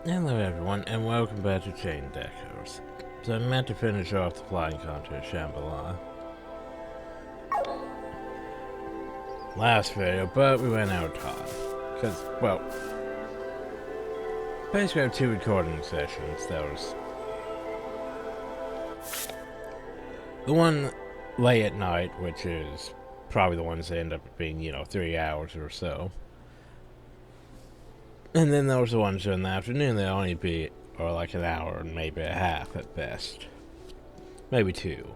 Hello everyone, and welcome back to Chain Decos. So I meant to finish off the flying contest Shambhala last video, but we ran out of time. Because, well, basically I have 2 recording sessions. That was the one late at night, which is probably the ones that end up being, 3 hours or so. And then there was the ones in the afternoon that only be, or like an hour and maybe a half at best. Maybe 2.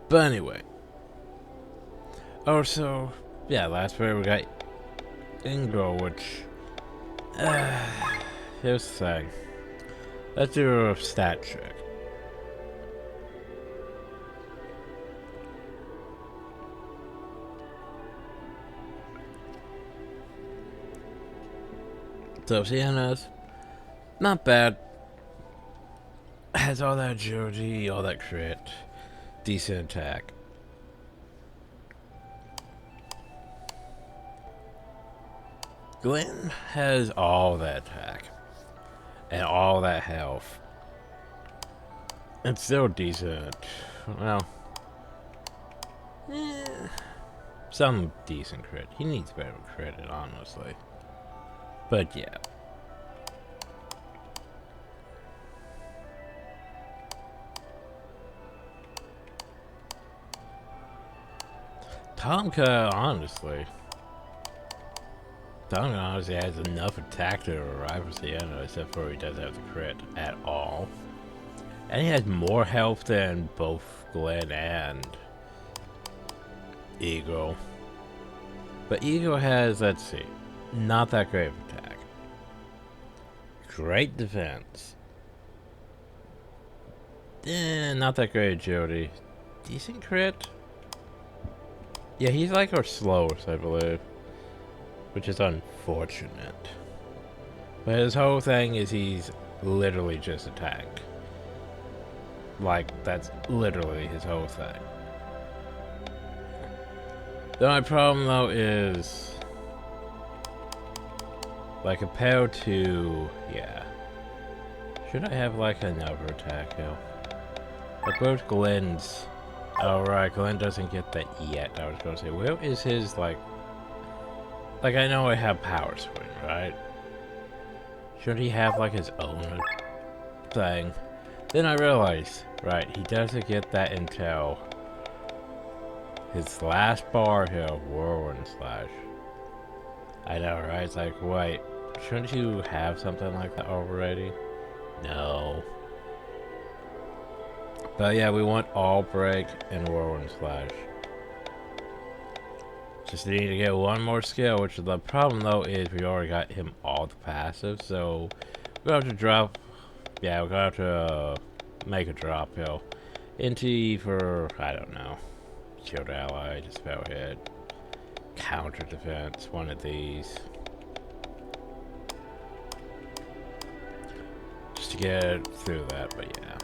But anyway. Oh, so, yeah, last video we got Ingo, which, here's the thing. Let's do a stat check. So, Sienna's not bad. Has all that agility, all that crit, decent attack. Glenn has all that attack and all that health. It's still decent. Well, some decent crit. He needs better credit, honestly. But yeah. Tomka honestly has enough attack to rival Sienna, except for he doesn't have the crit at all. And he has more health than both Glenn and Eagle. But Eagle has, let's see, not that great of attack. Great defense. Not that great agility. Decent crit. Yeah, he's like our slowest, I believe. Which is unfortunate. But his whole thing is he's literally just a tank. Like, that's literally his whole thing. The only problem, though, is... like, compared to... yeah. Should I have, like, another attack, though? Like, both Glenn's... oh, right, Glenn doesn't get that yet. I was gonna say, where is his, like... like, I know I have power swing, right? Should he have, like, his own thing? Then I realized, right, he doesn't get that until his last bar here, Whirlwind Slash. I know, right? It's like, wait, shouldn't you have something like that already? No. But yeah, we want All Break and Whirlwind Slash. Just need to get one more skill, which the problem though is we already got him all the passive, so we're going to drop, yeah, we're going to have to make a drop hill into for, I don't know, shield ally, dispel hit, counter defense, one of these. Just to get through that, but yeah.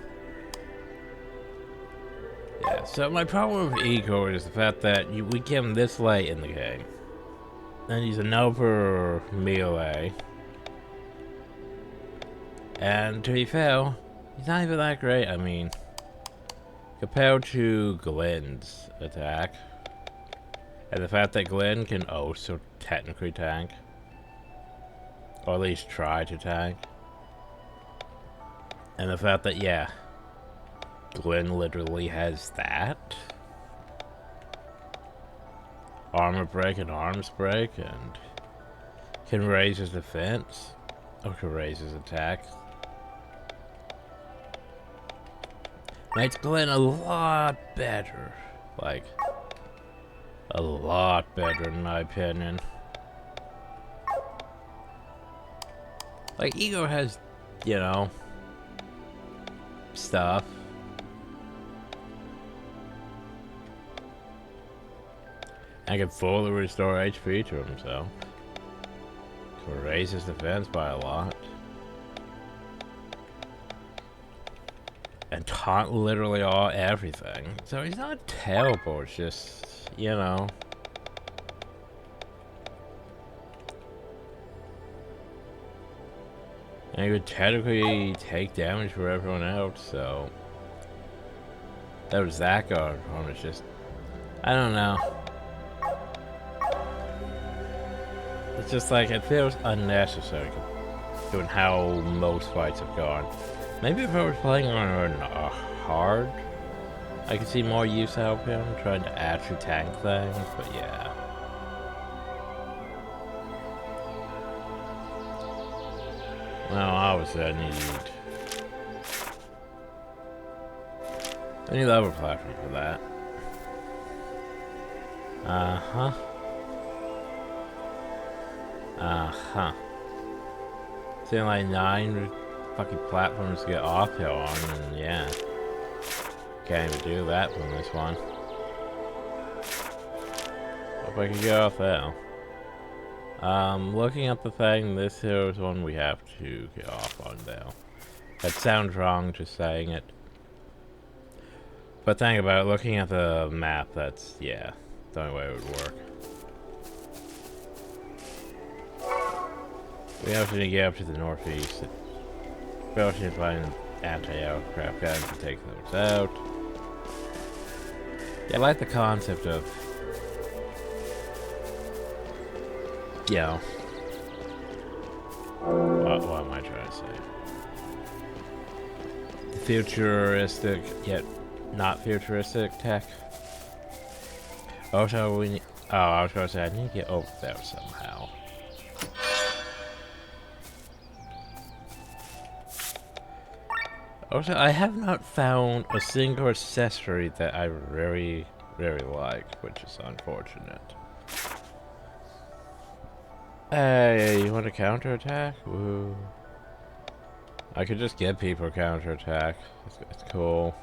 Yeah, so my problem with Eco is the fact that we get him this late in the game. And he's an over melee. And to be fair, he's not even that great. I mean, compared to Glenn's attack, and the fact that Glenn can also technically tank, or at least try to tank, and the fact that, yeah, Glenn literally has that. Armor break and arms break, and can raise his defense, or can raise his attack. Makes Glenn a lot better. Like, a lot better in my opinion. Like, Ego has, you know, stuff. I can fully restore HP to himself. To raise his defense by a lot. And taunt literally everything. So he's not terrible, it's just, you know. And he would technically take damage for everyone else, so... That was that going on. It's just... I don't know. It's just like, it feels unnecessary given how most fights have gone. Maybe if I was playing on hard, I could see more use out of him, trying to actually tank things, but yeah. Well, obviously I need level platform for that. Uh-huh. Uh-huh. Seeing like 9 fucking platforms to get off hill on, and yeah. Can't even do that from this one. Hope I can get off there. Looking at the thing, this here is one we have to get off on now. That sounds wrong just saying it. But think about it, looking at the map, that's, yeah, the only way it would work. We have to get up to the northeast. We also need to find an anti-aircraft gun to take those out. Yeah, I like the concept of, you know, what am I trying to say? The futuristic, yet not futuristic tech. Also, we need, oh, I was going to say, I need to get over there somehow. Also, I have not found a single accessory that I really, really like, which is unfortunate. Hey, you want a counterattack? Woo. I could just give people a counterattack. It's cool.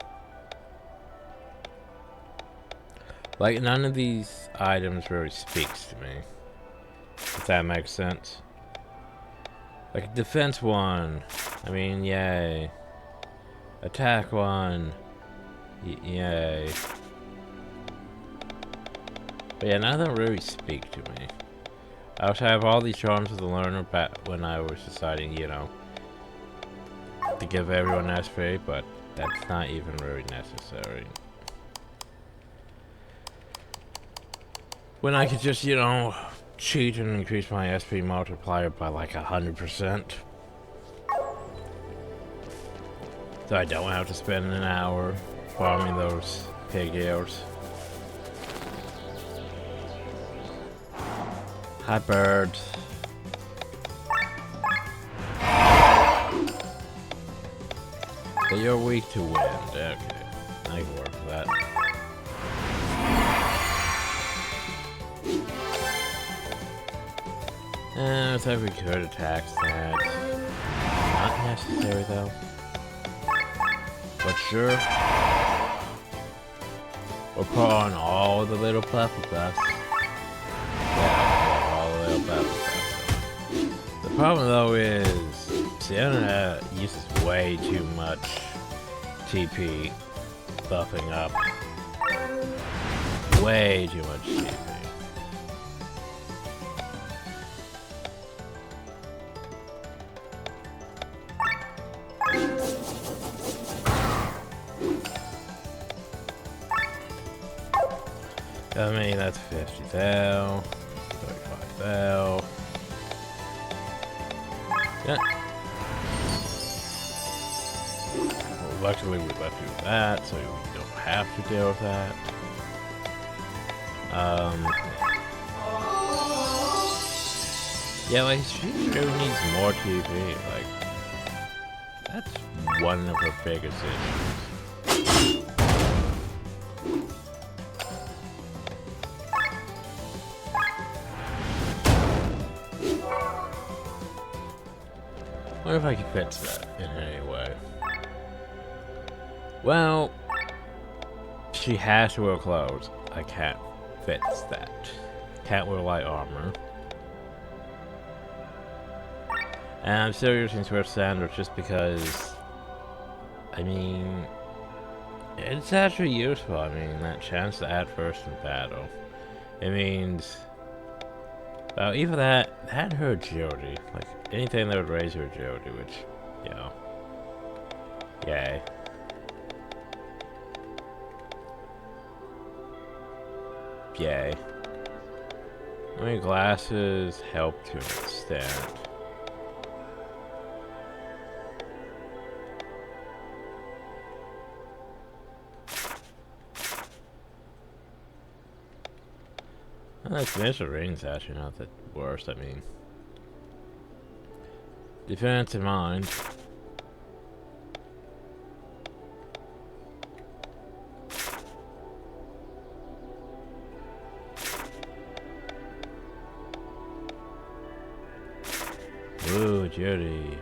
Like, none of these items really speaks to me. If that makes sense. Like, defense 1. I mean, yay. Attack 1. Yay. But yeah, none of them really speak to me. I also have all these charms of the learner back when I was deciding, you know, to give everyone SP, but that's not even really necessary. When I could just, you know, cheat and increase my SP multiplier by like 100%. So I don't have to spend an hour farming those pig ears. Hi, birds. So you're weak to wind. Okay. I can work with that. Looks like we could attack that. Not necessary though. But sure. We'll put on all the little platform buffs. Yeah, all the little platform buffs. The problem though is the internet uses way too much TP buffing up. Way too much TP. I mean, that's 50 thou, 35 thou. Yeah. Well, luckily we left you with that, so we don't have to deal with that. Yeah, like, she really needs more TP, like, that's one of her biggest issues. I wonder if I can fix that in any way. Well, she has to wear clothes. I can't fix that. Can't wear light armor. And I'm still using Swift Sandwich just because, I mean, it's actually useful. I mean, that chance to add first in battle. It means Well, either that and her agility. Like, anything that would raise her agility, which, you know. Yay. Yay. I mean, glasses help to an extent. That's initial rating's actually not the worst. I mean, defense in mind. Ooh, Judy.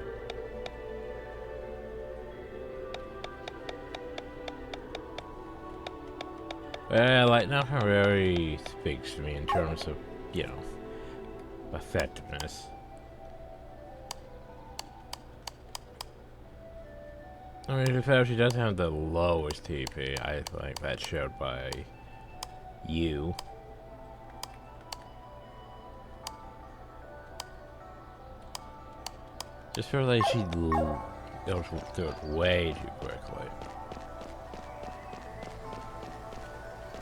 Well, like, nothing really speaks to me in terms of, you know, effectiveness. I mean, to be fair, she does have the lowest TP. I think that's showed by you. Just feel like she goes through it way too quickly.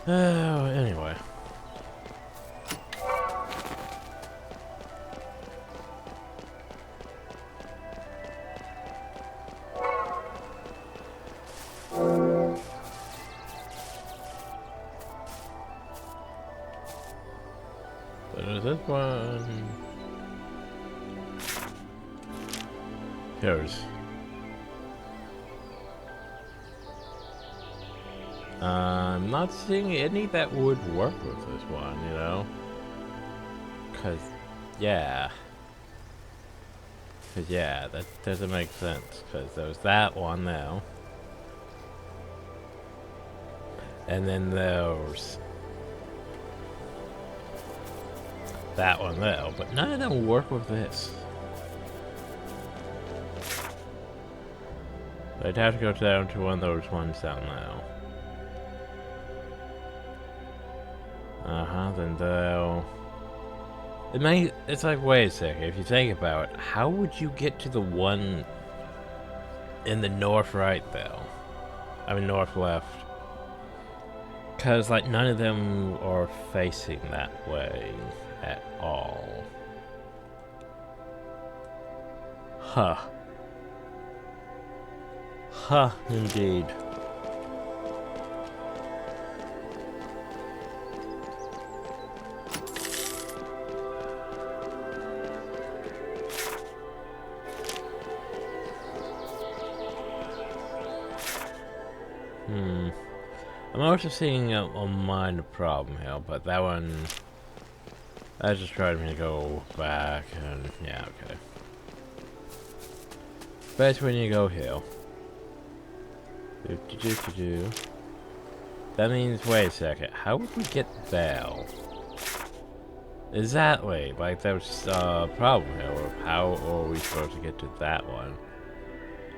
Oh, anyway. But is this one? Here's. I'm not seeing any that would work with this one, you know? Cause, yeah. Cause, yeah, that doesn't make sense. Cause there's that one now. And then there's that one there. But none of them work with this. I'd have to go down to one of those ones down now. Then they'll... It's like, wait a second, if you think about it, how would you get to the one in the north right, though? I mean, north left. Because, like, none of them are facing that way at all. Huh. Huh, indeed. I'm also seeing a minor problem here, but that one... I just tried me to go back, and yeah, okay. Best when you go here. That means, wait a second, how would we get Bell? Exactly, like there was a problem here with how are we supposed to get to that one?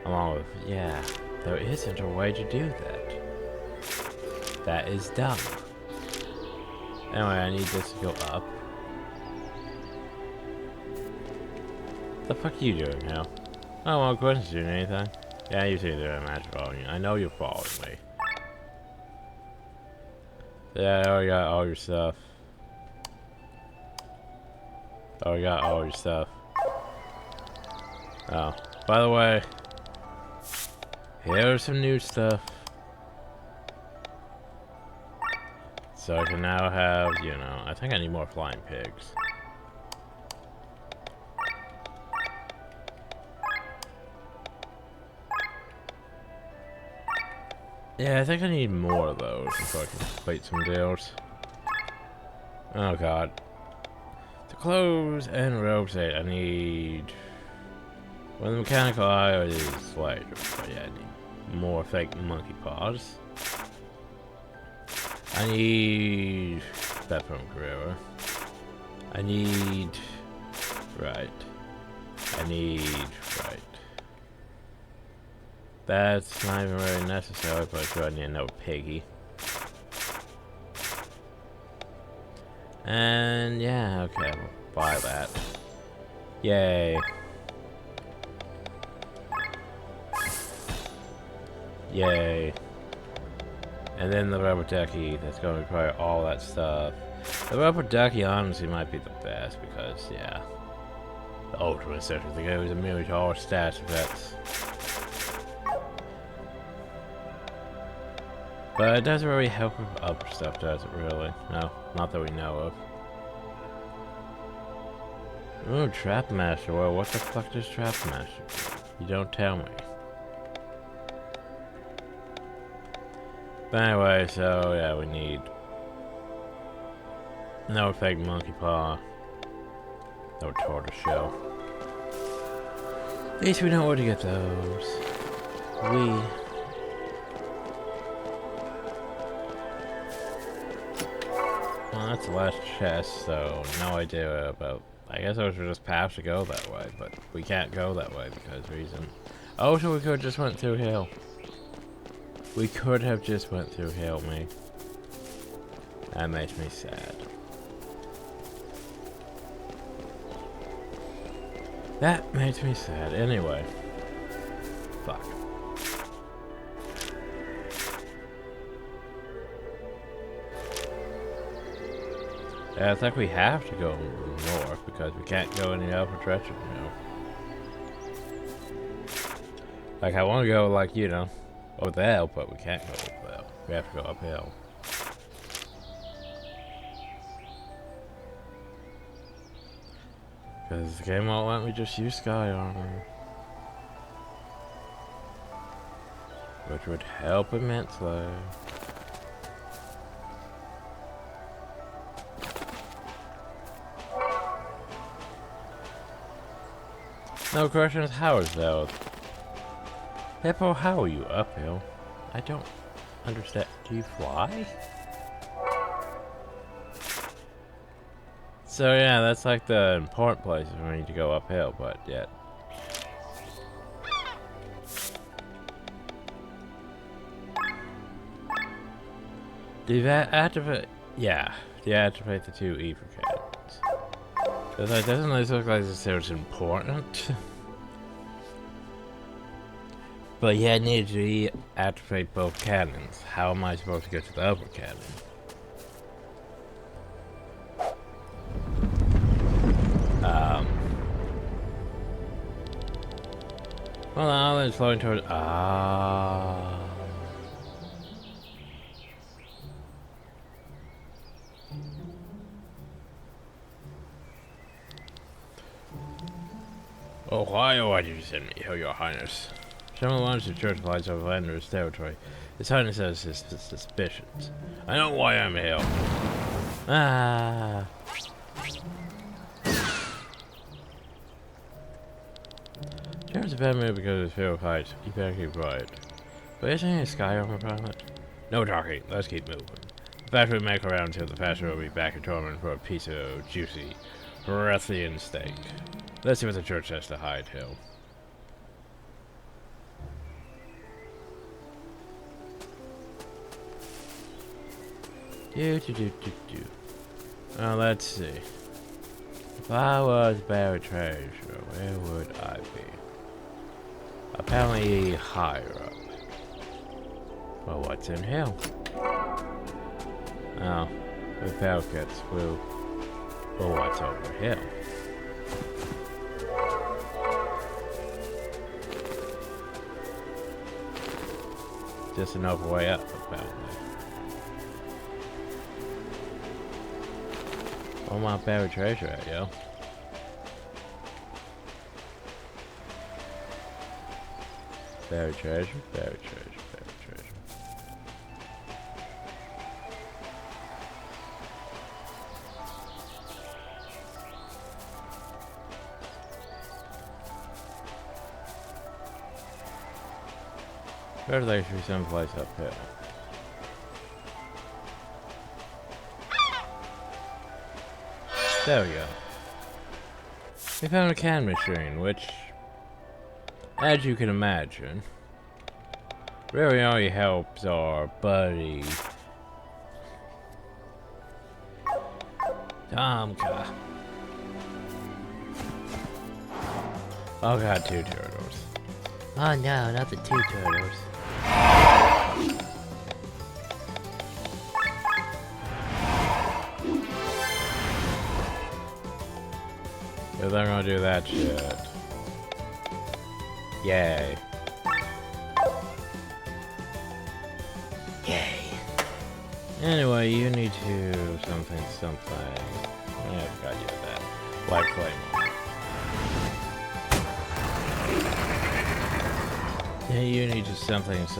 Along with, yeah, there isn't a way to do that. That is dumb. Anyway, I need this to go up. What the fuck are you doing now? Oh, well, Gwen's doing anything. Yeah, you see they're magical. I know you're following me. Yeah, I already got all your stuff. Oh, I got all your stuff. Oh, by the way, here's some new stuff. So I can now have, you know, I think I need more flying pigs. Yeah, I think I need more of those so I can complete some deals. Oh god. To close and rotate, I need... Well, the mechanical eye is later, but yeah, I need more fake monkey paws. I need that from Guerrero. I need right. I need right. That's not even really necessary, but I sure I need another piggy. And yeah, okay. Well, buy that. Yay. Yay. And then the rubber ducky, that's going to require all that stuff. The rubber ducky honestly might be the best because, yeah. The ultimate searcher, the guy who's immune to all stats effects. But it doesn't really help with other stuff, does it really? No, not that we know of. Ooh, Trap Master. Well, what the fuck does Trap Master do? You don't tell me. But anyway, so yeah, we need no fake monkey paw, no tortoise shell. At least we know where to get those. Well, that's the last chest, so no idea about. I guess I should just have to go that way, but we can't go that way because reason. Oh, so we could have just went through hill. We could have just went through hill, me. That makes me sad. That makes me sad. Anyway. Fuck. Yeah, it's like we have to go north because we can't go any other direction, you know. Like I want to go, like, you know, over there, but we can't go over there. We have to go uphill. Because the game won't let me just use sky armor. Which would help immensely. No question is how is though. Hippo, how are you uphill? I don't understand. Do you fly? So yeah, that's like the important places where we need to go uphill, but yet. Deactivate, yeah, deactivate the two ether cannons. Doesn't this look like this is important? But yeah, I need to deactivate both cannons. How am I supposed to get to the other cannon? Well, now it's flowing towards. Oh, why did you send me, Your Highness? Someone wants to church lights over Lander's territory. His Highness has his suspicions. I know why I'm here. Terrence a bad move because of his fear of heights. You better keep quiet. But isn't he a sky armor pilot? No talking, let's keep moving. The faster we make around till the faster we'll be back in Torment for a piece of juicy Breathian steak. Let's see what the church has to hide, Hill. Well, let's see. If I was buried treasure, where would I be? Apparently higher up. Well, what's in here? Oh, repair kits. Well, what's over here? Just another way up, apparently. Oh, my buried treasure at, yo. Buried treasure, buried treasure, buried treasure. There's actually someplace up here. There we go. We found a can machine, which, as you can imagine, really only helps our buddy Tomka. Oh god, 2 turtles. Oh no, not the 2 turtles. If they're gonna do that shit. Yay. Yay. Anyway, you need to something. Yeah, I forgot you did that. White claymore. Yeah, you need to something. Increase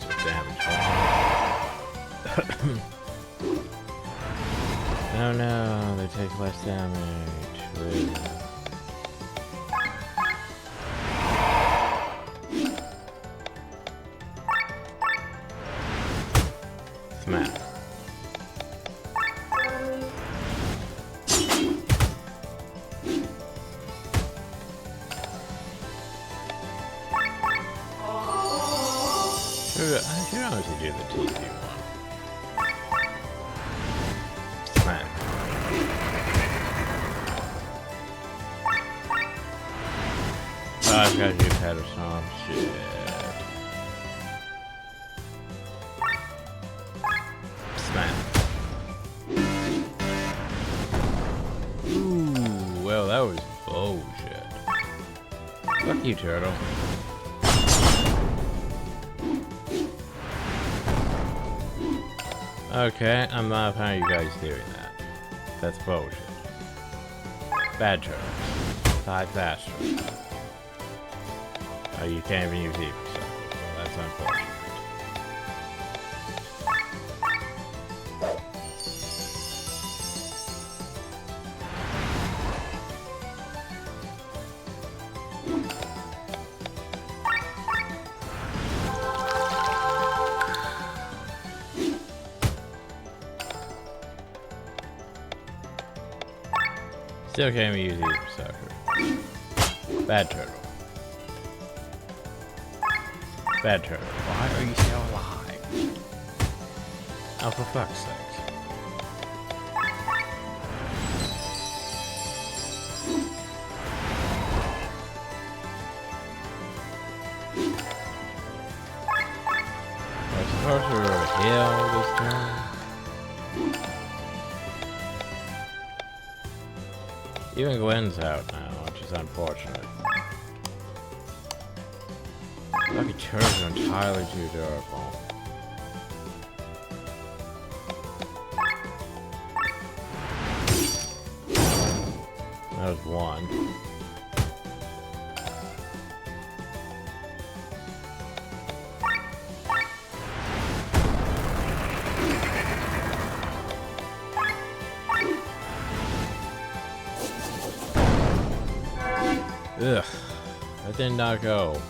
your damage. Oh no, they take less damage. Really. Smack. I should honestly do the TP one. Smack. Oh, I've got to do Paddle Stomp. Shit. Smack. Ooh, well, that was bullshit. Fuck you, turtle. Okay, I'm not how you guys doing that. That's bullshit. Bad turtles. Die faster. Oh, you can't even use Hyper Cycle, so that's unfortunate. Still can't even use Hyper Cycle. Bad turtle. Bad turtle. Why are you still alive? Oh, for fuck's sakes. I'm supposed to go to hell this time? Even Gwen's out now, which is unfortunate. Lucky turtles are entirely too durable. That was one. Ugh, that did not go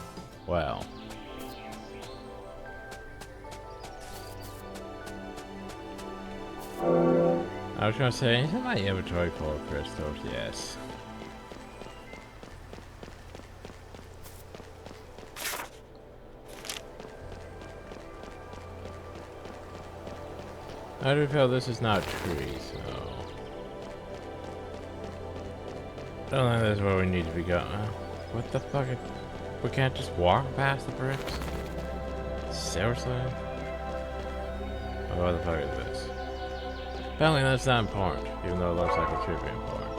well. I was gonna say, is my inventory full of crystals? Yes. I do feel this is not a tree, so I don't think that's where we need to be going. What the fuck? We can't just walk past the bricks? Seriously? What the fuck is this? Apparently that's not important, even though it looks like it should be important.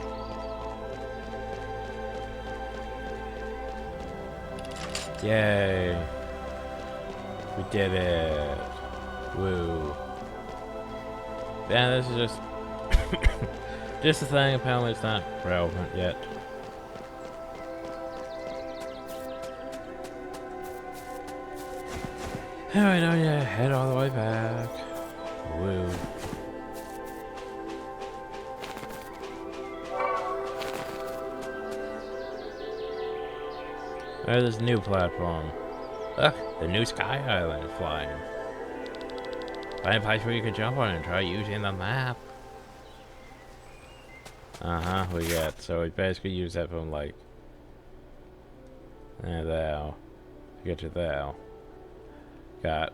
Yay! We did it! Woo! Yeah, this is just just a thing. Apparently it's not relevant yet. Alright, now yeah, head all the way back. Woo. There's this new platform. Look, the new Sky Island is flying. Find a place where you can jump on and try using the map. We got, so we basically use that from like there, to get to there. Got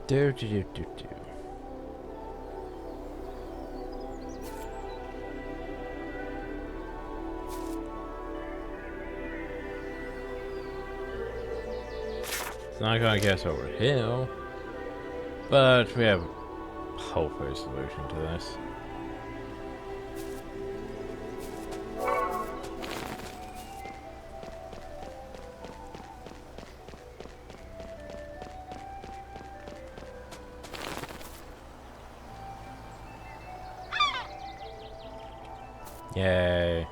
do. It's not gonna get us over hill, but we have hopefully a solution to this. Yay.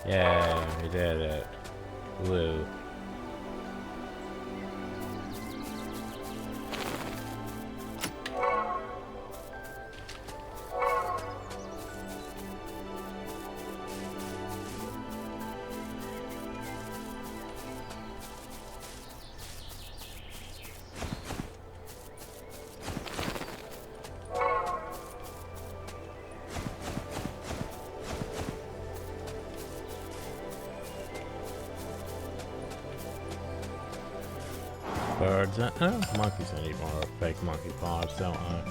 Yeah, we did it. Blue. Birds. Oh, monkeys. I need more fake monkey paws, don't I?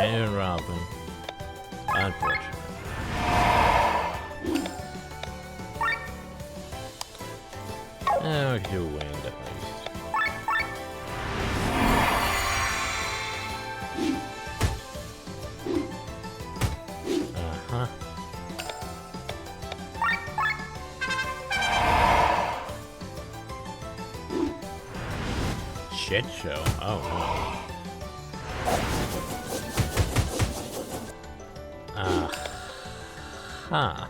And Robin. Unfortunate. Oh, you win at least. Shit show. Oh no. Huh.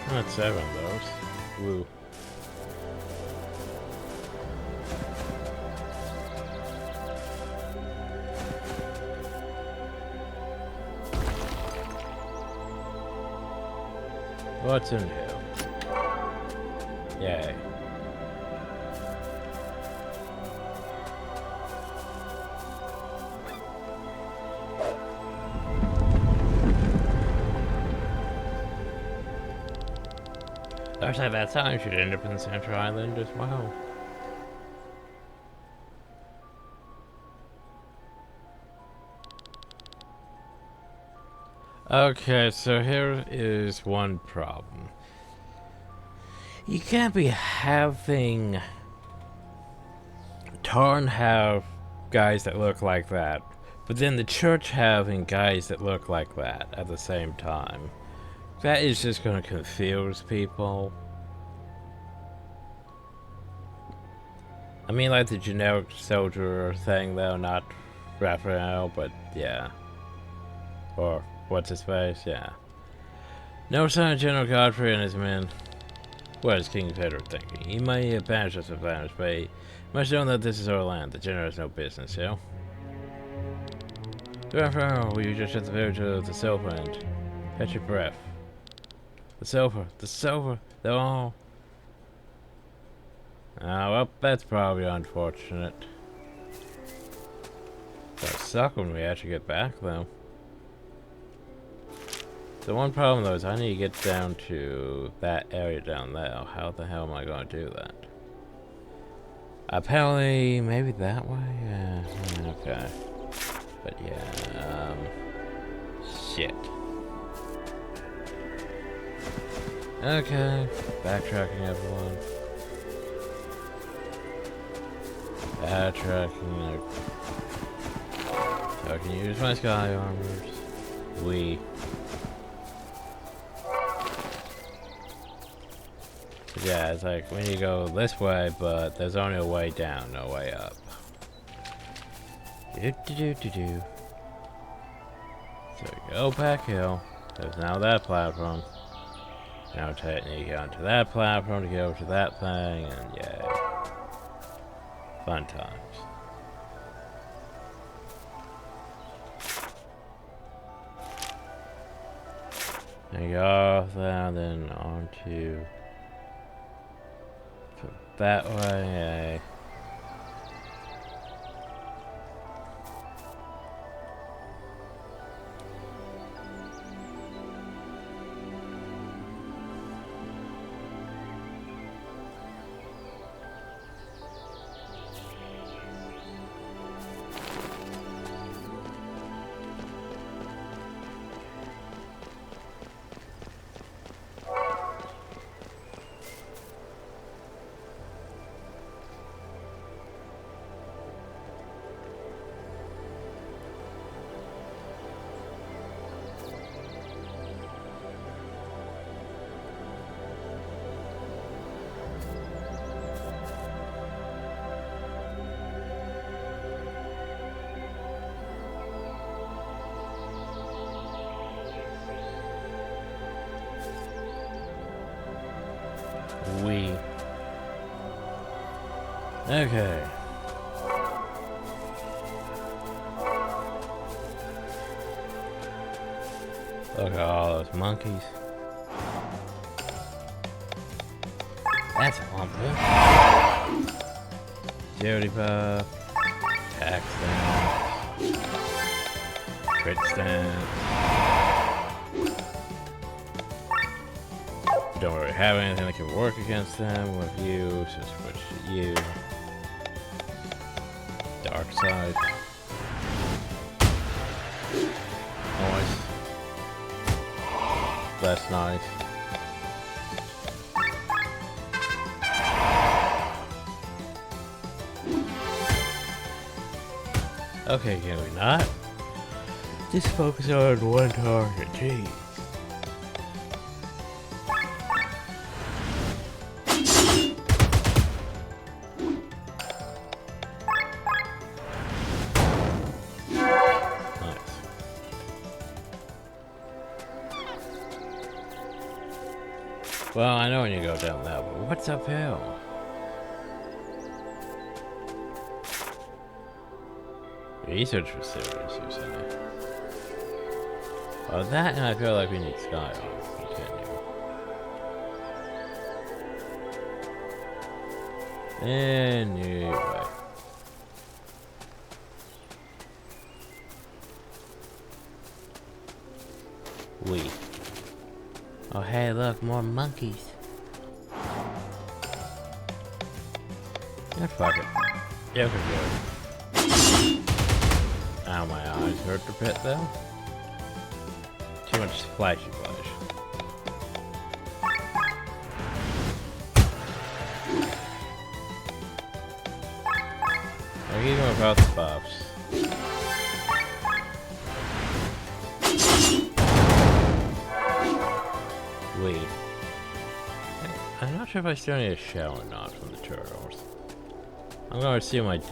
That's 7 of those. Woo. What's in here? Yay. Looks like that time should end up in the Central Island as well. Okay, so here is one problem. You can't be having Tarn have guys that look like that, but then the church having guys that look like that at the same time. That is just gonna confuse people. I mean, like the generic soldier thing though, not Raphael, but yeah. Or what's his face? Yeah. No sign of General Godfrey and his men. What is King Pedro thinking? He may have banished us with Spanish, but he must know that this is our land. The general has no business here. Raphael, will you just hit the village of the silver and catch your breath? The silver, they're all... well, that's probably unfortunate. That'll suck when we actually get back, though. The one problem, though, is I need to get down to that area down there. How the hell am I going to do that? Apparently, maybe that way? Yeah, okay. But yeah, shit. Okay, backtracking, everyone. Backtracking. So I can use my sky armors. Yeah, it's like we need to go this way, but there's only a way down, no way up. Do. So we go back hill. There's now that platform. Now technically get onto that platform to get over to that thing, and yay. Fun times. There you go, then onto that way, yay. Okay. Look at all those monkeys. That's a lump. Duty buff. Attack stance. Crit stance. Don't really have anything that can work against them with you, so switch to you. Dark side. Nice. That's nice. Okay, can we not? Just focus on one target, jeez. Well, I know when you go down that, but what's uphill? Research facilities using it. Oh, that, and I feel like we need sky on. Continue. Anyway. Oh, hey, look, more monkeys. Yeah, fuck it. Yeah, we can do it. Ow, my eyes hurt a bit, though. Too much flashy flash. I'll give him about the buffs. Wait. I'm not sure if I still need a shell or not from the turtles. I'm gonna assume I do.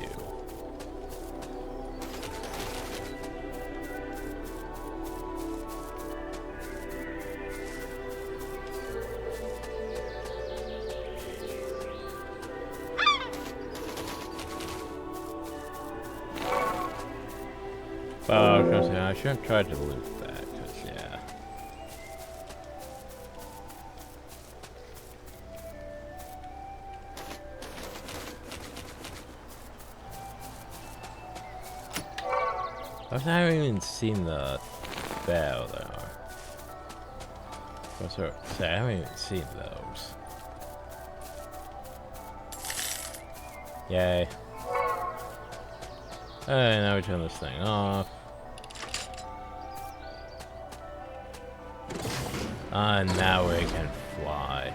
But I was gonna say, I shouldn't try to loot that, because yeah. I haven't even seen the bell though. I haven't even seen those. Yay. Alright, now we turn this thing off. And now we can fly.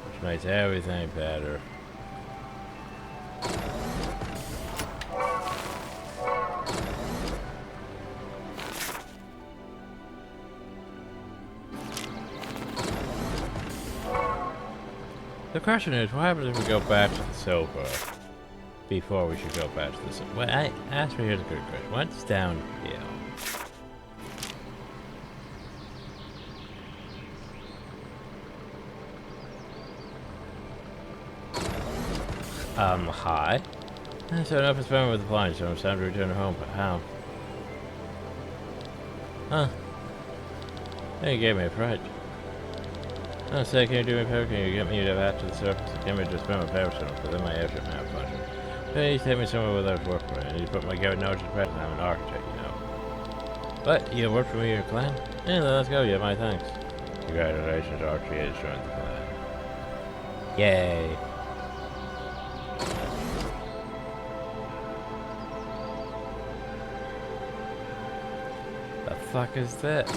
Which makes everything better. The question is, what happens if we go back to the silver? before we should go back to this. Well, I asked me here's a good question. What's downhill? Hi? So enough experiment with the blind, so it's time to return home, but how? Huh? Hey, you gave me a fright. Oh, say, can you do me a favor? Can you get me back to the surface? Give me to spend my power stone, but then my airship malfunction. Hey, you take me somewhere without work for me. You put my garden knowledge to present. I'm an architect, you know. What? You work for me or your clan? Yeah, let's go. You have my thanks. Congratulations, Archie has joined the clan. Yay. The fuck is this?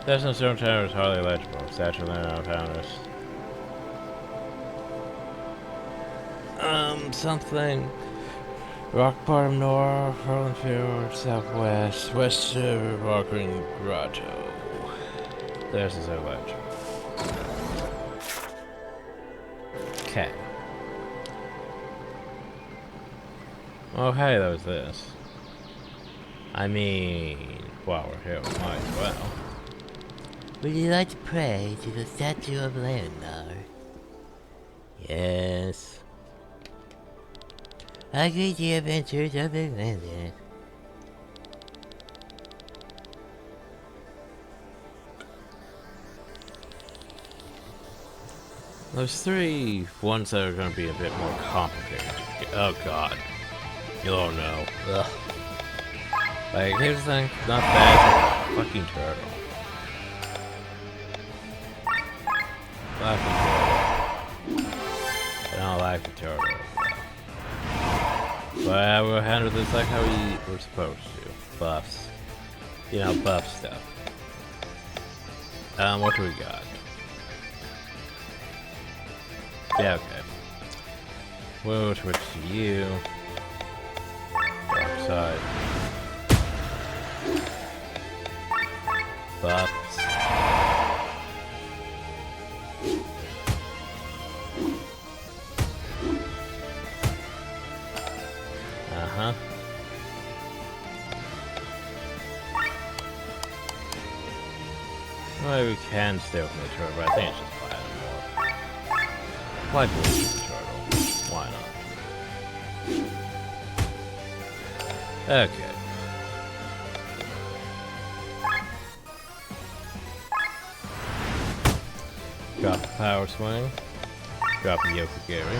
There's no stone tower is hardly legible. Statue land on founders. Something. Rock bottom north, Harlan Fjord, southwest, west of Walking Grotto. There's his ledge. Okay. Oh, hey, there was this. I mean, while we're here, we might as well. Would you like to pray to the statue of Leonard? Yes. I greet the adventures of the Leonard. There's 3 ones that are going to be a bit more complicated. Oh god. Oh no. Ugh. Like, here's the thing. Not bad. Fucking turtle. Laughing turtle. I don't like the turtle. But we'll handle this like how we were supposed to. Buffs. You know, buff stuff. What do we got? Yeah, okay. We'll switch to you. Dark side. Buffs. Uh-huh. Well, we can stay with the turtle, but I think it's just platinum more. Why blue the turtle? Why not? Okay. Drop the power swing. Drop the Yokogiri.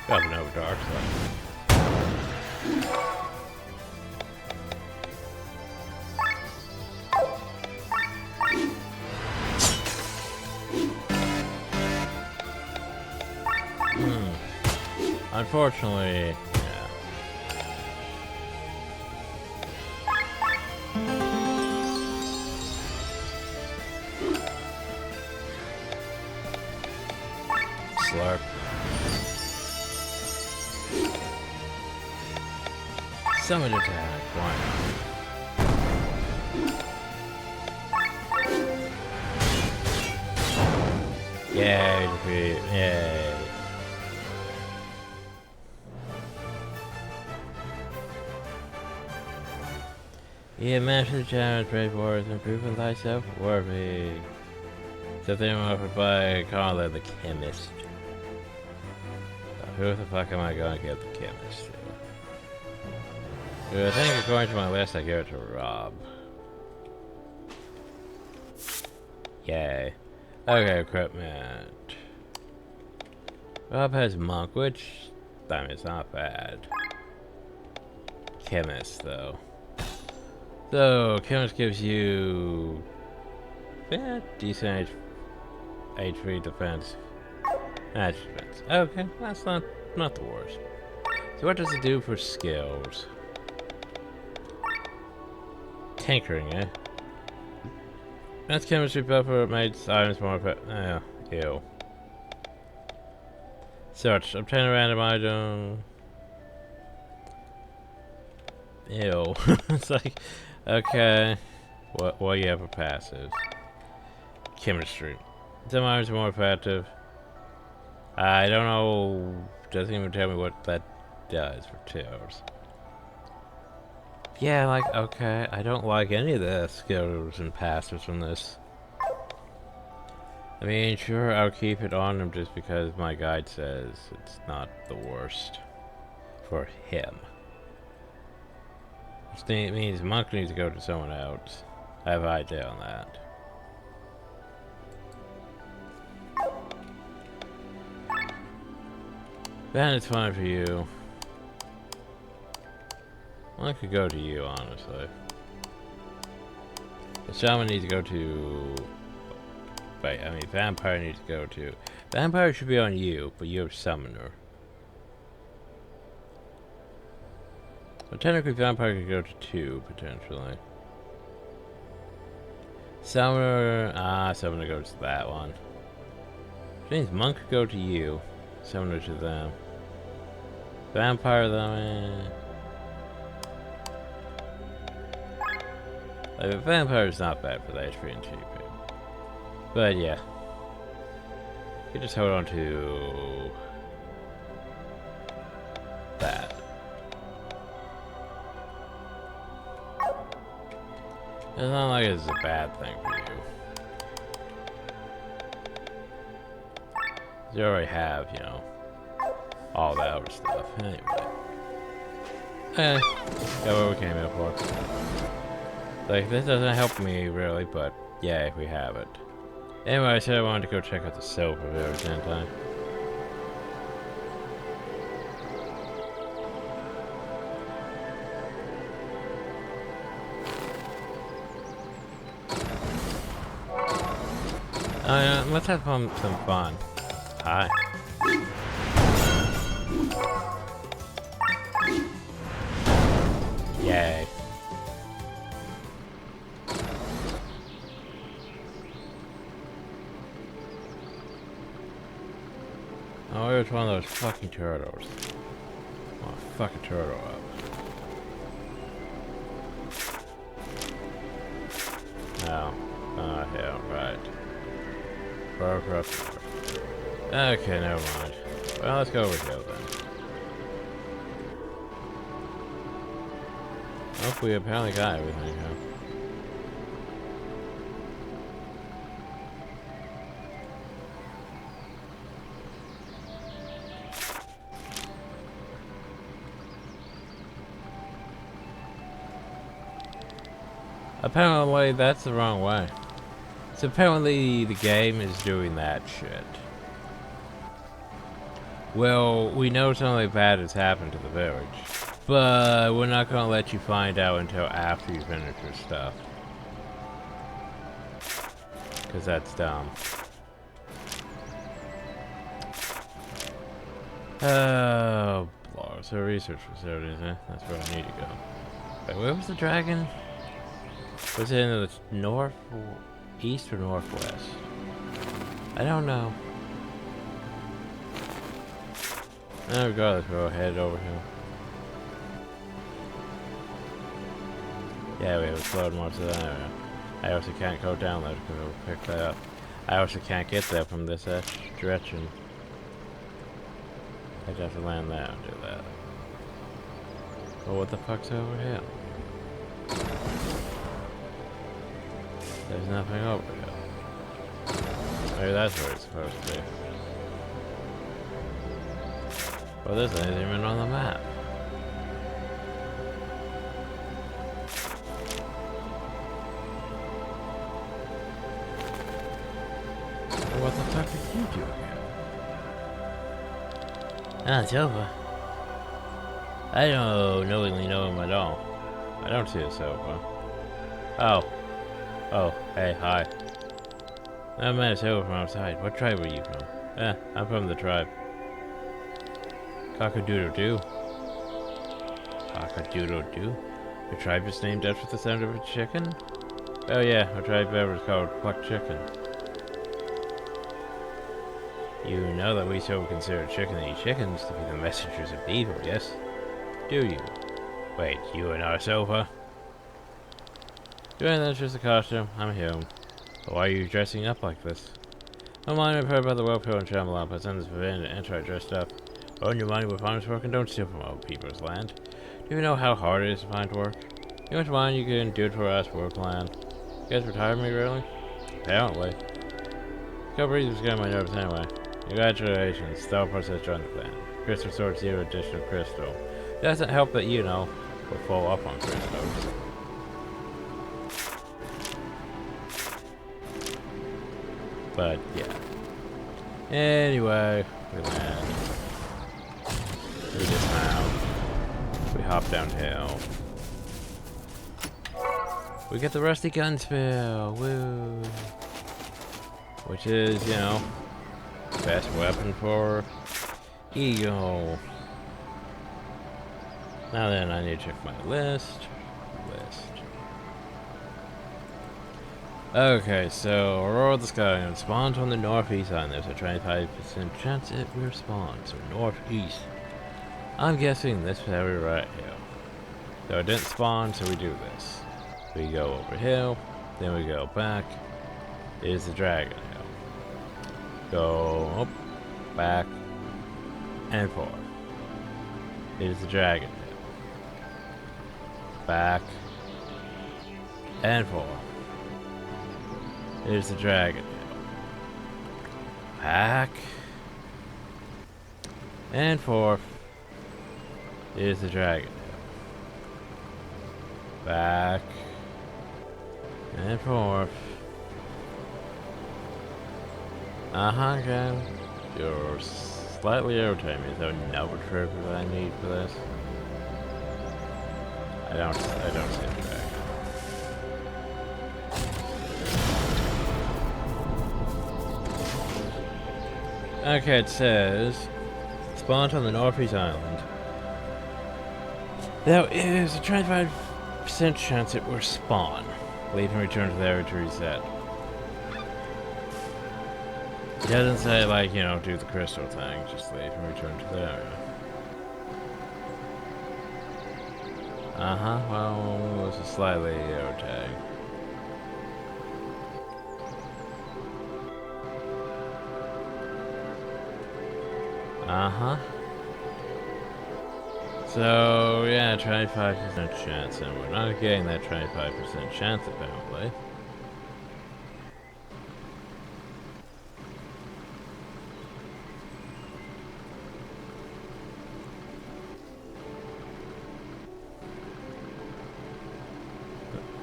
Drop an over dark side. Unfortunately, yeah. Slurp. Summon attack, why not? Yay, defeat, yay. Yeah, master the challenge, brave warriors, improving thyself worthy. Something offered by Carla the chemist. So who the fuck am I gonna give the chemist to? I think according to my list I give it to Rob. Yay. Okay, equipment. Rob has monk, which, I mean, it's not bad. Chemist, though. So, chemist gives you decent HP defense. That's defense. Okay, that's not the worst. So what does it do for skills? Tinkering, eh? That's chemistry buffer makes items more ew. Search. Obtain a random item. Ew. It's like, okay. What do you have for passive? Chemistry. Some items are more effective. I don't know. Doesn't even tell me what that does for 2 hours. Yeah, like, okay. I don't like any of the skills and passives from this. I mean, sure, I'll keep it on him just because my guide says it's not the worst for him. Which means Monk needs to go to someone else. I have an idea on that. Then it's fine for you. Well, I could go to you, honestly. The shaman needs to go to... Wait, I mean, vampire needs to go to... Vampire should be on you, but you're summoner. But technically, vampire could go to 2, potentially. Summoner... summoner goes to that one. Which means monk could go to you. Summoner to them. Vampire, though, Like, a vampire is not bad for the HP and GP. But yeah. You just hold on to that. It's not like it's a bad thing for you. You already have, you know, all that other stuff. Anyway. Got what we came here for. Like, this doesn't help me, really, but yeah, we have it. Anyway, I said I wanted to go check out the silver village, didn't I? Oh yeah, let's have some fun. Hi. Yay. Oh, it was one of those fucking turtles. Oh, fuck a turtle up. No. Oh, hell, right. Okay, never mind. Well, let's go over here then. Oh, we apparently got everything, huh? Apparently, that's the wrong way. So apparently, the game is doing that shit. Well, we know something bad has happened to the village. But we're not gonna let you find out until after you finish your stuff. Cause that's dumb. Oh, Lord. So research facilities, eh? That's where I need to go. Wait, where was the dragon? Was it in the north, east or northwest? I don't know. Regardless, we'll head over here. Yeah, we have explored more to that area. I also can't go down there because we'll pick that up. I also can't get there from this direction. I'd have to land there and do that. Well, what the fuck's over here? There's nothing over here. Maybe that's where it's supposed to be. Well, this ain't even on the map. What the fuck did you do again? Ah, it's over. I don't knowingly know him at all. I don't see a sofa. Oh. Oh, hey, hi. I met a sofa from outside. What tribe are you from? I'm from the tribe. Cock-a-doodle-doo. Cock-a-doodle-doo? Your tribe is named after the sound of a chicken? Oh yeah, our tribe ever is called Pluck Chicken. You know that we so consider chicken and eat chickens to be the messengers of evil, yes? Do you? Wait, you and our sofa? Doing that's just a costume. I'm human. But why are you dressing up like this? My mind I've heard about the welfare and Shyamalan, but send this forbidden to enter dressed up. Earn your money with honest work and don't steal from other people's land. Do you know how hard it is to find work? You much mind you can do it for us for a plan. You guys retired me, really? Apparently. Couple reasons getting my nerves anyway. Congratulations, Star Process joined the plan. Crystal Sword 0 additional crystal. It doesn't help that you know we're full up on crystals. But yeah. Anyway, we land. We dismount. We hop downhill. We get the rusty gun spill. Woo! Which is, you know, best weapon for Eagle. Now then, I need to check my list. Okay, so Aurora of the Sky spawns on the northeast side. There's a 25% chance it will spawn. So northeast. I'm guessing this area right here. So it didn't spawn, so we do this. We go over hill, then we go back. Is the dragon hill. Go up, back, and forth. It is the dragon hill. Back, and forth. It is the dragon hill. Back, and forth. It is the dragon hill. Back, and forth. Okay. You're slightly irritating me. Is there another trigger that I need for this? I don't see the dragon. Okay, it says spawned on the Northeast Island. There is a 25% chance it will spawn. Leave and return to the area to reset. It doesn't say, like, you know, do the crystal thing, just leave and return to the area. Well, this is slightly irritating. So, yeah, 25% chance, and we're not getting that 25% chance, apparently.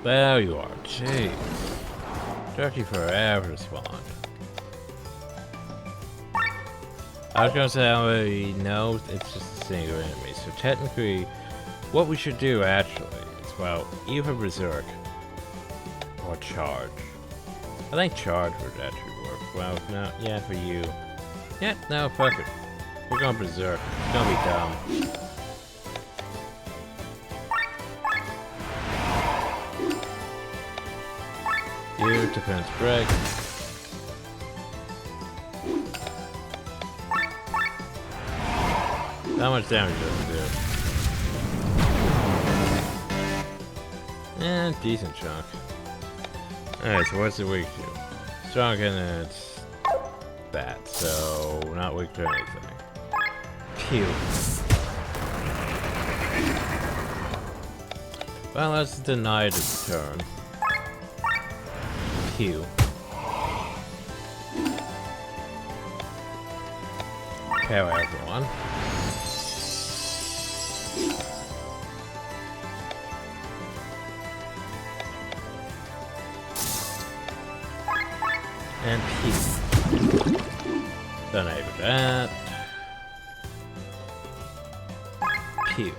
There you are, jeez. Took you forever to spawn. I was gonna say, I already know it's just a single enemy, so technically, what we should do actually is, well, either Berserk or Charge. I think Charge would actually work. Well, no, yeah, for you. Yeah, no, fuck it. We're going Berserk. It's gonna be dumb. You, defense break. How much damage does it do? Eh, decent chunk. Alright, so what's it weak to? Strong and it's that, so not weak to anything. Pew. Well, let's deny its turn. Pew. Power everyone. And peace. Done with that. Pew.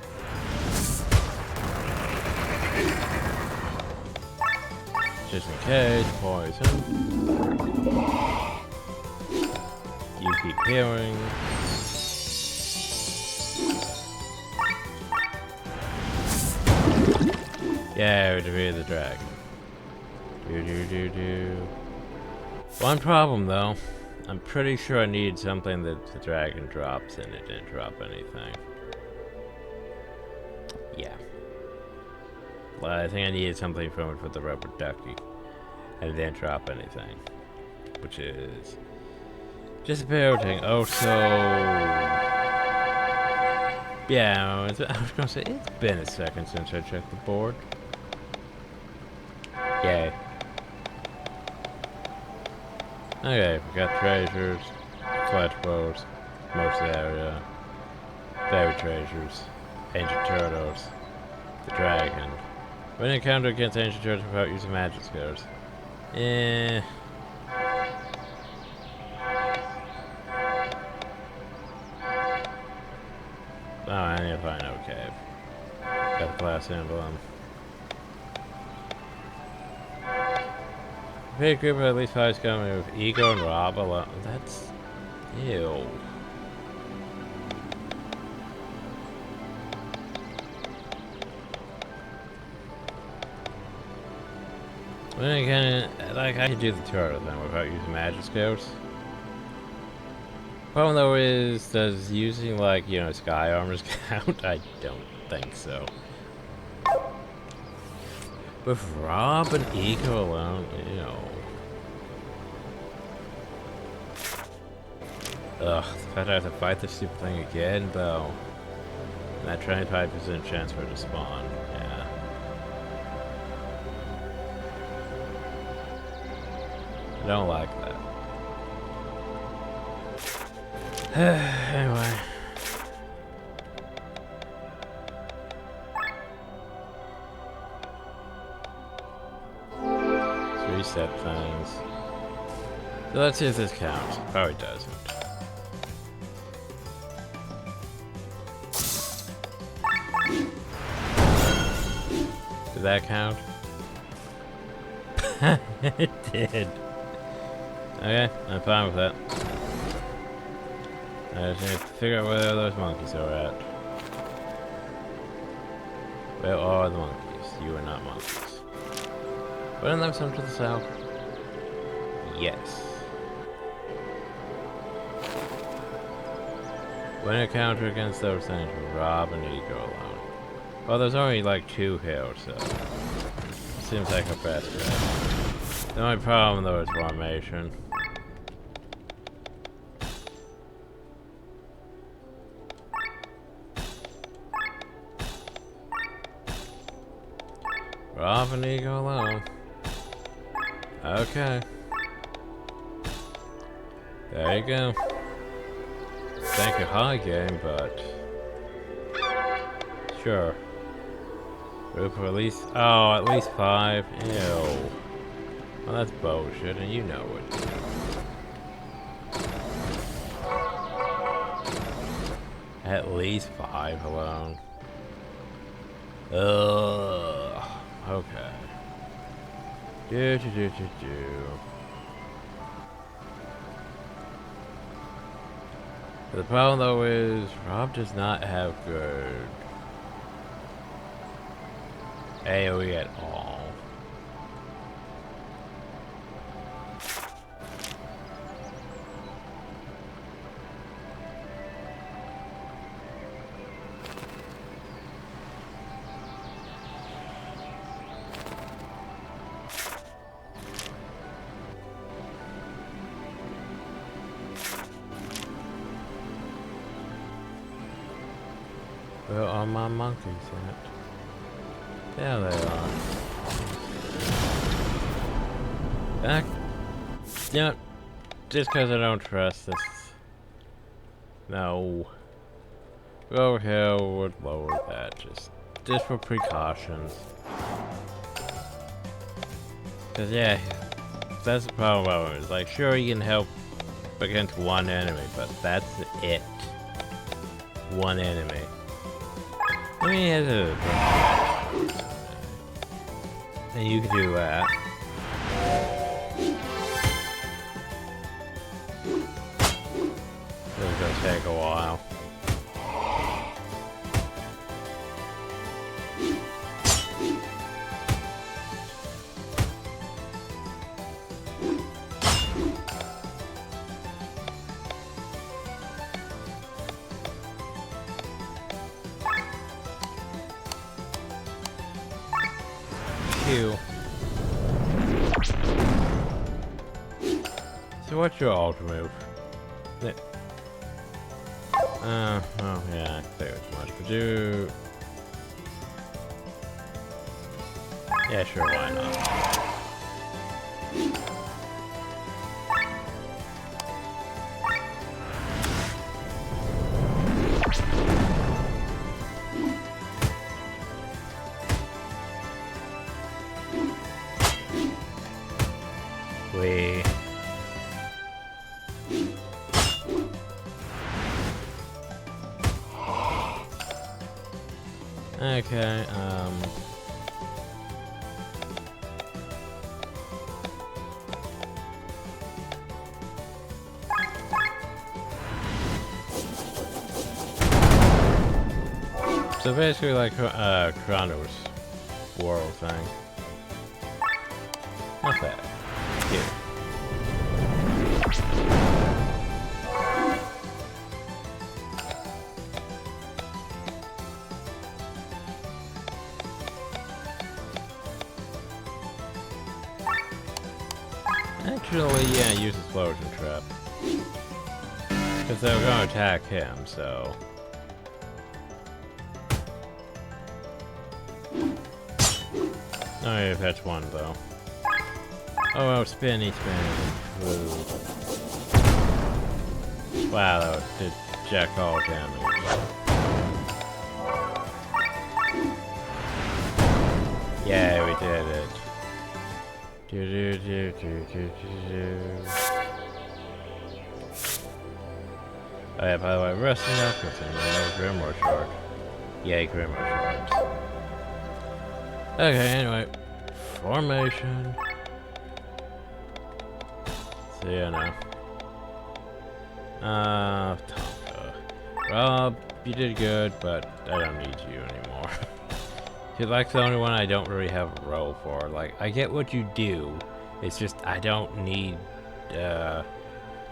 Just in case, poison. You keep healing. Yeah, we defeated the dragon. Do. One problem though, I'm pretty sure I need something that the dragon drops and it didn't drop anything. Yeah. Well, I think I needed something from it for the rubber ducky. And it didn't drop anything. Which is disappointing. Oh, so... yeah, I was gonna say, it's been a second since I checked the board. Yay. Okay, we got treasures, collectibles, most area, fairy treasures, ancient turtles, the dragon. When encounter against ancient turtles without using magic skills. Eh. Oh, I need to find no cave. Got the glass emblem. Big group of at least 5 coming with Ego and Rob alone. That's... ew. When again, like, I could do the turtle thing without using magic skills. Problem though is, does using, like, you know, sky armors count? I don't think so. With Rob and Ego alone, you know. Ugh, the fact I have to fight this stupid thing again, though. And that 25% chance for it to spawn, yeah. I don't like that. Anyway. Let's reset things. So let's see if this counts. Probably doesn't. Did that count? It did. Okay, I'm fine with that. I just need to figure out where those monkeys are at. Where are the monkeys? You are not monkeys. Wouldn't there some to the south? Yes. When encounter against those things, Rob and Ego alone. Well, there's only like 2 here, so seems like a best bet. The only problem though is formation. Rob and Ego alone. Okay. There you go. Thank you, high game, but sure. Room for at least, oh, at least 5. Ew. Well, that's bullshit, and you know it. At least 5 alone. Ugh. Okay. Do. The problem though is Rob does not have good AoE at all. Where are my monkeys at? There they are. Back. You know, just because I don't trust this. No. Go here would lower that, just for precautions. Cause yeah, that's the problem about it. It's like, sure you can help against one enemy, but that's it. One enemy. I mean, and you can do that. It's gonna take a while. you. So what's your ult move? Oh yeah, I figured as much. But you... Yeah, sure, why not? We... Okay, so basically like, Chrono's world thing. Not bad. Here. Actually, yeah, use explosion trap. Because they were going to attack him, so... Oh, yeah, that's one, though. Oh, spinny. Ooh. Wow, that did jack all damage. Yeah, we did it. Oh yeah, by the way, resting up, no Grimoire Shard. Yay, Grimoire Shards. Okay, anyway. Formation. So yeah, now. Tonka. Rob, you did good, but I don't need you anymore. You're like the only one I don't really have a role for. Like, I get what you do. It's just, I don't need,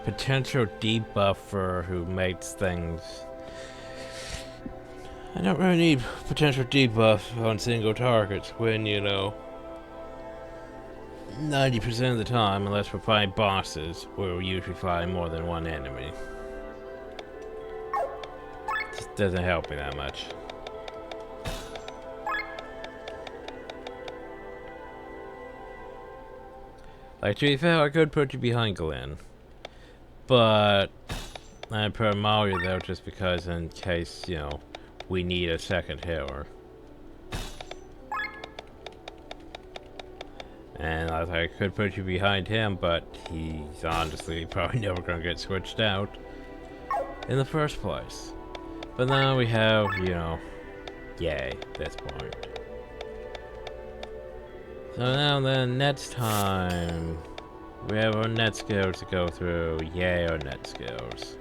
potential debuffer who makes things... I don't really need potential debuff on single targets when, you know, 90% of the time, unless we're fighting bosses, we're usually fighting more than one enemy. Just doesn't help me that much. Like, to be fair, I could put you behind Glenn. But I put Mario though, just because in case, you know, we need a second healer. And I could put you behind him, but he's honestly probably never gonna get switched out in the first place. But now we have, you know, yay, at this point. So now then, next time, we have our net skills to go through. Yay, our net skills.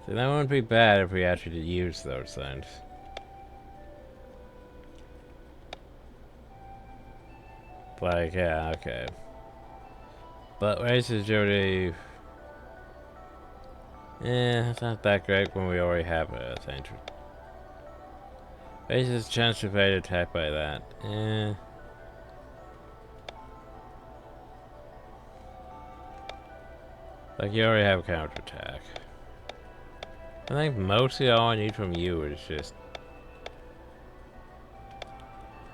So that wouldn't be bad if we actually did use those things. Like, yeah, okay. But race agility... it's not that great when we already have a thing. Raises chance to evade attack by that. Like, you already have a counterattack. I think mostly all I need from you is just...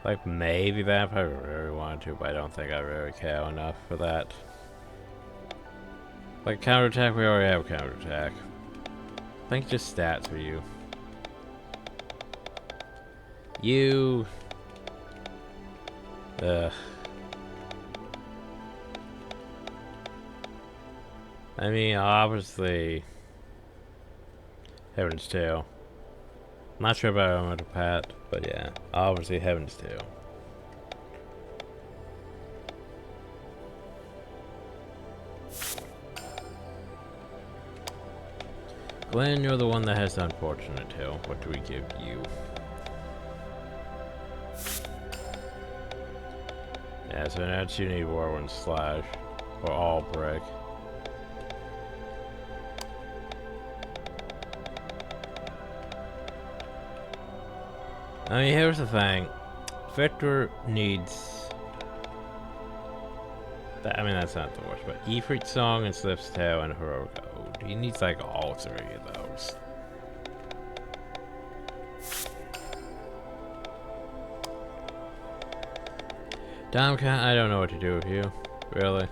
like, maybe that if I really wanted to, but I don't think I really care enough for that. Like, counterattack, we already have counterattack. I think just stats for you. You... Ugh. I mean, obviously... Heaven's Tail. Not sure about Armored Pat, but yeah. Obviously Heaven's Tail. Glenn, you're the one that has the unfortunate tail. What do we give you? Yeah, so next you need Whirlwind Slash. Or All Break. I mean, here's the thing. Victor needs... I mean, that's not the worst, but Ifrit Song and Slip's Tail and Heroic Ode. He needs, like, all three of those. Domcat, I don't know what to do with you. Really.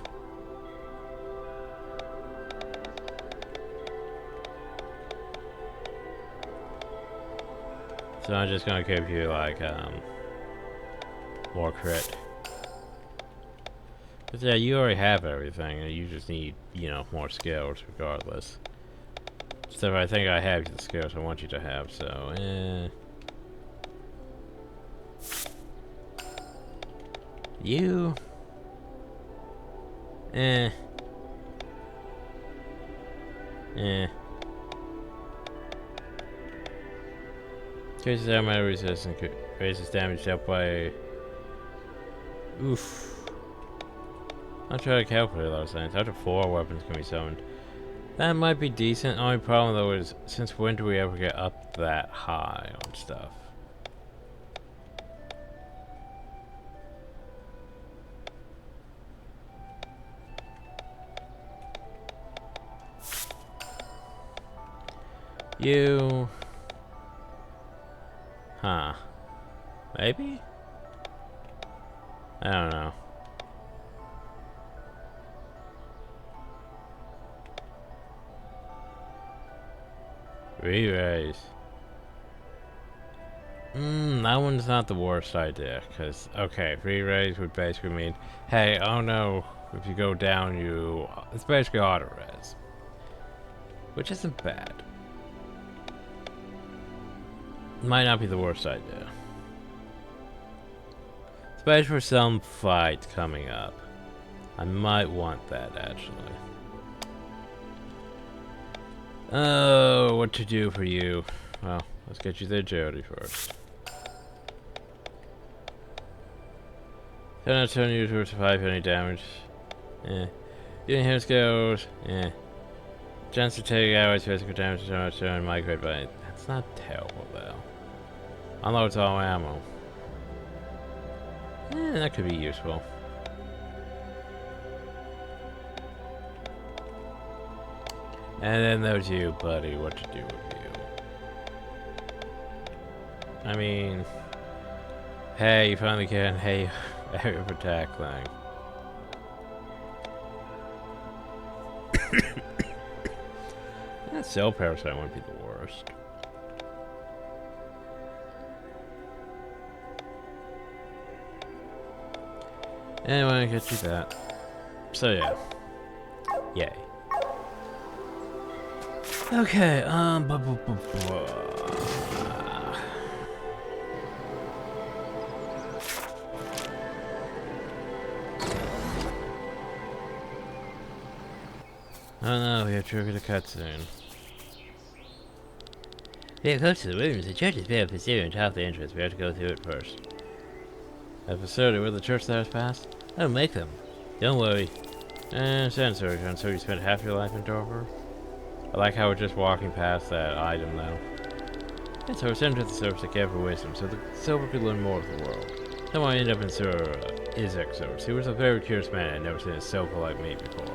So I'm just gonna give you, like, more crit. But yeah, you already have everything, and you just need, you know, more skills regardless. So I think I have the skills I want you to have, so, You... Increases ammo resistance, raises damage dealt by... Oof. I'll try to calculate those things. Up to 4 weapons can be summoned. That might be decent. Only problem though is, since when do we ever get up that high on stuff? You... Huh. Maybe? I don't know. Re-raise. That one's not the worst idea, because, okay, re-raise would basically mean, hey, oh no, if you go down, it's basically auto-res. Which isn't bad. Might not be the worst idea. Especially for some fight coming up. I might want that, actually. Oh, what to do for you? Well, let's get you the agility first. Cannot turn you to survive any damage. Getting hit skills. Chance to take hours physical damage to much and migrate, but that's not terrible though. Unloads all ammo. That could be useful. And then there's you, buddy. What to do with you? I mean, hey, you finally can. Hey, area of attack thing. That cell parasite wouldn't be the worst. Anyway, I get you that. So yeah. Yay. Okay, oh no, we have triggered a cutscene. We are close to the ruins. The church is very pursuing and half the entrance. We have to go through it first. A facility where the church that has passed? I'll make them. Don't worry. Sensor, so you spent half your life in torpor? I like how we're just walking past that item though. And so we're sent to the surface to gather wisdom, so the silver could learn more of the world. Someone ended up in Sir Isaac's source. He was a very curious man. I'd never seen a silver like me before.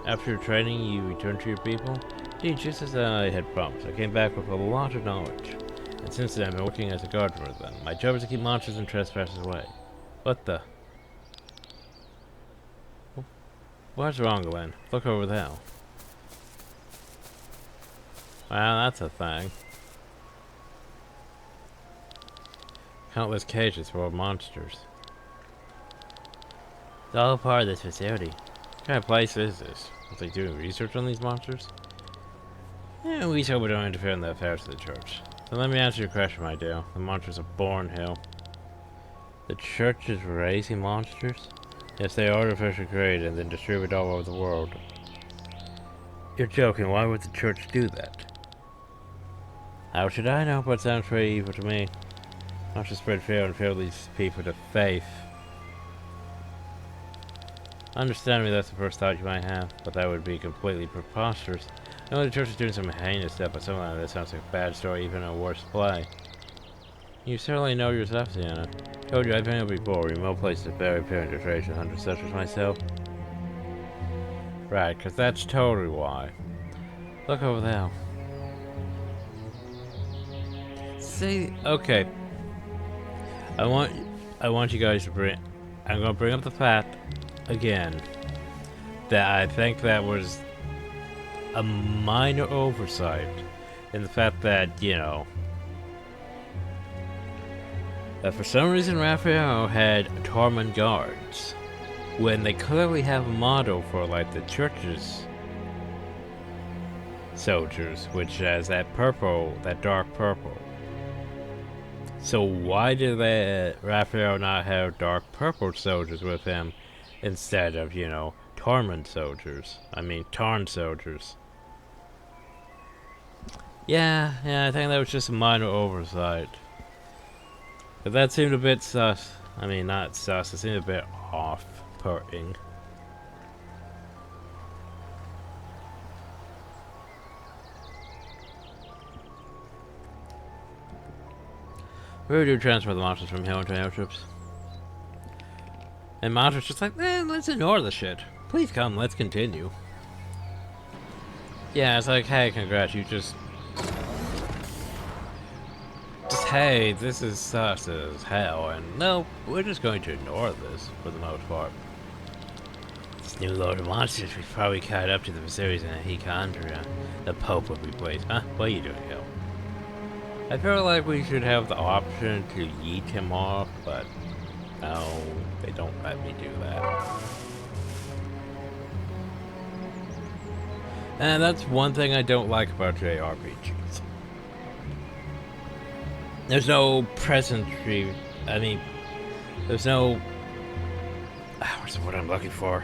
After your training, you returned to your people? Indeed, just as I had promised. I came back with a lot of knowledge. And since then, I've been working as a gardener with them. My job is to keep monsters and trespassers away. What the? What's wrong, Glenn? Look over there. Wow, that's a thing. Countless cages full of monsters. It's all part of this facility. What kind of place is this? Are they doing research on these monsters? Yeah, we hope we don't interfere in the affairs of the church. So let me answer your question, my dear. The monsters are born here. The church is raising monsters? Yes, they are artificially created and then distributed all over the world. You're joking, why would the church do that? How should I know? But it sounds pretty evil to me. Not to spread fear and fill these people to faith. Understand me, that's the first thought you might have, but that would be completely preposterous. I know the church is doing some heinous stuff, but something like that sounds like a bad story, even a worse play. You certainly know your stuff, Sienna. Told you I've been here before. Remote places are very apparent to treasure hunters such as myself. Right, because that's totally why. Look over there. See, okay. I want you guys to bring. I'm gonna bring up the fact again that I think that was a minor oversight in the fact that, you know, that for some reason Raphael had Tormund guards when they clearly have a motto for like the church's soldiers, which has that purple, that dark purple. So why did Raphael not have dark purple soldiers with him instead of, you know, Tormund soldiers? I mean, Tarn soldiers. Yeah, I think that was just a minor oversight. But that seemed a bit sus. I mean, not sus, it seemed a bit off-putting. We do transfer the monsters from here into airships. And monsters just like, let's ignore the shit. Please come, let's continue. Yeah, it's like, hey, congrats, you just hey, this is sus as hell, and no, we're just going to ignore this for the most part. This new load of monsters we probably caught up to the Viserys and Hecandria. The Pope will be pleased. Huh? What are you doing, Hill? I feel like we should have the option to yeet him off, but no, they don't let me do that. And that's one thing I don't like about JRPGs. There's no presentry. I mean, there's no. What's the word I'm looking for?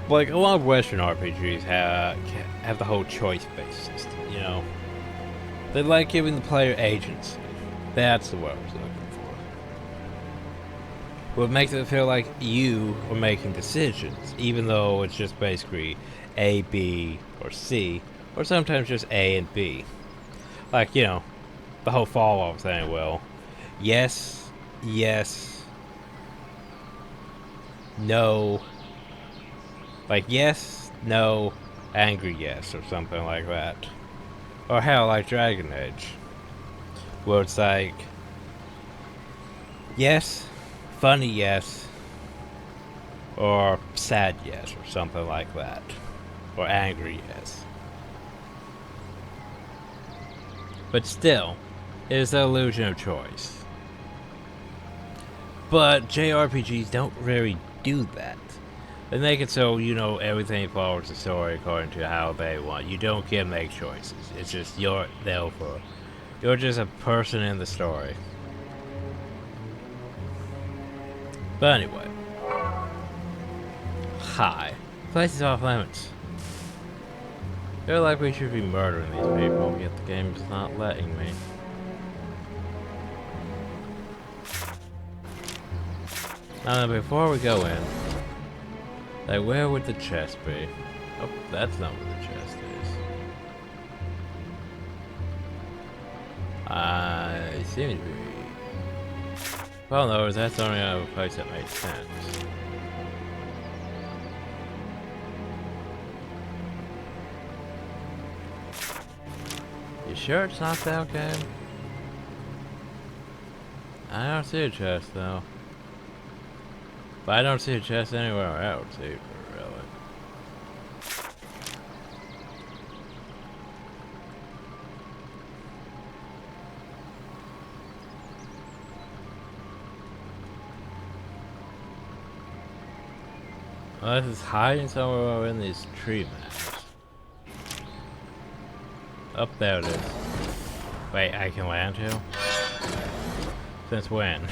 Like, a lot of Western RPGs have the whole choice-based system, you know? They like giving the player agency. That's the word I was looking for. What makes it feel like you are making decisions, even though it's just basically A, B, or C, or sometimes just A and B. Like, you know, the whole Fallout thing, well, yes, no, like yes, no, angry yes, or something like that. Or hell, like Dragon Age, where it's like, yes, funny yes, or sad yes, or something like that. Or angry yes. But still, it is the illusion of choice. But JRPGs don't really do that. They make it so, you know, everything follows the story according to how they want. You don't get to make choices. It's just you're there for. You're just a person in the story. But anyway. Hi. Place is off limits. I feel like we should be murdering these people, yet the game's not letting me. Now, before we go in, like, where would the chest be? Oh, that's not where the chest is. I seem to be. Well, no, that's only a place that makes sense. You sure it's not that game? I don't see a chest though. But I don't see a chest anywhere else either, really. Well, this is hiding somewhere in these tree mats. Up there it is. Wait, I can land here? Since when?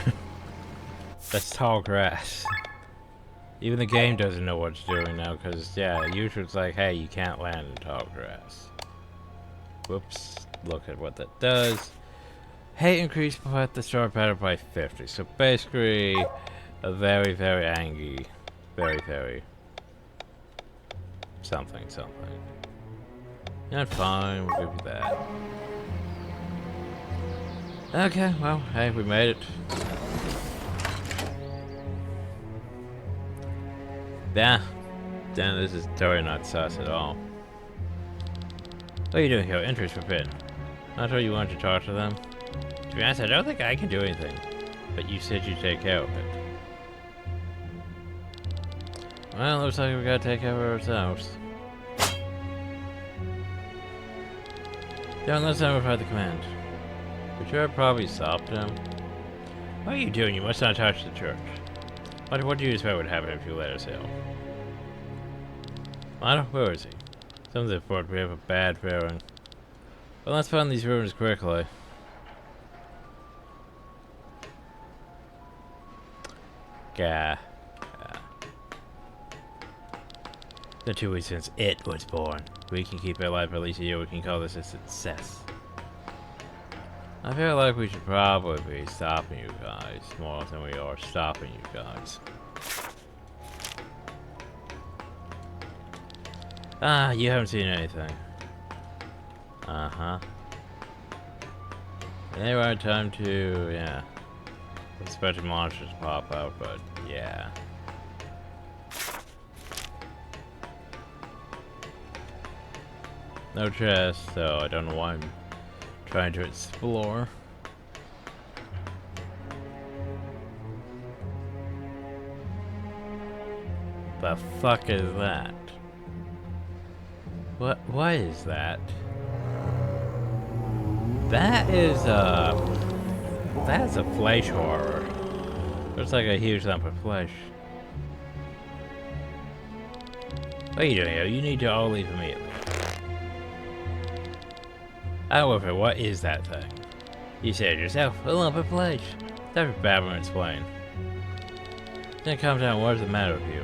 That's tall grass. Even the game doesn't know what it's doing now, because, yeah, usually it's like, hey, you can't land in tall grass. Whoops. Look at what that does. Hate increase at the start pattern by 50. So basically, a very, very angry, very something. Yeah, fine, we'll give you that. Okay, well, hey, we made it. Yeah. Damn, this is totally not sus at all. What are you doing here? Interest forbidden. Not sure you want to talk to them? To be honest, I don't think I can do anything. But you said you'd take care of it. Well, looks like we gotta take care of ourselves. Don't let them provide the command. We should have probably stopped him. What are you doing? You must not touch the church. What do you expect would happen if you let us out? Where is he? Something's important. We have a bad feeling. Well, let's find these ruins quickly. Gah. The 2 weeks since it was born. We can keep it alive for at least a year. We can call this a success. I feel like we should probably be stopping you guys more than we are stopping you guys. Ah, you haven't seen anything. Uh-huh. Anyway, time to, yeah. Expecting monsters to pop out, but yeah. No chest, so I don't know why I'm trying to explore. The fuck is that? What is that? That's a flesh horror. Looks like a huge lump of flesh. What are you doing here? You need to all leave immediately. However, what is that thing? You said it yourself, a lump of flesh. Dr. Babylon explained. Then calm down, what is the matter with you?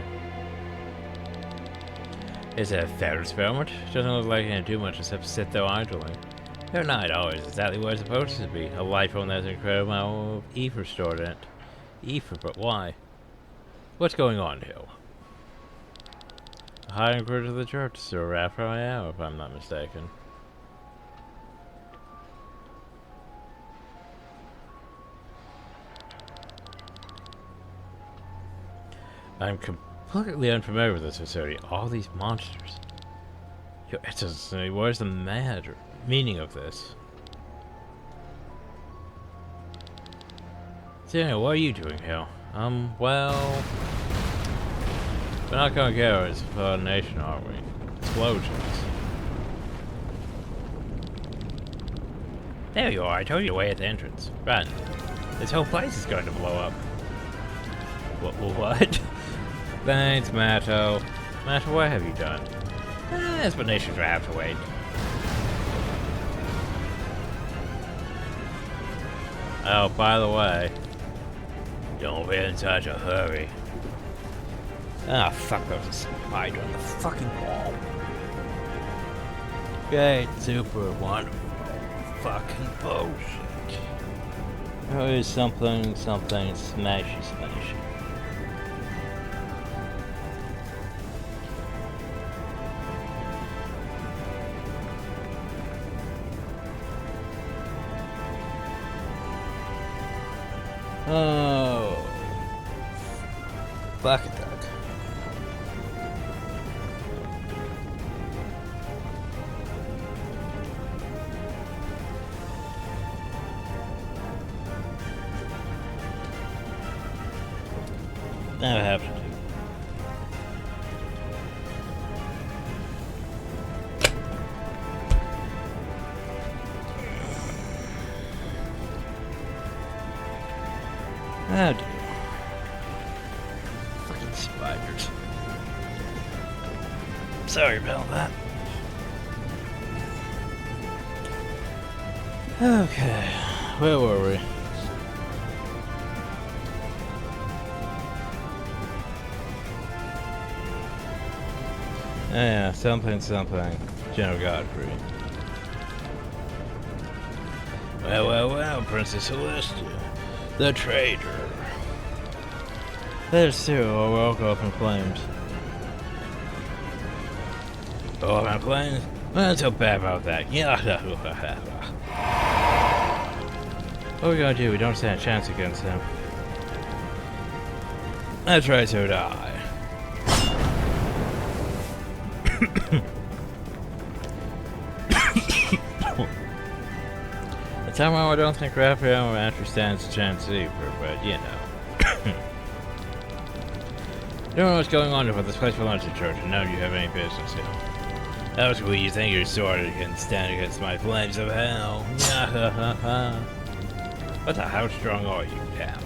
Is it a fair experiment? Doesn't look like it can do much except sit there idly. They're not always exactly what it's supposed to be. A light form that has an incredible amount of ether stored in it. Ether, but why? What's going on here? A hiding quarters of the church, Sir Raphael, if I'm not mistaken. I'm completely unfamiliar with this facility. All these monsters. Yo, where's the meaning of this? So, what are you doing here? Well... We're not gonna go as a nation, are we? Explosions. There you are, I told you away at the entrance. Run. This whole place is going to blow up. What? Thanks, Matto. Matto, what have you done? Explanations will have to wait. Oh, by the way, don't be in such a hurry. Ah, fuck, there was a spider on the fucking wall. Great, super wonderful fucking bullshit. There is something smashy. Oh, fuck it, duck. Now I have to do. Oh dear. Fucking spiders. Sorry about that. Okay, where were we? Yeah, something. General Godfrey. Well, Princess Celestia. The traitor. There's two, or we're all up in flames. Oh, in flames? Well, not so bad about that. Yeah. What are we gonna do? We don't stand a chance against him. That's right, so die. Somehow I don't think Raphael actually stands a chance either, but you know. You don't know what's going on but this place belongs to the church, and none of you have any business here. That was what you think your sword can stand against my flames of hell. What the how strong are you now?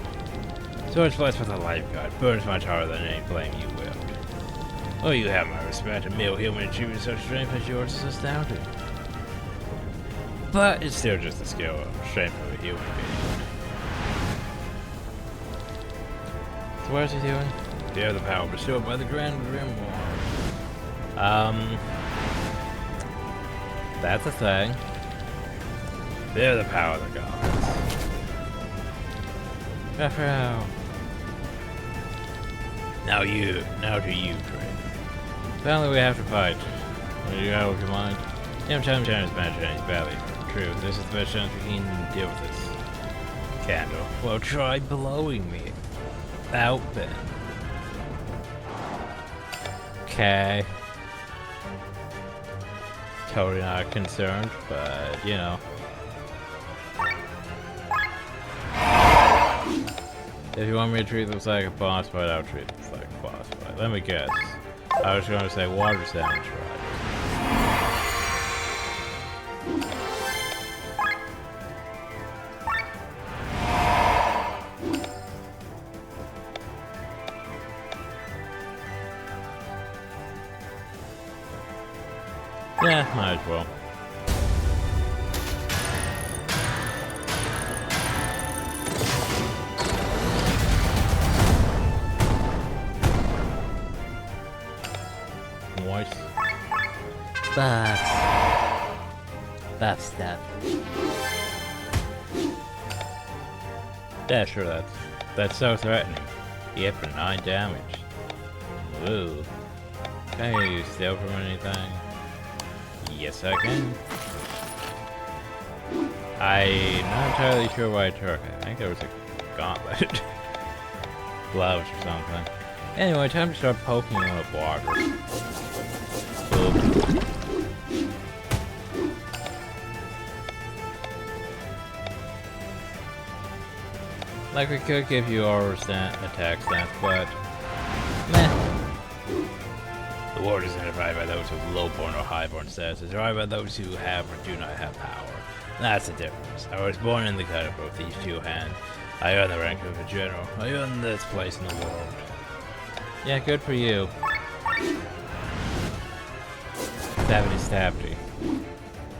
So much less with a life guard burns much harder than any flame you wield. Oh, you have my respect. A mere human achieving such strength as yours is astounding. But it's still just the skill of strength of a human being. So what is he doing? Fear the power bestowed by the Grand Grimoire. That's a thing. Fear the power of the gods. Raphael. Now do you, Trey. Finally we have to fight. What do you got with your mind? Damn time China's magic and he's badly true. This is the best chance we can deal with this. Candle. Well, try blowing me out then. Okay. Totally not concerned, but you know. If you want me to treat this like a boss fight, I'll treat this like a boss fight. Let me guess. I was going to say water damage, right? Yeah, might as well. Moist. That's stuff. Yeah, sure, that's so threatening. Yep, for 9 damage. Ooh. Can you steal from anything? Yes, I can. I'm not entirely sure why I took. I think there was a gauntlet. Gloves or something. Anyway, time to start poking them with water. Oops. Like we could give you our attack stance, but meh. The ward is identified by those with low-born or high-born status. It's right by those who have or do not have power. That's the difference. I was born in the cut of both these two hands. I earned the rank of a general. I earned this place in the world. Yeah, good for you. Stabby.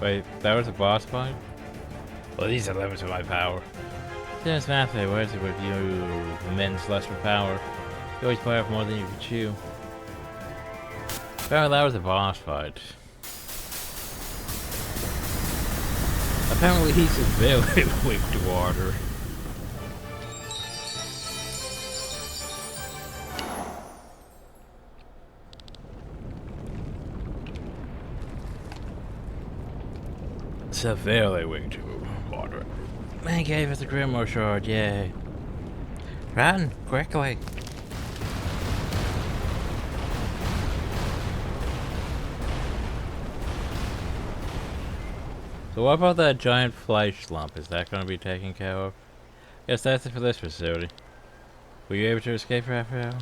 Wait, that was a boss fight? Well, these are limits of my power. Since Matthias, what is it with you men's lust for power? You always play off more than you can chew. Apparently that was a boss fight. Apparently he's very weak to water. Severely weak to water. Man gave us a Grimoire shard, yay. Run, quickly. So what about that giant flesh lump? Is that going to be taken care of? Guess that's it for this facility. Were you able to escape, Raphael?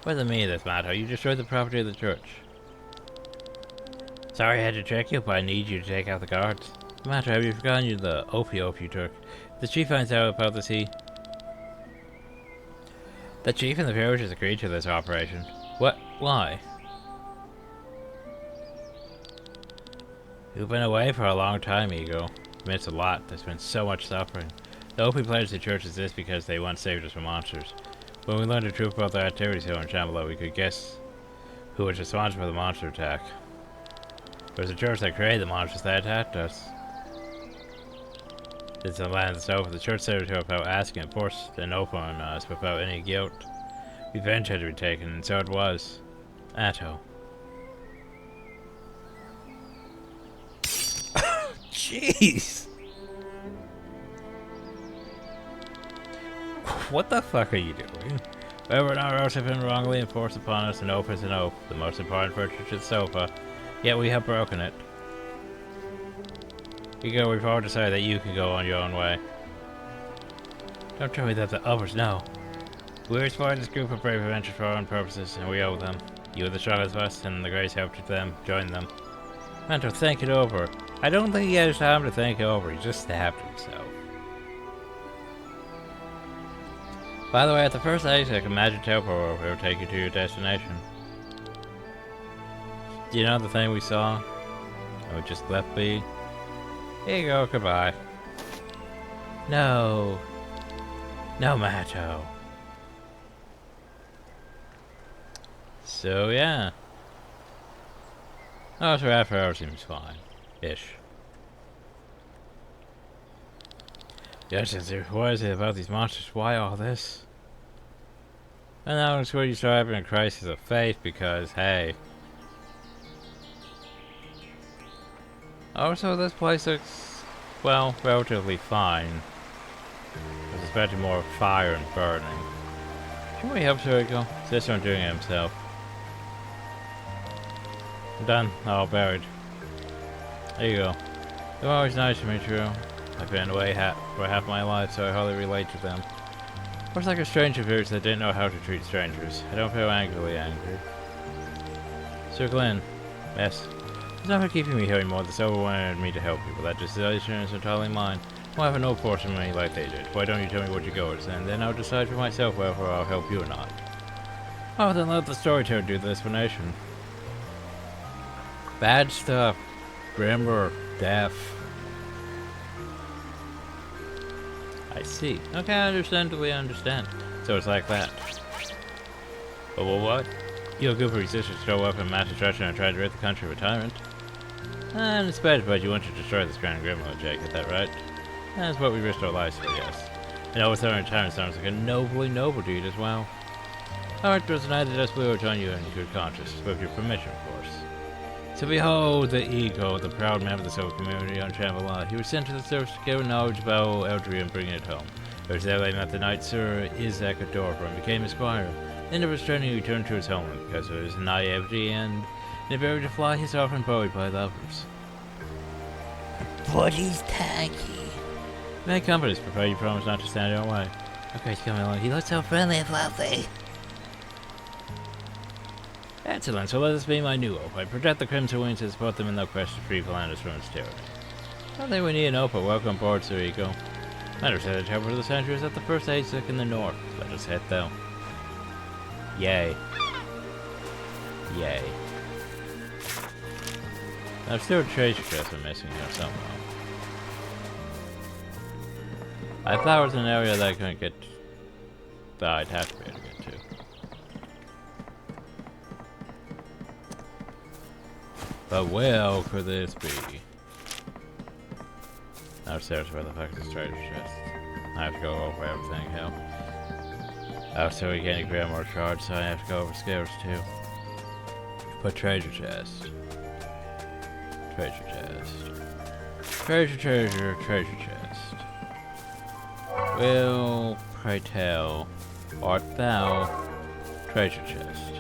What does it mean, this matter? You destroyed the property of the church. Sorry I had to trick you, but I need you to take out the guards. Matter, have you forgotten the opiate you took? If the chief finds out about this, the chief and the village has agreed to this operation. What? Why? You've been away for a long time, Ego. It's a lot. There's been so much suffering. The OP pledge the church exists because they once saved us from monsters. When we learned the truth about their activities here in Shambhala, we could guess who was responsible for the monster attack. It was the church that created the monsters that attacked us. It's the land that's over. The church said it without asking and forced an oath on us without any guilt. Revenge had to be taken, and so it was. Atto. Jeez! What the fuck are you doing? Whoever in our house have been wrongly enforced upon us, an oath is an oath, the most important furniture to the sofa, yet we have broken it. Ego, we've all decided that you can go on your own way. Don't tell me that the others know. We're exploring this group of brave adventurers for our own purposes, and we owe them. You are the strongest of us, and the greatest help to them. Join them. Manto, think it over. I don't think he has time to think it over. He just stabbed himself. By the way, at the first exit, a magic teleport will take you to your destination. Do you know the thing we saw? And we just left be? Here you go, goodbye. No. No, Matto. So, yeah. Oh, so after hours seems fine. Ish. Yes, what is it about these monsters? Why all this? And now it's where you start having a crisis of faith because, hey. Also, this place looks, well, relatively fine. There's expecting more fire and burning. Can we help Surico? This one doing it himself. I'm done. All buried. There you go. They're always nice to me, true. I've been away for half my life, so I hardly relate to them. I was like a stranger figures that didn't know how to treat strangers. I don't feel angrily angry. Sir Glenn. Yes. It's not for keeping me here anymore. The Silver wanted me to help you, but that decision is entirely mine. I have no portion of me like they did. Why don't you tell me what you go with, and then I'll decide for myself whether I'll help you or not. Oh, then let the storyteller do the explanation. Bad stuff. Grimmer. Death. I see. Okay, I understand. So it's like that. But well, what? Your group of resistors show up in mass destruction and try to rid the country of a tyrant. And it's bad, but you want to destroy this Grand Grimoire, Jake, is that right? That's what we risked our lives for, yes. And overthrowing a tyrant sounds like a nobly noble deed as well. Alright, was neither just we will join you in good conscience, with your permission, of course. So behold the ego, the proud man of the Silver community on Shambhala. He was sent to the surface to gather knowledge about Eldria and bring it home. It was there they met the knight Sir Isaac Adorfer and became his squire. Then of his training he returned to his homeland because of his naivety and inability to fly his often bullied by the others. But he's tanky. Many companies prefer you promise not to stand in your way. Okay, he's coming along. He looks so friendly and fluffy. Excellent, so let this be my new oath. I protect the Crimson Wings and support them in their quest to free Flanders from its tyranny. I don't think we need an oath, but welcome aboard, Sir Ego. I understand the travel of the century is at the first age in the north. Let us head though. Yay. Yay. There's still a treasure chest I'm missing here somehow. I thought it was an area that I couldn't get to, that I'd have to be able to get to. But where could this be? Upstairs, where the fuck is this treasure chest? I have to go over everything, hell. Also, we can't grab more cards, so I have to go over scales too. But treasure chest. Treasure chest. Treasure chest. Will, pray tell, art thou treasure chest?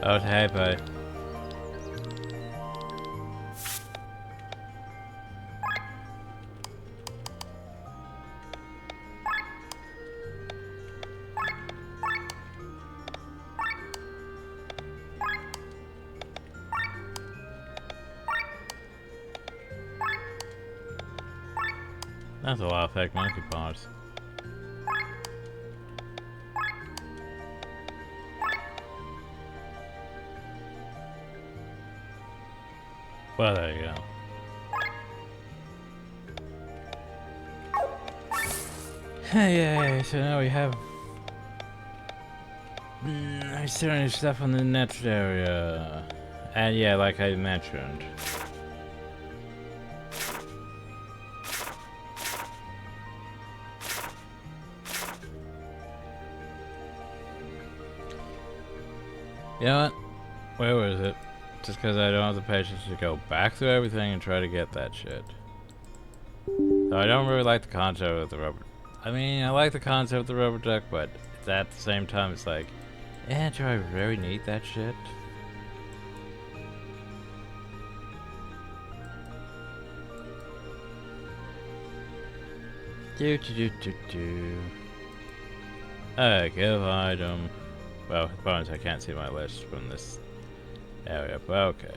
Oh, hey, bud. That's a lot of fake monkey paws. Well, there you go. Hey, so now we have certain stuff on the next area. And yeah, like I mentioned. You know what? Where was it? Just because I don't have the patience to go back through everything and try to get that shit. So I don't really like the concept of the rubber. I mean, I like the concept of the rubber duck, but at the same time, it's like, do I really need that shit? Give item. Well, bonus, I can't see my list from this area, but okay.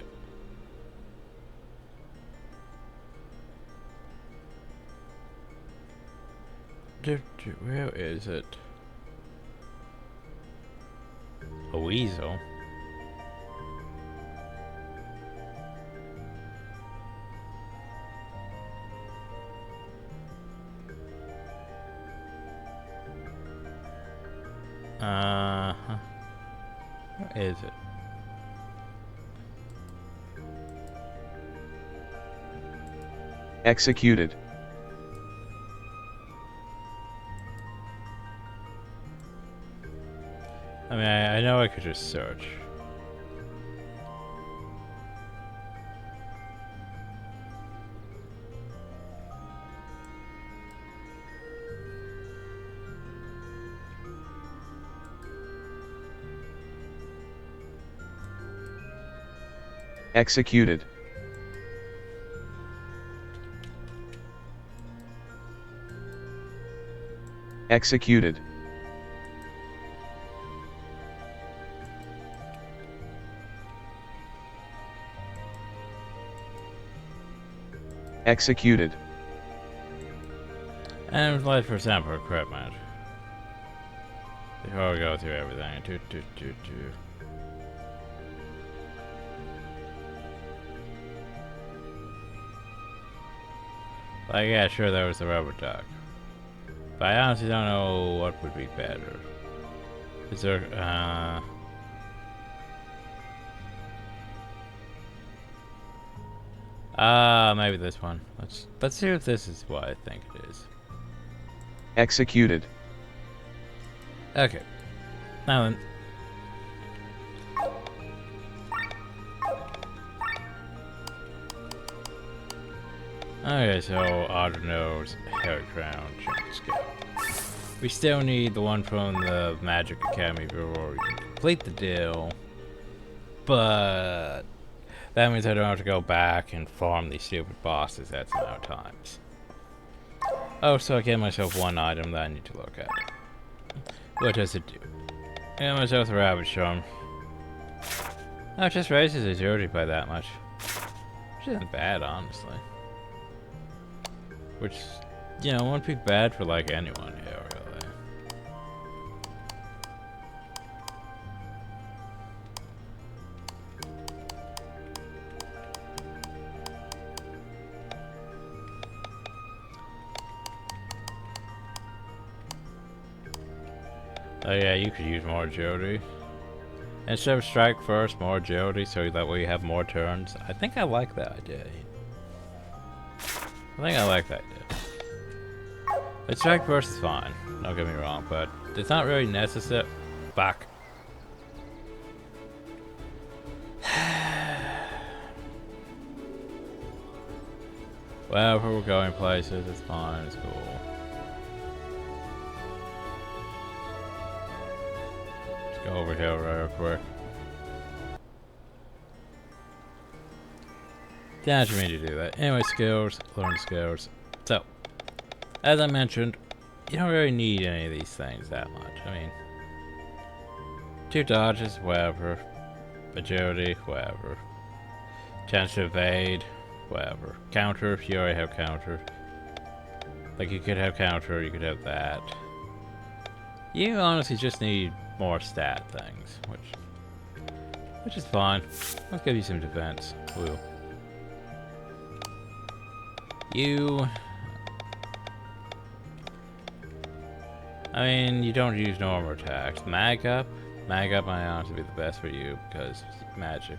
Where is it? A weasel? Where is it? Executed. I mean, I know I could just search. Executed. Executed. Executed. And light for sample equipment. Before we go through everything. Like, yeah, sure, there was the rubber duck. But I honestly don't know what would be better. Is there, maybe this one. Let's see if this is what I think it is. Executed. Okay. Now then. Okay, so Otter Nose, Hairy Crown, Giant Scale. We still need the one from the Magic Academy before we can complete the deal. But that means I don't have to go back and farm these stupid bosses X amount of times. Oh, so I get myself one item that I need to look at. What does it do? I get myself the rabbit charm. Oh, it just raises his agility by that much. Which isn't bad, honestly. Which, you know, won't be bad for like anyone here, really. Oh yeah, you could use more agility. Instead of strike first, more agility, so that way you have more turns. I think I like that idea. I think I like that idea. The strike burst is fine, don't get me wrong, but it's not really necessary. Fuck. Well, if we're going places, it's fine, it's cool. Let's go over here real quick. Didn't mean to do that. Anyway, skills, learn skills. So, as I mentioned, you don't really need any of these things that much. I mean, 2 dodges, whatever. Agility, whatever. Chance to evade, whatever. Counter, you already have counter. Like, you could have counter, you could have that. You honestly just need more stat things, which is fine. Let's give you some defense. Woo. You... I mean, you don't use normal attacks. Mag up might honestly be the best for you because magic.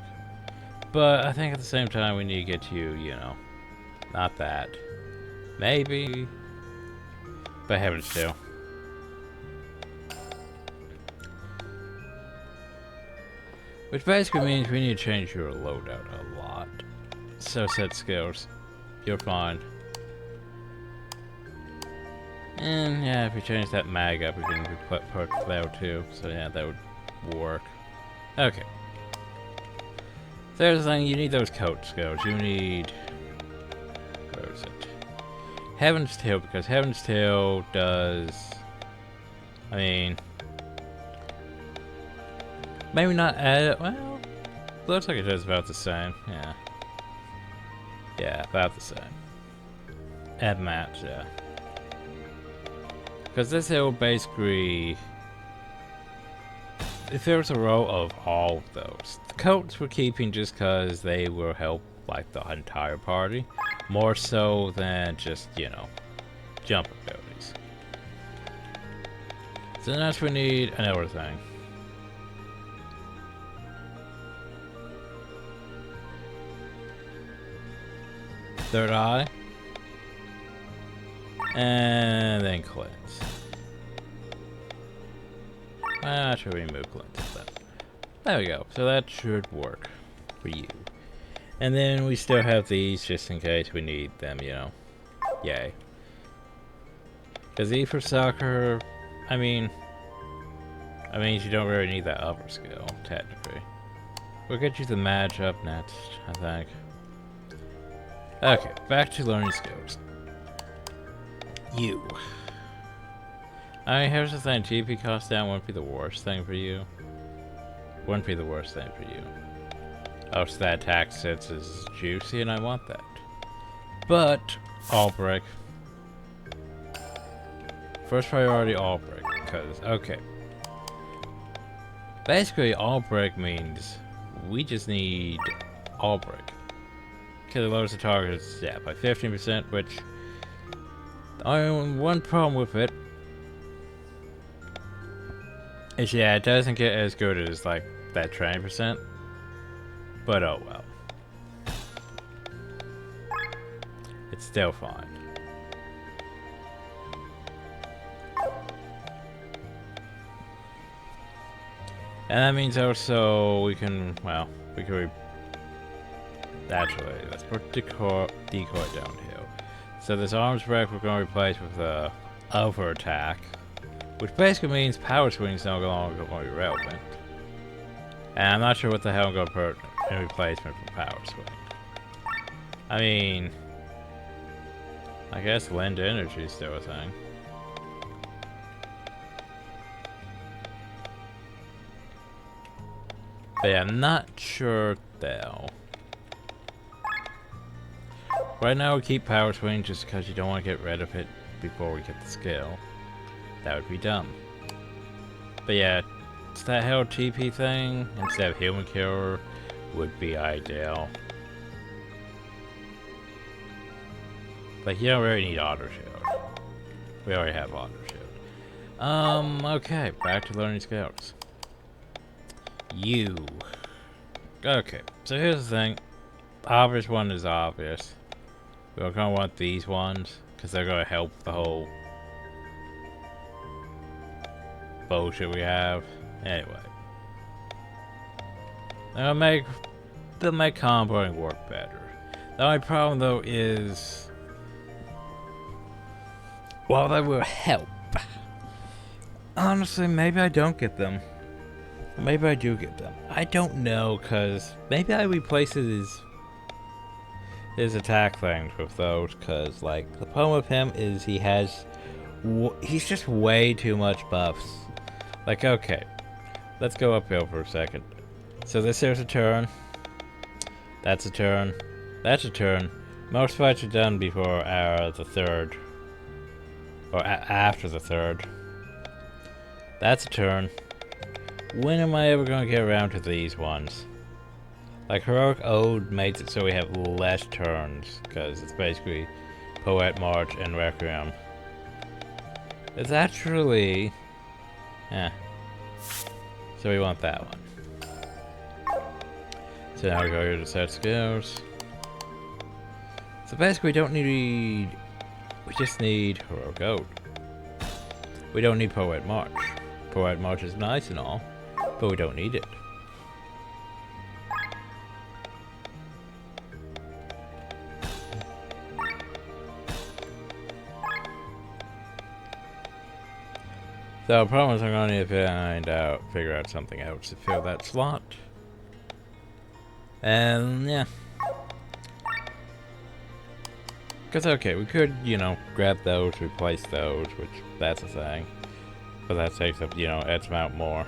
But I think at the same time we need to get you, you know, not that. Maybe. But heavens too. Which basically means we need to change your loadout a lot. So set skills. You're fine. And yeah, if we change that mag up, we can put there too. So yeah, that would work. Okay. There's the thing, you need those coat skills. You need... Where is it? Heaven's Tail, because Heaven's Tail does... I mean... Maybe not add... Well... Looks like it does about the same, yeah. Yeah, about the same. Add match, yeah. Because this hill basically... If there was a row of all of those, the coats we're keeping just because they will help like the entire party, more so than just, you know, jump abilities. So next we need another thing. Third eye. And then cleanse. Should we remove cleanse then? There we go. So that should work for you. And then we still have these just in case we need them, you know. Yay. Because E for soccer, I mean you don't really need that upper skill, technically. We'll get you the match up next, I think. Okay, back to learning skills. You. I mean, here's the thing, TP cost down wouldn't be the worst thing for you. Wouldn't be the worst thing for you. Oh, so that attack sits is juicy and I want that. But, all break. First priority, all break, because, okay. Basically, all break means we just need all break. Because it lowers the target, yeah, by 15%, which... one problem with it is, yeah, it doesn't get as good as, like, that 20%. But oh well. It's still fine. And that means also we can, well, we can actually, let's put decoy downhill. So this arms break we're going to replace with the over attack, which basically means power swings no longer going to be relevant. And I'm not sure what the hell I'm going to put in replacement for power swing. I mean, I guess Linda energy is still a thing. But yeah, I'm not sure though. Right now we keep power swing just because you don't want to get rid of it before we get the skill. That would be dumb. But yeah, it's that hell TP thing instead of human killer would be ideal. But you don't really need auto shield. We already have auto shield. Okay, back to learning skills. You. Okay, so here's the thing. The obvious one is obvious. We're gonna want these ones, because they're gonna help the whole bullshit we have. Anyway. They'll make comboing work better. The only problem though is, while they will help, honestly maybe I don't get them. Maybe I do get them. I don't know, cause maybe I replace his attack things with those, cause like the problem with him is he's just way too much buffs. Like, okay, let's go uphill for a second. So this here's a turn. That's a turn. That's a turn. Most fights are done before the third. Or after the third. That's a turn. When am I ever going to get around to these ones? Like, Heroic Ode makes it so we have less turns, because it's basically Poet March and Requiem. It's actually... So we want that one. So now we go here to set skills. So basically we don't need... We just need Heroic Ode. We don't need Poet March. Poet March is nice and all, but we don't need it. So the problem is I'm going to need to figure out something else to fill that slot. And yeah. Because okay, we could, you know, grab those, replace those, which that's a thing. But that takes up, you know, X amount more.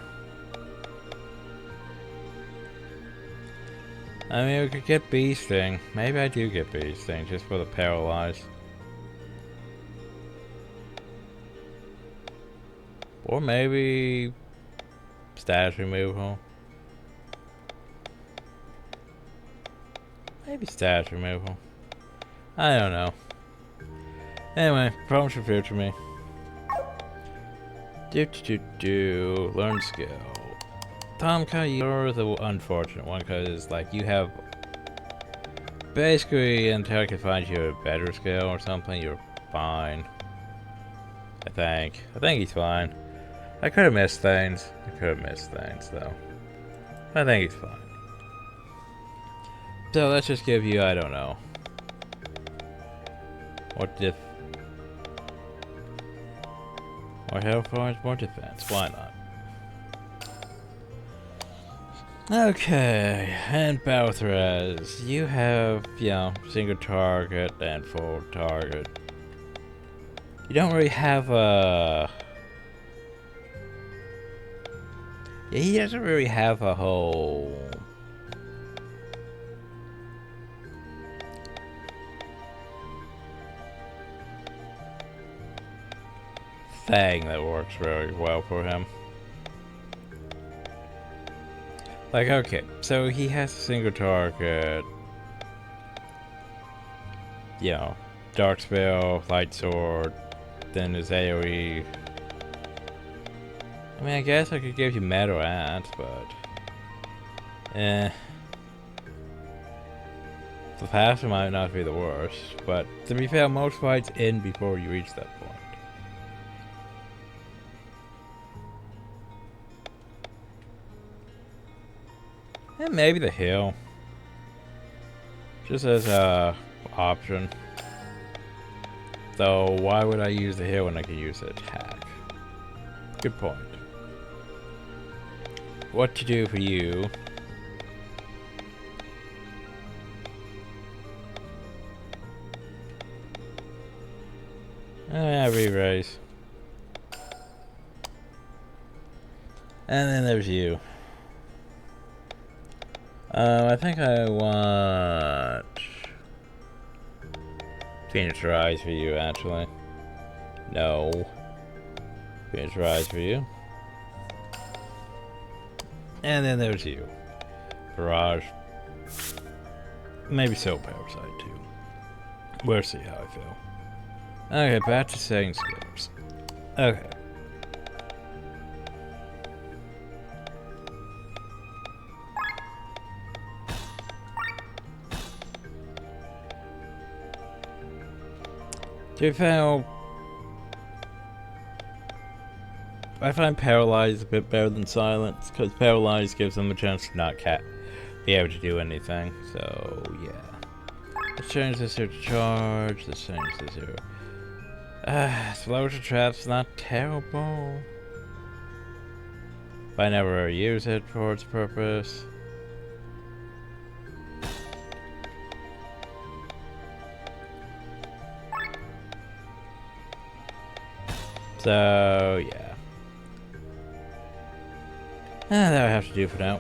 I mean, we could get Bee Sting. Maybe I do get Bee Sting just for the paralyze. Or maybe status removal. Maybe status removal. I don't know. Anyway, problems for future me. Learn skill. Tomka, you're the unfortunate one because, like, you have basically until I can find you a better skill or something, you're fine. I think he's fine. I could have missed things. Though. I think he's fine. So let's just give you, I don't know. More health points, more defense. Why not? Okay, and battle threads. You have, you know, single target and full target. You don't really have a... Yeah, he doesn't really have a whole... thing that works very well for him. Like, okay, so he has a single target, you know, Dark Spell, Light Sword, then his AoE. I mean, I guess I could give you Metal Ant, but... The passive might not be the worst, but to be fair, most fights end before you reach that point. And maybe the heal. Just as a option. Though, why would I use the heal when I could use the attack? Good point. What to do for you? Re-raise. And then there's you. I think I want Phoenix Rise for you, actually. No. Phoenix Rise for you. And then there's you. Barrage. Maybe Soul Parasite, too. We'll see how I feel. Okay, back to setting skills. Okay. To be fair, I find Paralyze a bit better than Silence, because Paralyze gives them a chance to not be able to do anything, so yeah. Let's change this here to charge, let's change this here. Slow to trap's not terrible. But I never use it for its purpose. So, yeah. That I have to do for now.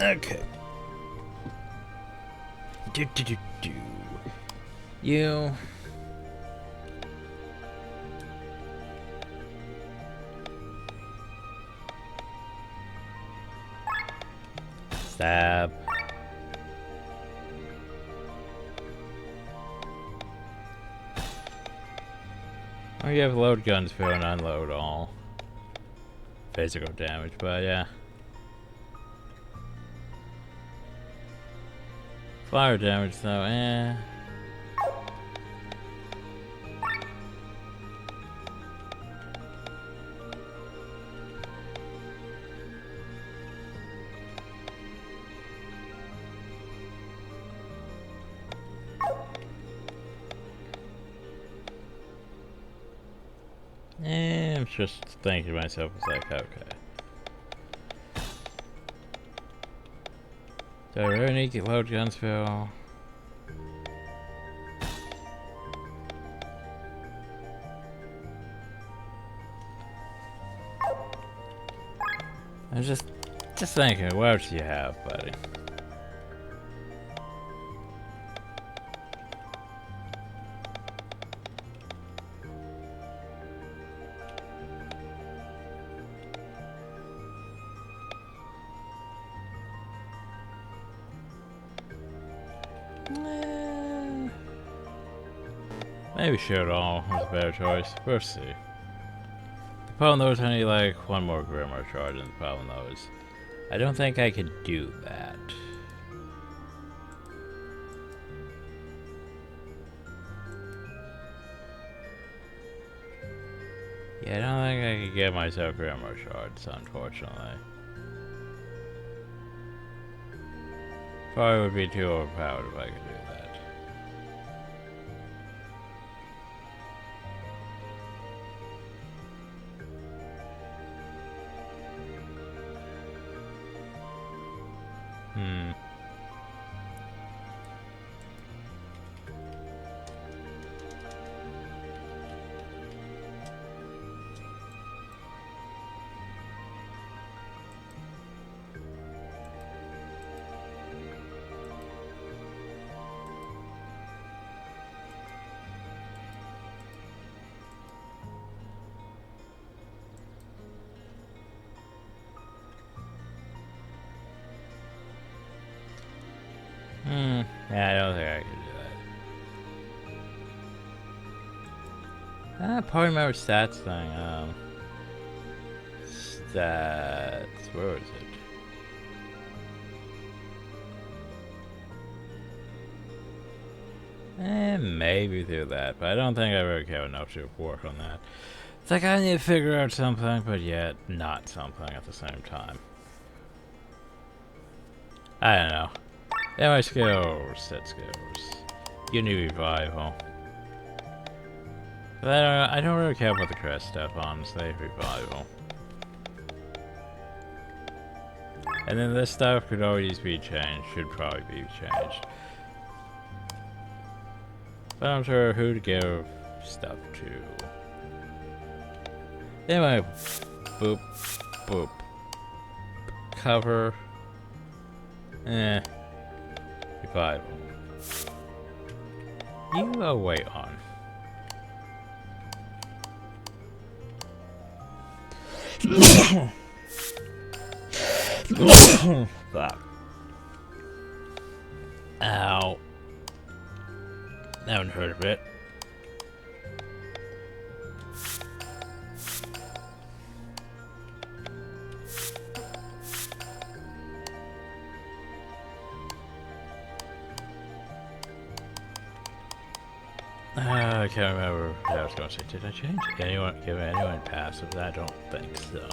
Okay. You. Stab. Oh, you have load guns for and unload all physical damage, but yeah. Fire damage though, eh. I'm just thinking to myself, it's like, okay. Do I really need to load Gunsville? I'm just thinking, what else do you have, buddy? Maybe shoot all was a better choice. We'll see. The problem though is I need like one more Grimoire charge, and the problem though is I don't think I could do that. Yeah, I don't think I could get myself Grimoire shards, unfortunately. Probably would be too overpowered if I could do that. Yeah, I don't think I could do that. I probably remember stats thing. Stats. Where was it? Maybe do that, but I don't think I really care enough to work on that. It's like I need to figure out something, but yet not something at the same time. I don't know. Yeah, my skills, set skills. You need revival. But I don't really care about the crest stuff, honestly. Revival. And then this stuff could always be changed. Should probably be changed. But I'm sure who to give stuff to. Anyway, boop, boop. Cover. Revival. You go wait on. Fuck. Ow. That one hurt a bit. I can't remember what I was going to say. Did I change give anyone passive? I don't think so.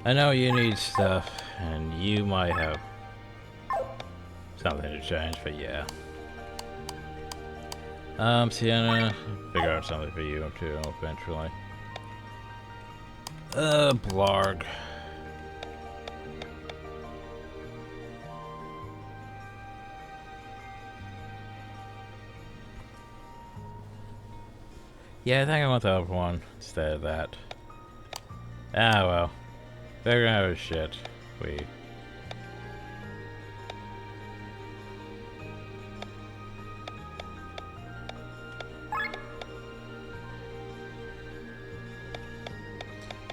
I know you need stuff, and you might have something to change, but yeah. Sienna, figure out something for you too, eventually. Blarg. Yeah, I think I want the other one instead of that. Ah, well. Figuring out shit.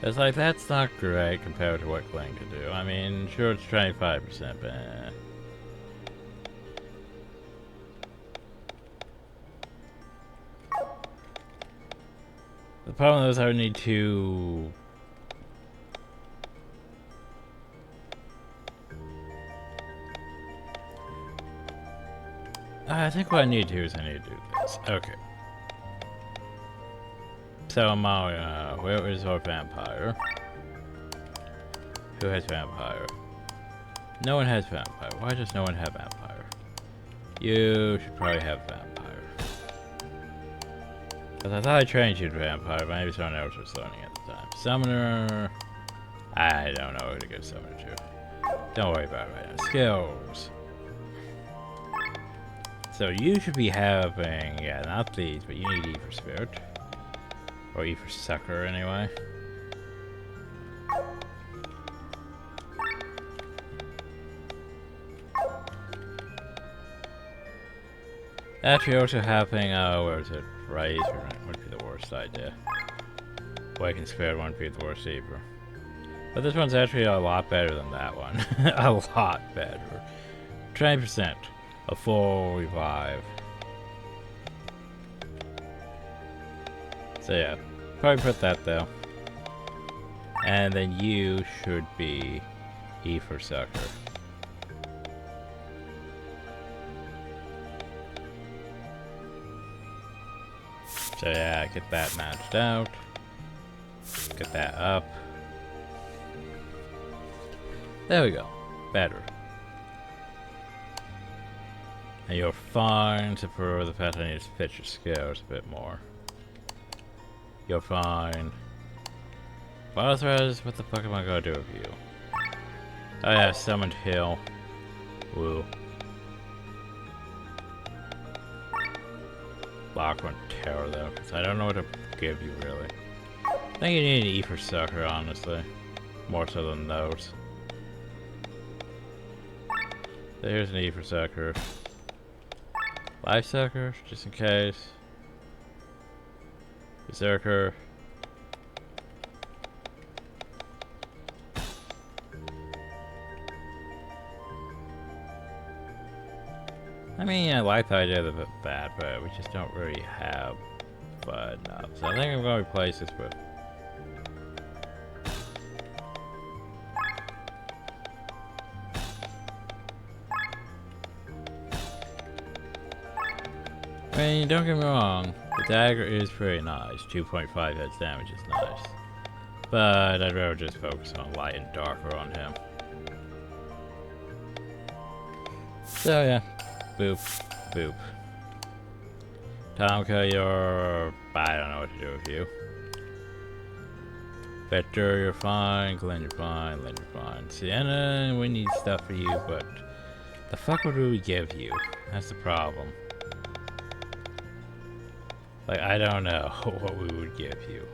It's like, that's not great compared to what Glenn could do. I mean, sure, it's 25%, but the problem is I would need to... I think what I need to do is I need to do this. Okay. So my, where is our vampire? Who has vampire? No one has vampire. Why does no one have vampire? You should probably have vampire. Because I thought I trained you to vampire, but maybe someone else was learning at the time. Summoner... I don't know who to go summoner to. Don't worry about it right now. Skills. So you should be having... Yeah, not these, but you need E for Spirit. Or E for Sucker, anyway. Actually, also having, where is it? Raise would be the worst idea. Awaken Spirit wouldn't be the worst either. But this one's actually a lot better than that one. A lot better. 20%. A full revive. So yeah, probably put that though. And then you should be E for Sucker. So yeah, get that matched out. Get that up. There we go. Better. And you're fine, except for the fact I need to pitch your skills a bit more. You're fine. Biothreads, what the fuck am I gonna do with you? Oh yeah, summoned Hill. Woo. Lockman Terror though, because I don't know what to give you really. I think you need an E for Sucker, honestly. More so than those. So here's an E for Sucker. Life Sucker, just in case. Berserker. I mean, I like the idea of that, but we just don't really have enough. So I think I'm going to replace this with... I mean, don't get me wrong, the dagger is pretty nice. 2.5 hits damage is nice. But I'd rather just focus on light and darker on him. So yeah. Boop, boop. Tomka, you're... I don't know what to do with you. Vector, you're fine. Glenn, you're fine. Lynn, you're fine. Sienna, we need stuff for you, but... the fuck would we give you? That's the problem. Like, I don't know what we would give you.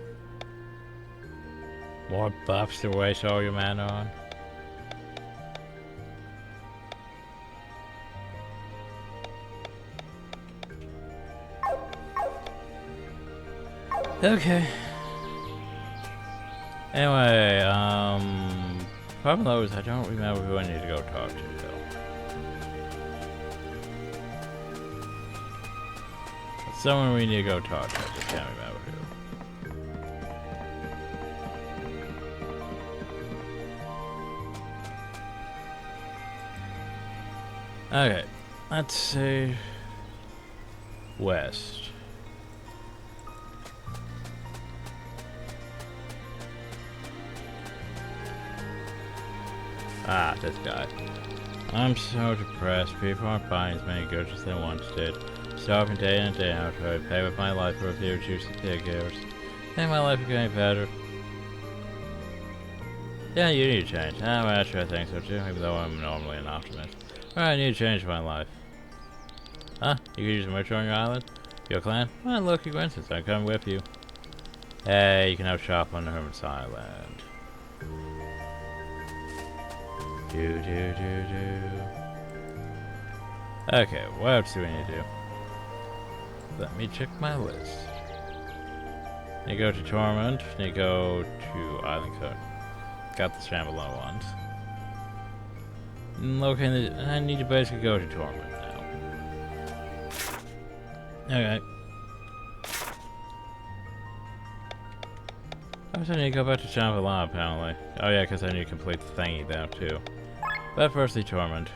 More buffs to waste all your mana on? Okay. Anyway, problem is I don't remember who I need to go talk to though. It's someone we need to go talk to, I just can't remember who. Okay, let's see. West. Ah, this guy. I'm so depressed. People aren't buying as many goods as they once did. Starving day in and day out. I pay with my life for a few juicy pig ears. Think my life is getting better. Yeah, you need to change. Well, actually, I think so too, even though I'm normally an optimist. Well, I need to change my life. Huh? You can use a merch on your island? Your clan? Well, look, coincidence. I'm coming with you. Hey, you can have shop on the Hermit's Island. Okay, what else do we need to do? Let me check my list. You go to Torment, you go to Island Code. Got the standalone ones. Okay, I need to basically go to Torment now. Okay. I also need to go back to Shambhala apparently. Oh yeah, because I need to complete the thingy now too. But firstly, Torment.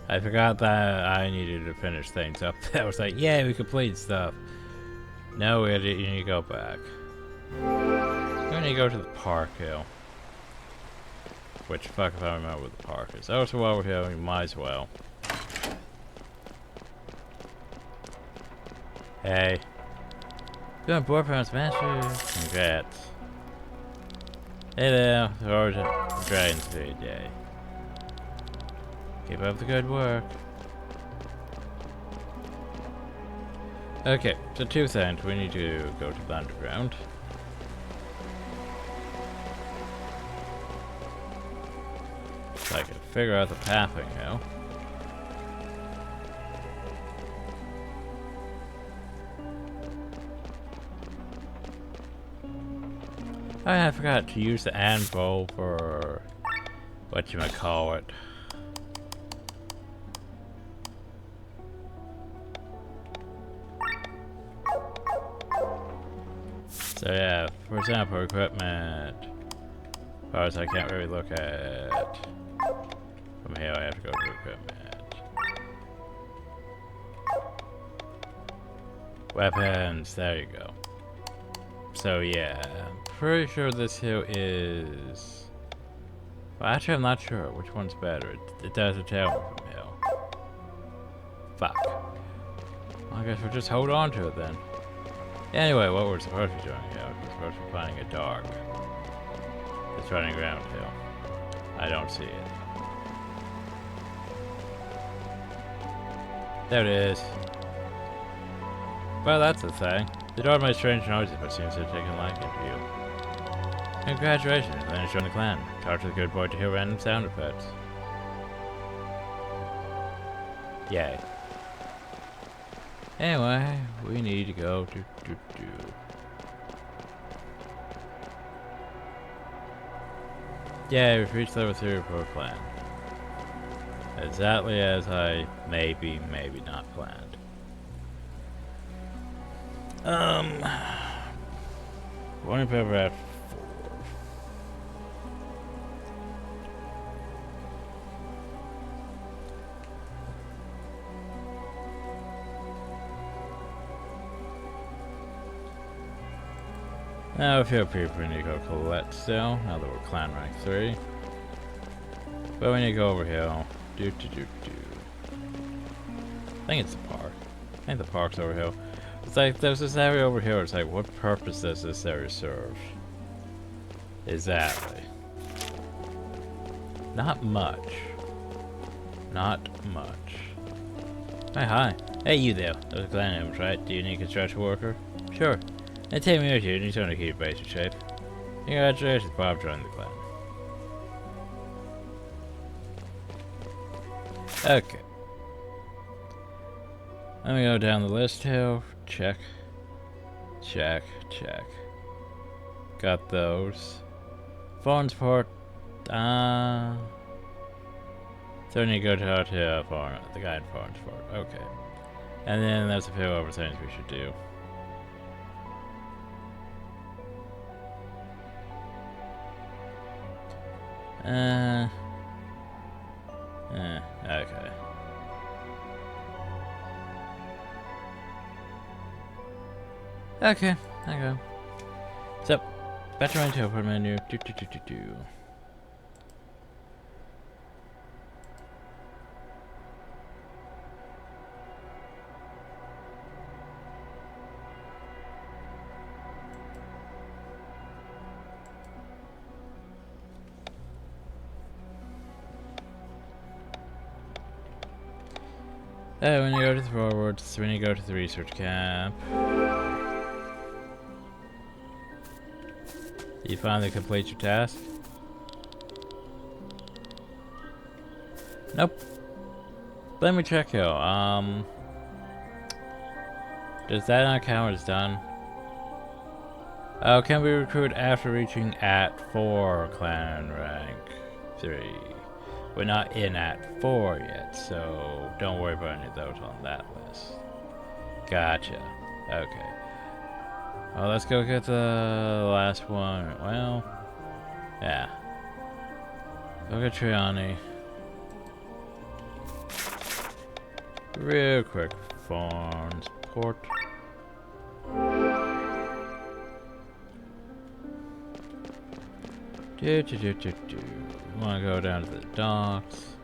I forgot that I needed to finish things up. I was like, yeah, we completed stuff. No, you need to go back. You need to go to the park hill. Which, fuck if I remember what the park is. Also, while we're here, we might as well. Hey. Going board pounds master. Congrats. Hey there, the origin of dragons for your day. Keep up the good work. Okay, so two things. We need to go to the underground. So I can figure out the pathing now. Oh, I forgot to use the anvil for whatchamacallit. So yeah, for example, equipment. Parts I can't really look at. From here I have to go to equipment. Weapons, there you go. So yeah, I'm pretty sure this hill is... Well, actually I'm not sure which one's better. It doesn't tell me from hill. Fuck. Well, I guess we'll just hold on to it then. Anyway, what we're supposed to be doing here, we're supposed to be finding a dog. It's running around hill. I don't see it. There it is. Well, that's a thing. The dog made strange noises, but seems to have taken a liking to you. Congratulations, you managed to join the clan. Talk to the good boy to hear random sound effects. Yay. Anyway, we need to go to Yeah, we've reached level 3 for plan. Exactly as I maybe not planned. Warning paper at 4. Now if you're people, we need to go collect still, now that we're clan rank 3. But we need to go over here. I think it's the park. I think the park's over here. It's like, there's this area over here, it's like, what purpose does this area serve? Exactly. Not much. Not much. Hi. Hey, you there. Those are clan names, right? Do you need a construction worker? Sure. And take me with you, and you want to keep your base in shape. Congratulations, Bob joined the clan. Okay. Let me go down the list here. Check. Got those. Farnsport. So I need to go to the guy in Farnsport. Okay. And then there's a few other things we should do. Okay. Okay. So, back to my teleport menu. When you go to the forwards, when you go to the research camp, you finally complete your task? Nope. Let me check here. Does that not count as done? Oh, can we recruit after reaching at 4 clan rank 3? We're not in at 4 yet, so don't worry about any of those on that list. Gotcha. Okay. Well, let's go get the last one. Well, yeah. Go get Triani. Real quick. Farms port. We want to go down to the docks.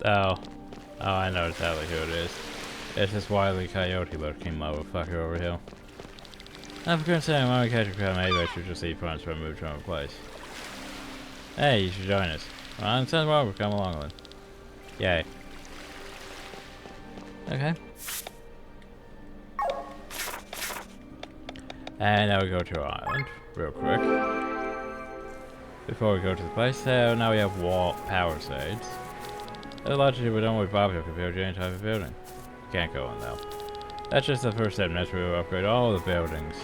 Oh. Oh, I know exactly who it is. It's this wily coyote looking motherfucker over here. I forgot saying when we catch a crowd, maybe I should just leave funds for a move to another place. Hey, you should join us. Well, I'm send over, come along then. Yay. Okay. And now we go to our island, real quick. Before we go to the place, so now we have wall power shades. There's a lot to do with only Bobby compared to any type of building. Can't go in though. That's just the first step. Next we will upgrade all the buildings.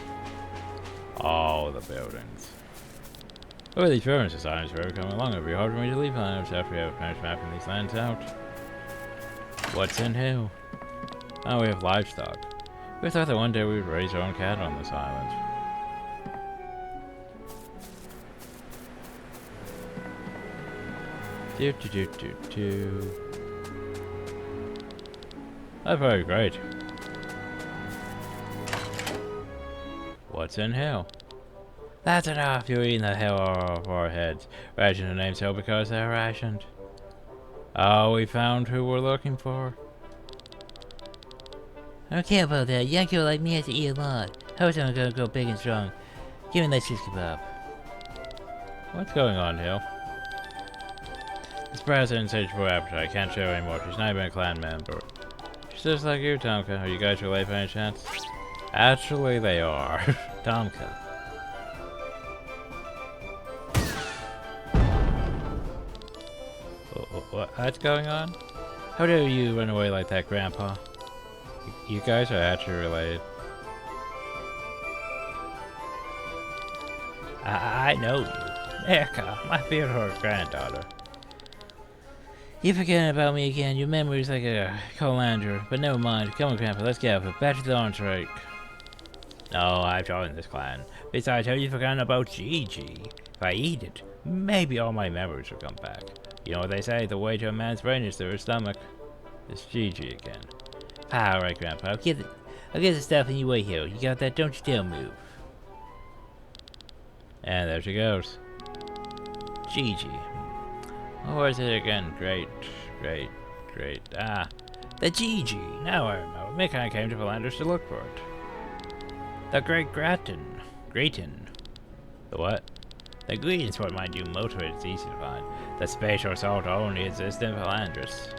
All the buildings. Over these furnace designs forever coming along, it'll be hard for me to leave lands after we have finished mapping these lands out. What's in who? Oh, we have livestock. We thought that one day we would raise our own cattle on this island. That's very great. What's in hell? That's enough, you're eating the hell off our heads. Ration the name's hell because they're rationed. Oh, we found who we're looking for. I don't care about that. Young girl like me has to eat a lot. How's I'm gonna go big and strong? Give me that cheese kebab. What's going on, Hill? This president says for appetite. Can't show anymore. She's not even a clan member. She's just like you, Tomka. Are you guys related by any chance? Actually, they are. Tomka. What's going on? How dare you run away like that, Grandpa? You guys are actually related. I know you. Erica, my beautiful granddaughter. You forgetting about me again. Your memory's like a colander. But never mind. Come on, Grandpa. Let's get up. Back to the orange rake. No, I've joined this clan. Besides, have you forgotten about Gigi? If I eat it, maybe all my memories will come back. You know what they say, the way to a man's brain is through his stomach. It's Gigi again. Alright, Grandpa, I'll get the stuff and you wait here. You got that? Don't you dare move. And there she goes. Gigi. Or is it again? Great. Ah, the Gigi. Now I remember. Mick and I came to Philanders to look for it. The Great Gratin. The what? The ingredients what mind you, motivated is easy to find. The spatial salt only exists in Philanders.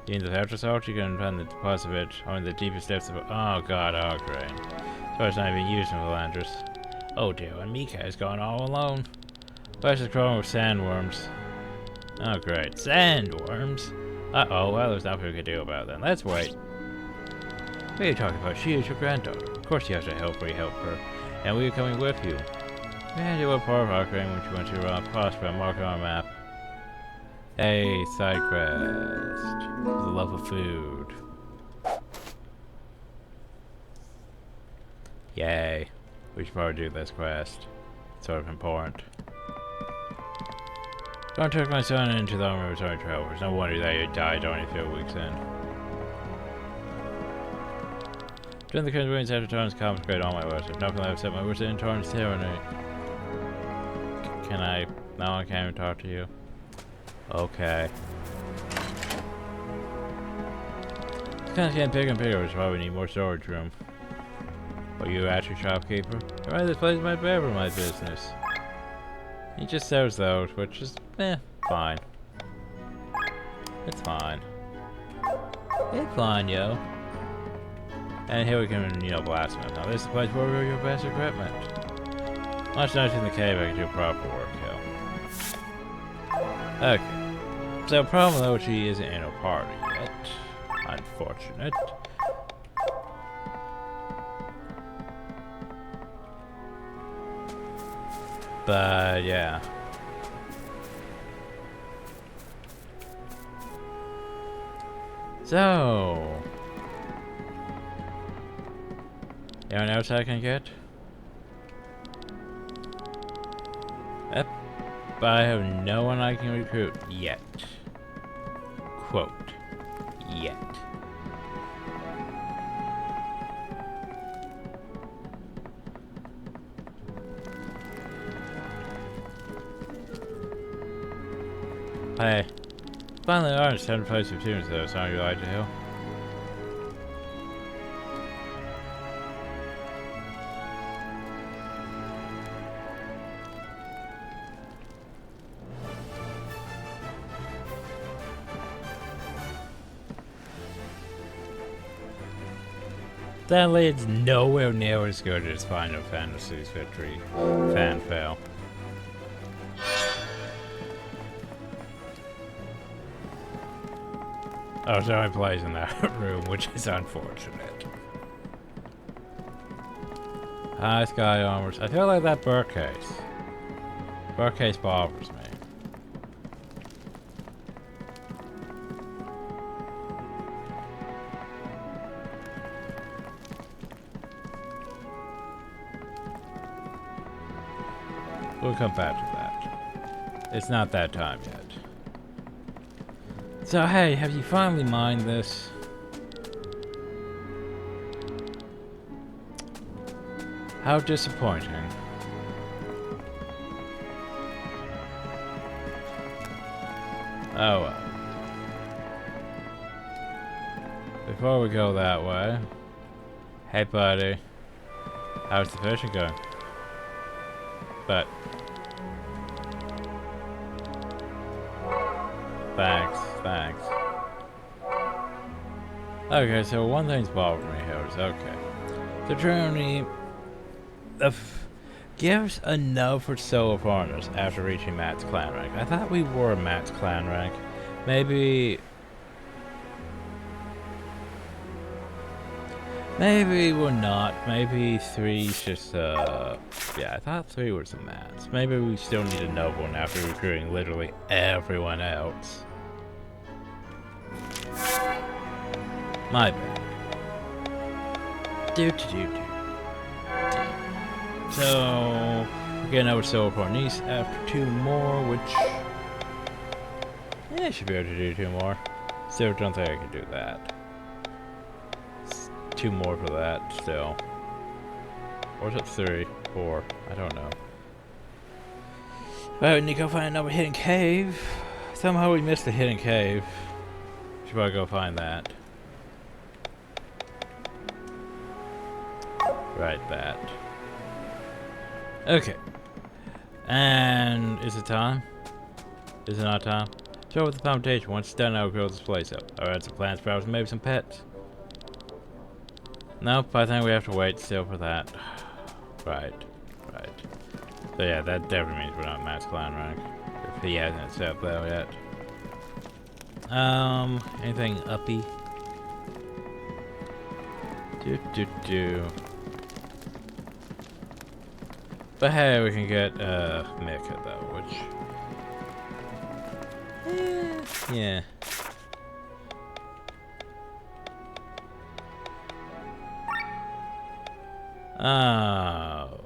In the filter salt, you can find the deposit of it on the deepest depths of. Oh god, oh great. So it's not even used in Philanders. Oh dear, and Mika has gone all alone. Where's the crawling with sandworms? Oh great, sandworms? Uh-oh, well there's nothing we can do about it then. Let's wait. What are you talking about? She is your granddaughter. Of course you have to help her. And we are coming with you. And you were part of our claim when you went to prosper and mark on our map. Hey, side quest. For the love of food. Yay. We should probably do this quest. It's sort of important. Don't take my son into the army of returning travelers. No wonder that he died only a few weeks in. During the current winds after Torrance confiscate all my worship. Nothing left except my worship in Torrance tyranny. Can I? No, I can't even talk to you. Okay. It's kind of getting bigger and bigger, which is why we need more storage room. Are you actually shopkeeper? Alright, this place might be ever my business. He just sells those, which is, fine. It's fine. It's fine, yo. And here we can, blacksmith. Now this is the place where we your best equipment. Much nicer in the cave, I can do proper work, yo. Okay. So, problem though, she isn't in a party yet. Unfortunate. But, yeah. So... anyone else I can get? Yep. But I have no one I can recruit yet. Quote. Yet. Hey. Finally, orange. Time to play some tunes, though. Song you like to hear? Sadly, it's nowhere near as good as Final Fantasy's victory fanfare. Oh, so I plays in that room, which is unfortunate. High sky armors. I feel like that bookcase. Bookcase bothers me. We'll come back to that. It's not that time yet. So hey, have you finally mined this? How disappointing. Oh well. Before we go that way, hey buddy, how's the fishing going? But thanks. Okay, so one thing's bothering me here is okay. The journey gives enough for solo foreigners after reaching Matt's clan rank. I thought we were Matt's clan rank. Maybe we're not. Maybe 3's just yeah, I thought 3 was the Mats. Maybe we still need a noble one after recruiting literally everyone else. My bad. So, again, I would sell for niece after 2 more, which yeah, I should be able to do 2 more. Still don't think I can do that. 2 more for that, still. Or is it 3? 4? I don't know. Well, we need to go find another hidden cave. Somehow we missed the hidden cave. Should probably go find that. Right, that. Okay. And is it time? Is it not time? Show with the foundation. Once it's done, I'll grow this place up. I'll add some plant sprouts and maybe some pets. Nope, I think we have to wait still for that. Right. So yeah, that definitely means we're not Matt's clan rank. If he hasn't set up there yet. Anything uppy? But hey, we can get mecha though, which yeah. Oh,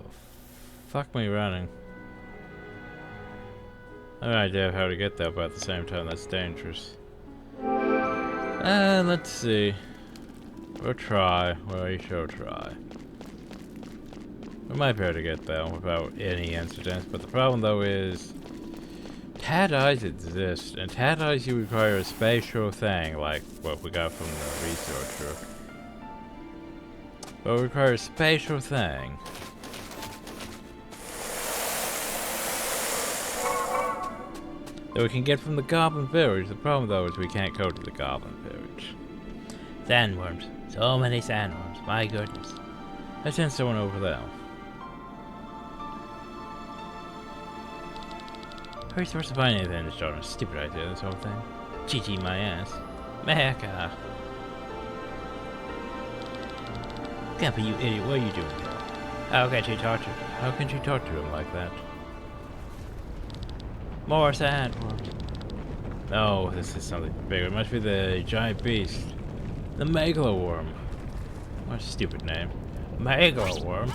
fuck me running. I have no idea how to get there, but at the same time that's dangerous. Let's see. We'll try. We shall try. We might be able to get there without any incidents, but the problem though is Tad eyes exist, and Tad eyes you require a spatial thing like what we got from the researcher. But it requires a spatial thing. That we can get from the Goblin Village. The problem though is we can't go to the Goblin Village. Sandworms. So many sandworms. My goodness. I sent someone over there. How are you supposed to find anything in this genre? Stupid idea, this whole thing. GG my ass. Mecha. Gampa, you idiot, what are you doing here? How can she talk to him like that? More sandworms. No, this is something bigger. It must be the giant beast. The Megaloworm. What a stupid name. Megaloworm?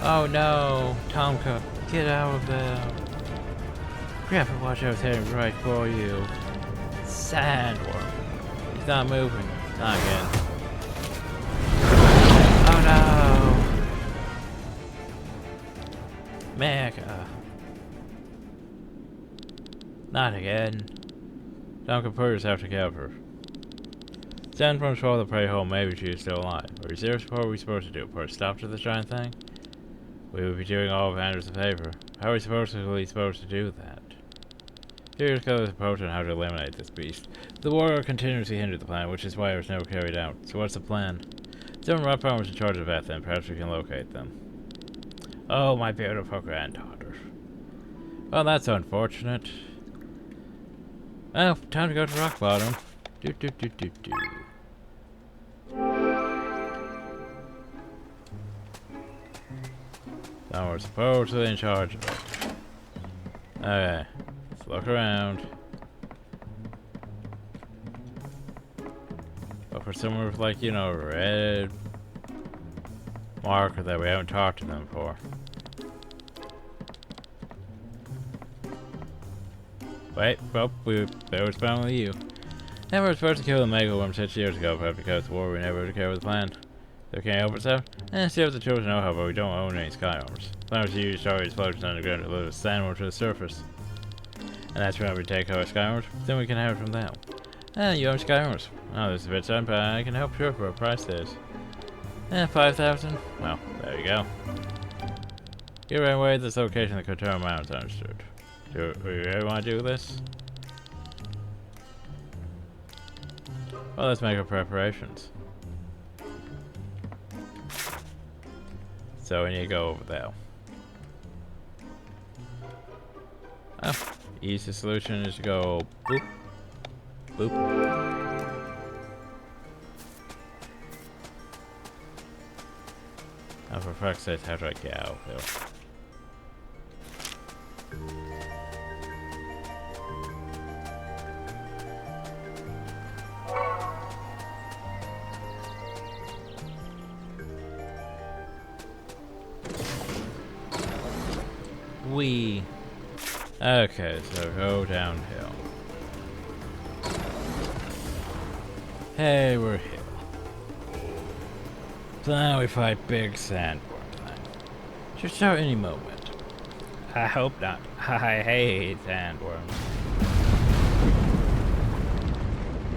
Oh no, Tomka, get out of there. Grandpa, watch out, heading right for you. Sandworm. He's not moving. Not again. Oh no! Mecha. Not again. Don't compare yourself to Calvert. Stand from swallow the prey hole, maybe she is still alive. Are you serious? What are we supposed to do? Put a stop to this giant thing? We would be doing all of Anders a favor. How are we supposed to do that? Here's Kelly's approach on how to eliminate this beast. The war continuously hindered the plan, which is why it was never carried out. So what's the plan? Some Rapon was in charge of that, then perhaps we can locate them. Oh, my beautiful granddaughter. Well, that's unfortunate. Well, time to go to rock bottom. Do. Now we're supposedly in charge of it. Okay, let's look around. But for someone with, like, you know, a red marker that we haven't talked to them for. Wait, well, there was finally you. And we were supposed to kill the mega worm 6 years ago, but because of the war, we never really carried with the plan. So can't help itself? And see if the children know how, but we don't own any sky armors. Plan was to use starry explosions underground to deliver sandworm to the surface. And that's when we take our sky armors, then we can have it from them. You own sky armors. Oh, this is a bit sudden, but I can help you for a price this. 5,000? Well, there you go. Get right away at this location, the Kotaro Mountains, understood. Do we really want to do this? Well, let's make our preparations. So we need to go over there. Oh, easiest solution is to go boop, boop. Oh, for fuck's sake, how do I get out of here? Okay, so go downhill. Hey, we're here. So now we fight big sandworm thing. Should start any moment. I hope not. I hate sandworms.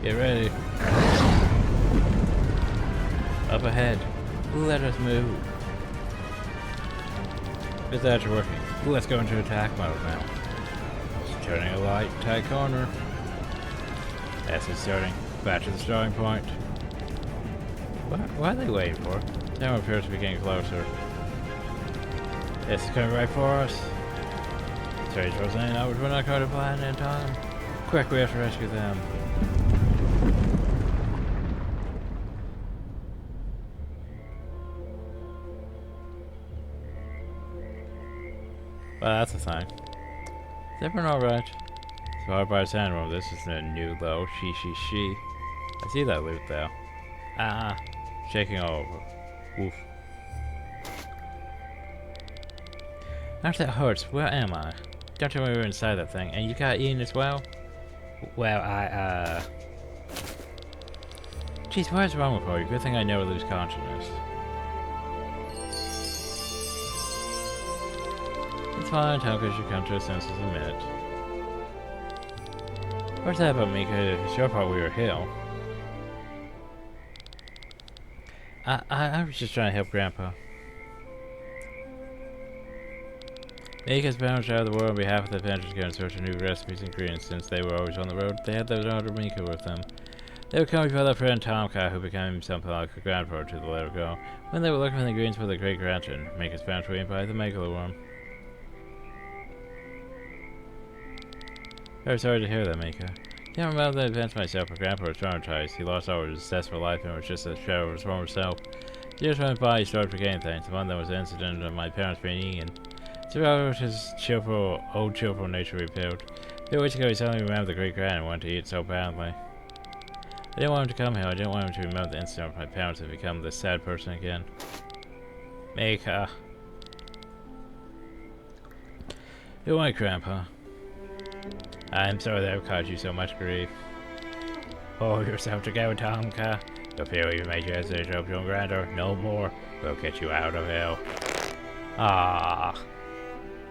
Get ready. Up ahead. Let us move. Is that working? Let's go into attack mode now. Turning a light, tight corner. Yes, it's starting. Back to the starting point. What are they waiting for? Now it appears to be getting closer. Yes, it's coming right for us. Strange was saying, no, we're not going to plan in time. Quick, we have to rescue them. Well, that's a sign. Is everyone alright? So hard by sandworm, this is a new low. She. I see that loot though. Shaking all over. Woof. Ouch, that hurts. Where am I? Don't tell me we were inside that thing. And you got eaten as well? Well, Jeez, what is wrong with her? Good thing I never lose consciousness. It's fine, Tonka should come to his senses in a minute. What's that about me? Cause sure thought we were here. I was just trying to help Grandpa. Mika's bounced out of the world on behalf of the adventurers go in search of new recipes and ingredients. Since they were always on the road, they had their daughter Mika with them. They were coming for their friend Tomka, who became something like a grandfather to the little girl. When they were looking for the ingredients for their great grandson, Mika's found waiting by the megaloworm. Very sorry to hear that, Mika. Can't remember the events myself, but Grandpa was traumatized. He lost all his zest for life and was just a shadow of his former self. Years went by, he started forgetting things. Among them was the incident of my parents being eaten. Throughout his old cheerful nature reappeared. A few weeks ago, he suddenly remembered the great grand and wanted to eat so badly. I didn't want him to come here. I didn't want him to remember the incident of my parents and become this sad person again. Mika. You're right, Grandpa. I'm sorry that I've caused you so much grief. Hold yourself together, Tomka. The fear you made yesterday to help your granddaughter. No more. We'll get you out of hell. Ah,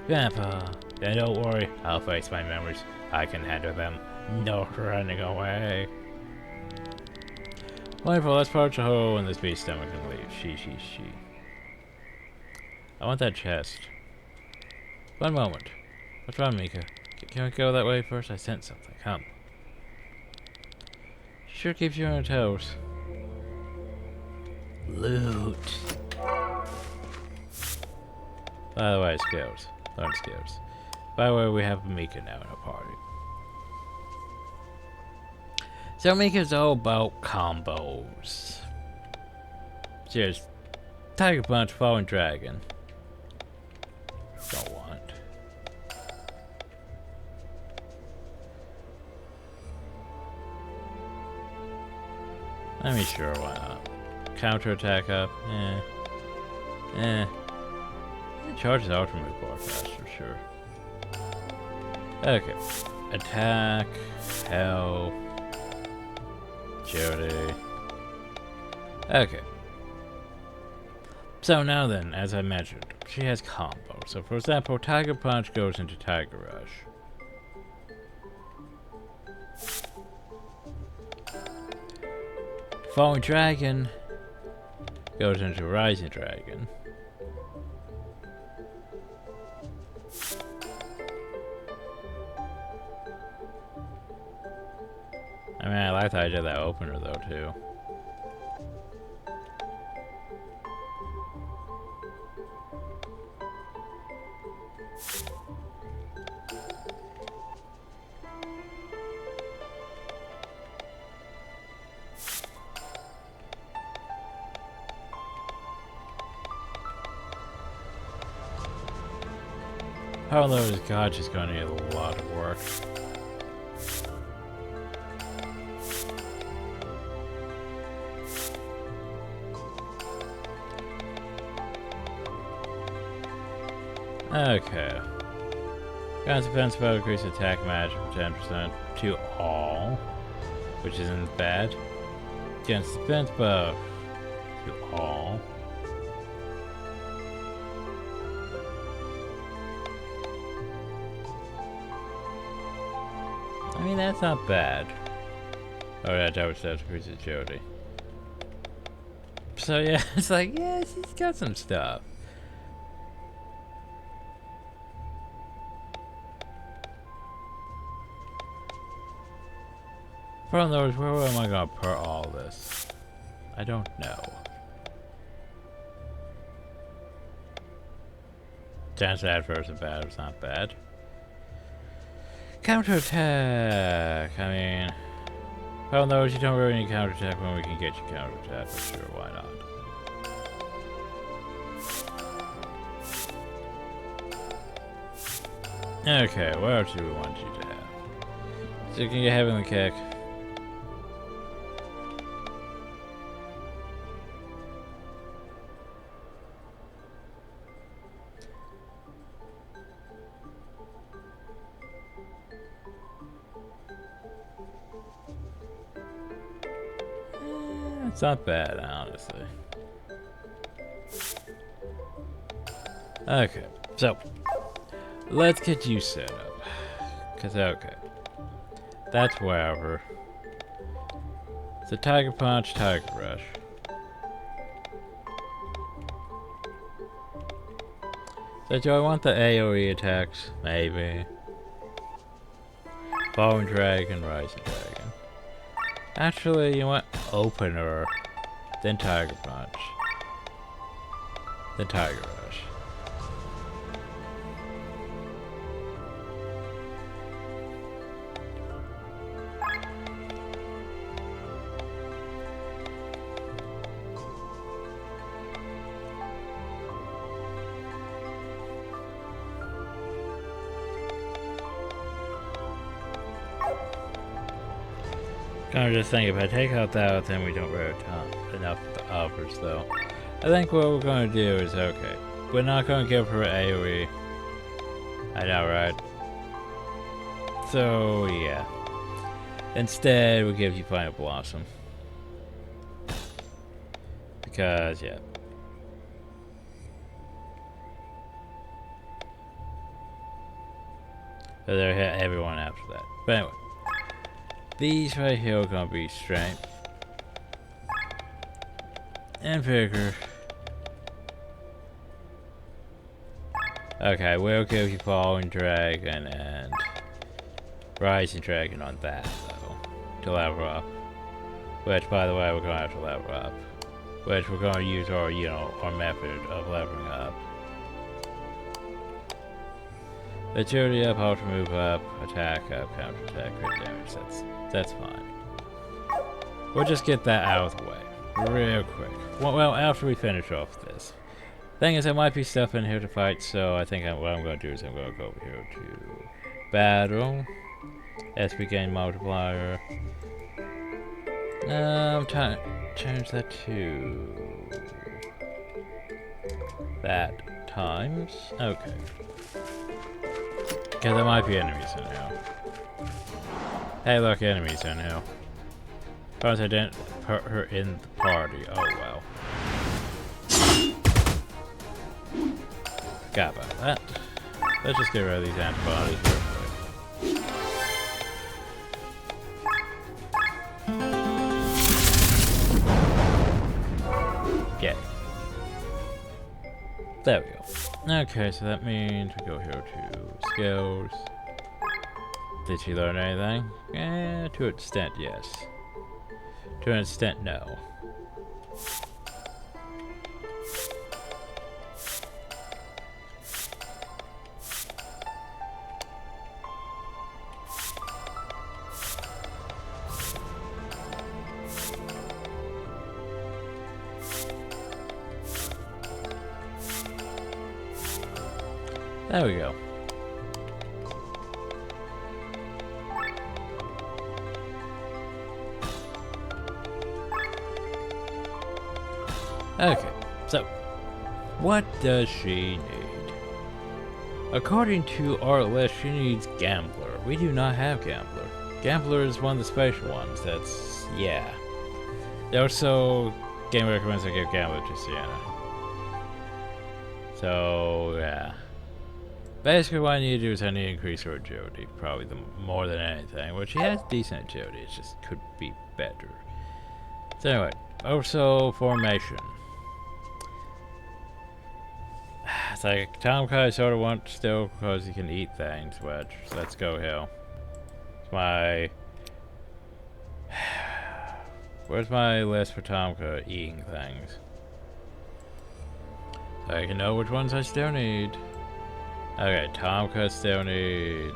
Grandpa. Then don't worry. I'll face my memories. I can handle them. No running away. Wonderful, let's approach a hole in this beast's stomach and leave. She. I want that chest. One moment. What's wrong, Mika? Can we go that way first? I sent something. Come. Sure keeps you on your toes. Loot. By the way, skills. Learn skills. By the way, we have Mika now in our party. So Mika's all about combos. Cheers. Tiger Punch, Falling Dragon. Don't want. Let me sure, why not? Counter attack up. It charges ultimate bar fast for sure. Okay. Attack. Health. Agility. Okay. So now then, as I mentioned, she has combos. So for example, Tiger Punch goes into Tiger Rush. Falling Dragon goes into Rising Dragon. I mean, I like the idea of that opener though, too. Oh, those gods is gonna need a lot of work. Okay. Guns defense spell increase attack magic from 10% to all, which isn't bad. Against defense buff to all. I mean, that's not bad. Oh, yeah, that was increases agility. So yeah, it's like, yeah, she's got some stuff. From those, where am I gonna put all this? I don't know. Chance at first and bad is not bad. Counterattack! I mean, from those, you don't really need counterattack when we can get you counterattack for sure, why not? Okay, what else do we want you to have? So you can get Heavenly Kick. It's not bad, honestly. Okay, so let's get you set up. Cause okay, that's wherever. It's a Tiger Punch, Tiger Rush. So do I want the AoE attacks? Maybe. Falling Dragon, Rising Dragon. Actually, you want Opener, then Tiger Punch, then Tiger Rush. I'm just thinking, if I take out that, then we don't really have enough of the others, though. I think what we're going to do is, okay, we're not going to give her AoE. I know, right? So, yeah. Instead, we give you Final Blossom. Because, yeah. So they'll hit everyone after that. But anyway. These right here are gonna be strength. And vigor. Okay, we'll give you Falling Dragon and Rising Dragon on that, though, to level up. Which, by the way, we're gonna have to level up. Which we're gonna use our, you know, our method of leveling up. Agility up, ultra move up, attack up, counter attack, crit damage. That's fine. We'll just get that out of the way, real quick. Well, after we finish off this. Thing is, there might be stuff in here to fight, so I think what I'm going to do is I'm going to go over here to battle. SP gain multiplier. Change that to that times. Okay. Because there might be enemies in here. Hey, look, enemies in here. Suppose I didn't put her in the party. Oh well. Forgot about that. Let's just get rid of these antibodies real quick. Get it. There we go. Okay, so that means we go here to skills. Did she learn anything? To an extent, yes. To an extent, no. There we go. Okay, so what does she need? According to our list, she needs Gambler. We do not have Gambler. Gambler is one of the special ones. That's, yeah. Also, game recommends I give Gambler to Sienna. So, yeah. Basically, what I need to do is I need to increase her agility, probably more than anything. Well, she has decent agility, it just could be better. So anyway, also formation. It's like Tom Kai sort of wants still because he can eat things, which let's go here. It's my. Where's my list for Tomka eating things? So I can know which ones I still need. Okay, Tomka still needs.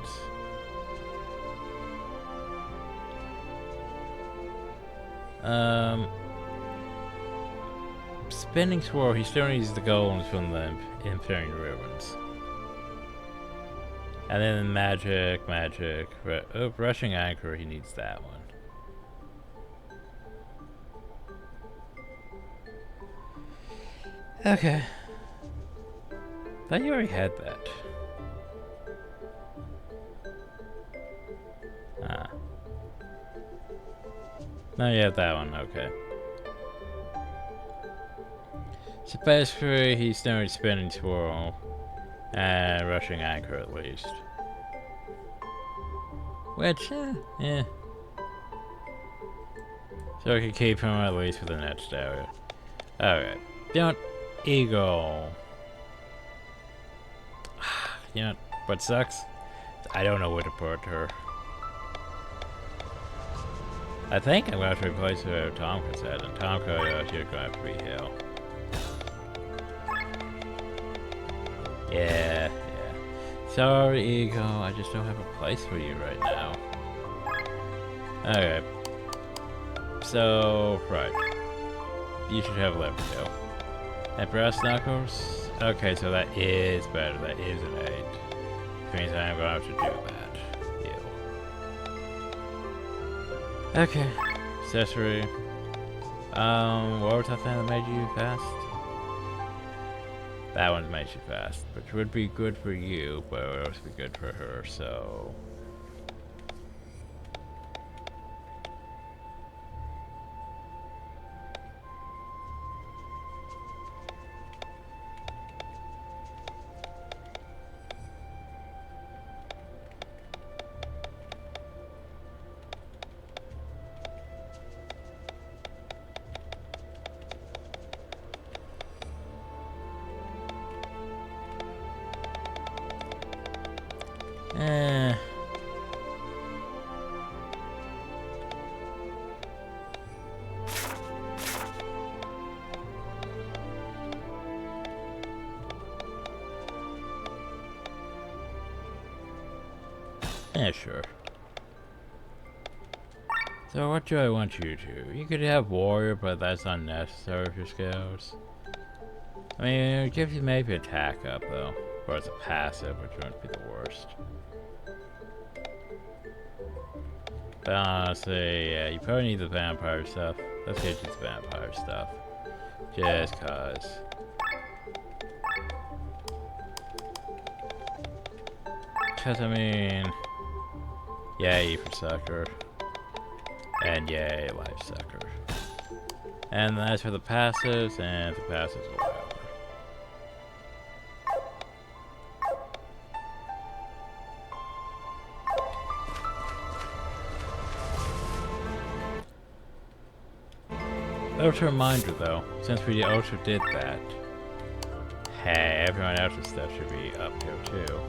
Spinning Swirl, he still needs the golems from the Infinity Ruins. And then Magic. Rushing Anchor, he needs that one. Okay. Thought you already had that. Ah. No, you have that one, okay. So basically, he's still Spinning Swirl and Rushing Anchor at least. Which, yeah. So I can keep him at least for the next area. Alright. Don't Eagle. You know what sucks? I don't know where to put her. I think I'm going to have to replace her with Tomka's head, and Tomka, she's going to have to be Hill. Yeah. Sorry, Ego, I just don't have a place for you right now. Okay. So, right. You should have level 2. And Brass Knuckles? Okay, so that is better. That is an 8. Which means I am going to have to do that. Ew. Okay. Accessory. What was that thing that made you fast? That one made you fast, which would be good for you, but it would also be good for her, so... Eh. Yeah, sure. So what do I want you to? You could have warrior, but that's unnecessary for skills. I mean, it gives you maybe attack up though. Or it's a passive, which wouldn't be the worst. But honestly, yeah, you probably need the vampire stuff. Let's get you the vampire stuff. Just cause. Cause I mean, yay for sucker. And yay, life sucker. And as for the passives, and the passives are whatever. Ultra reminder though, since we Ultra did that, hey, everyone else's stuff should be up here too.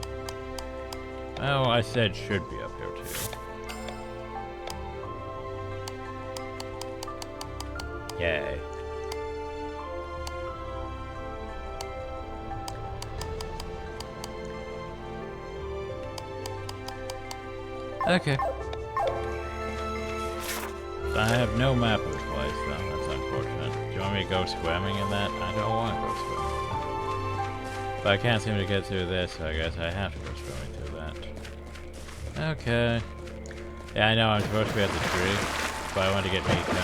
Oh, I said should be up here too. Yay. Okay. So I have no map of this place though, that's unfortunate. Do you want me to go swimming in that? I don't want to go swimming. But I can't seem to get through this, so I guess I have to go swimming through that. Okay. Yeah, I know I'm supposed to be at the tree, but I want to get Mika.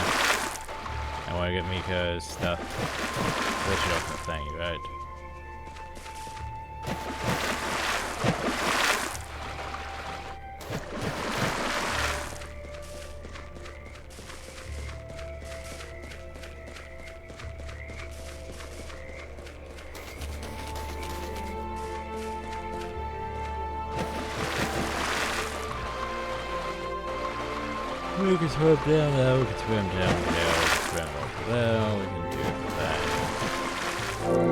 I want to get Mika's stuff. This should open the thing, right? We can swim down there, we can swim down there, we can swim over there, we can do that.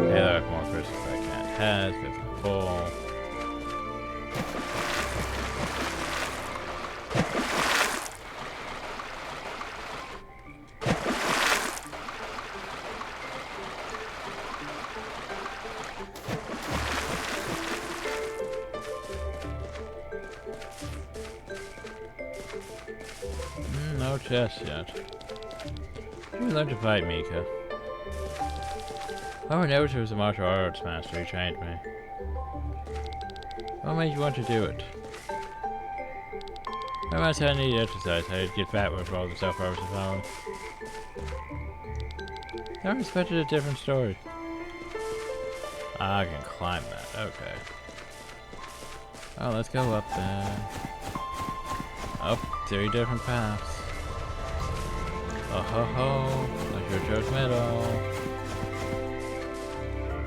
Yeah, there are more crystals I can't have, because I'm full. No chest yet. We'd love to fight Mika. Oh, I noticed he was a martial arts master. He trained me. What made you want to do it? I said I need exercise. I'd get fat with all the stuff I was following. I expected a different story. I can climb that. Okay. Oh, let's go up then. Up 3 different paths. Oh ho ho, like your judgmental.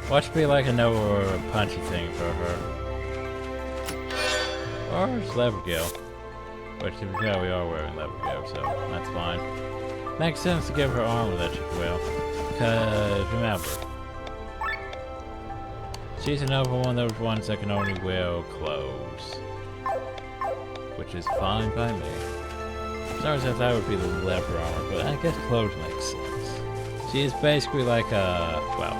Watch be like a no or a punchy thing for her. Or it's level gill. Which to be fair, we are wearing level gill, so that's fine. Makes sense to give her armor that she will. Because remember, she's another one of those ones that can only wear clothes. Which is fine by me. Sometimes I thought that would be the leather armor, but I guess clothes makes sense. She is basically like a, well,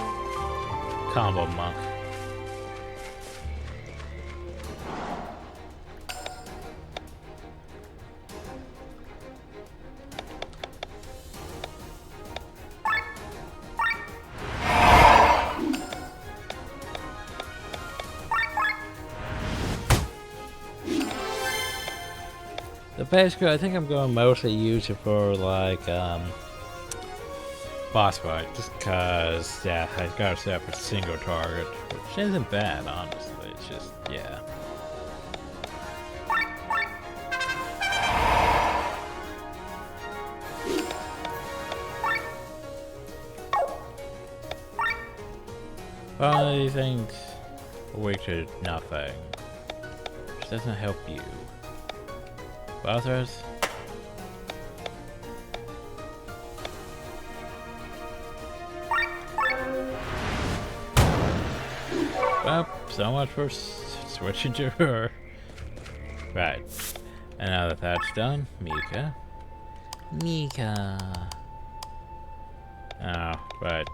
combo monk. Basically, I think I'm going to mostly use it for, like, boss fight. Just because, yeah, I got to set up a single target. Which isn't bad, honestly. It's just, yeah. One of these things are weak to nothing. Which doesn't help you. Buzzers? Well, so much for switching to her. Right. And now that that's done, Mika. Mika. Oh, right.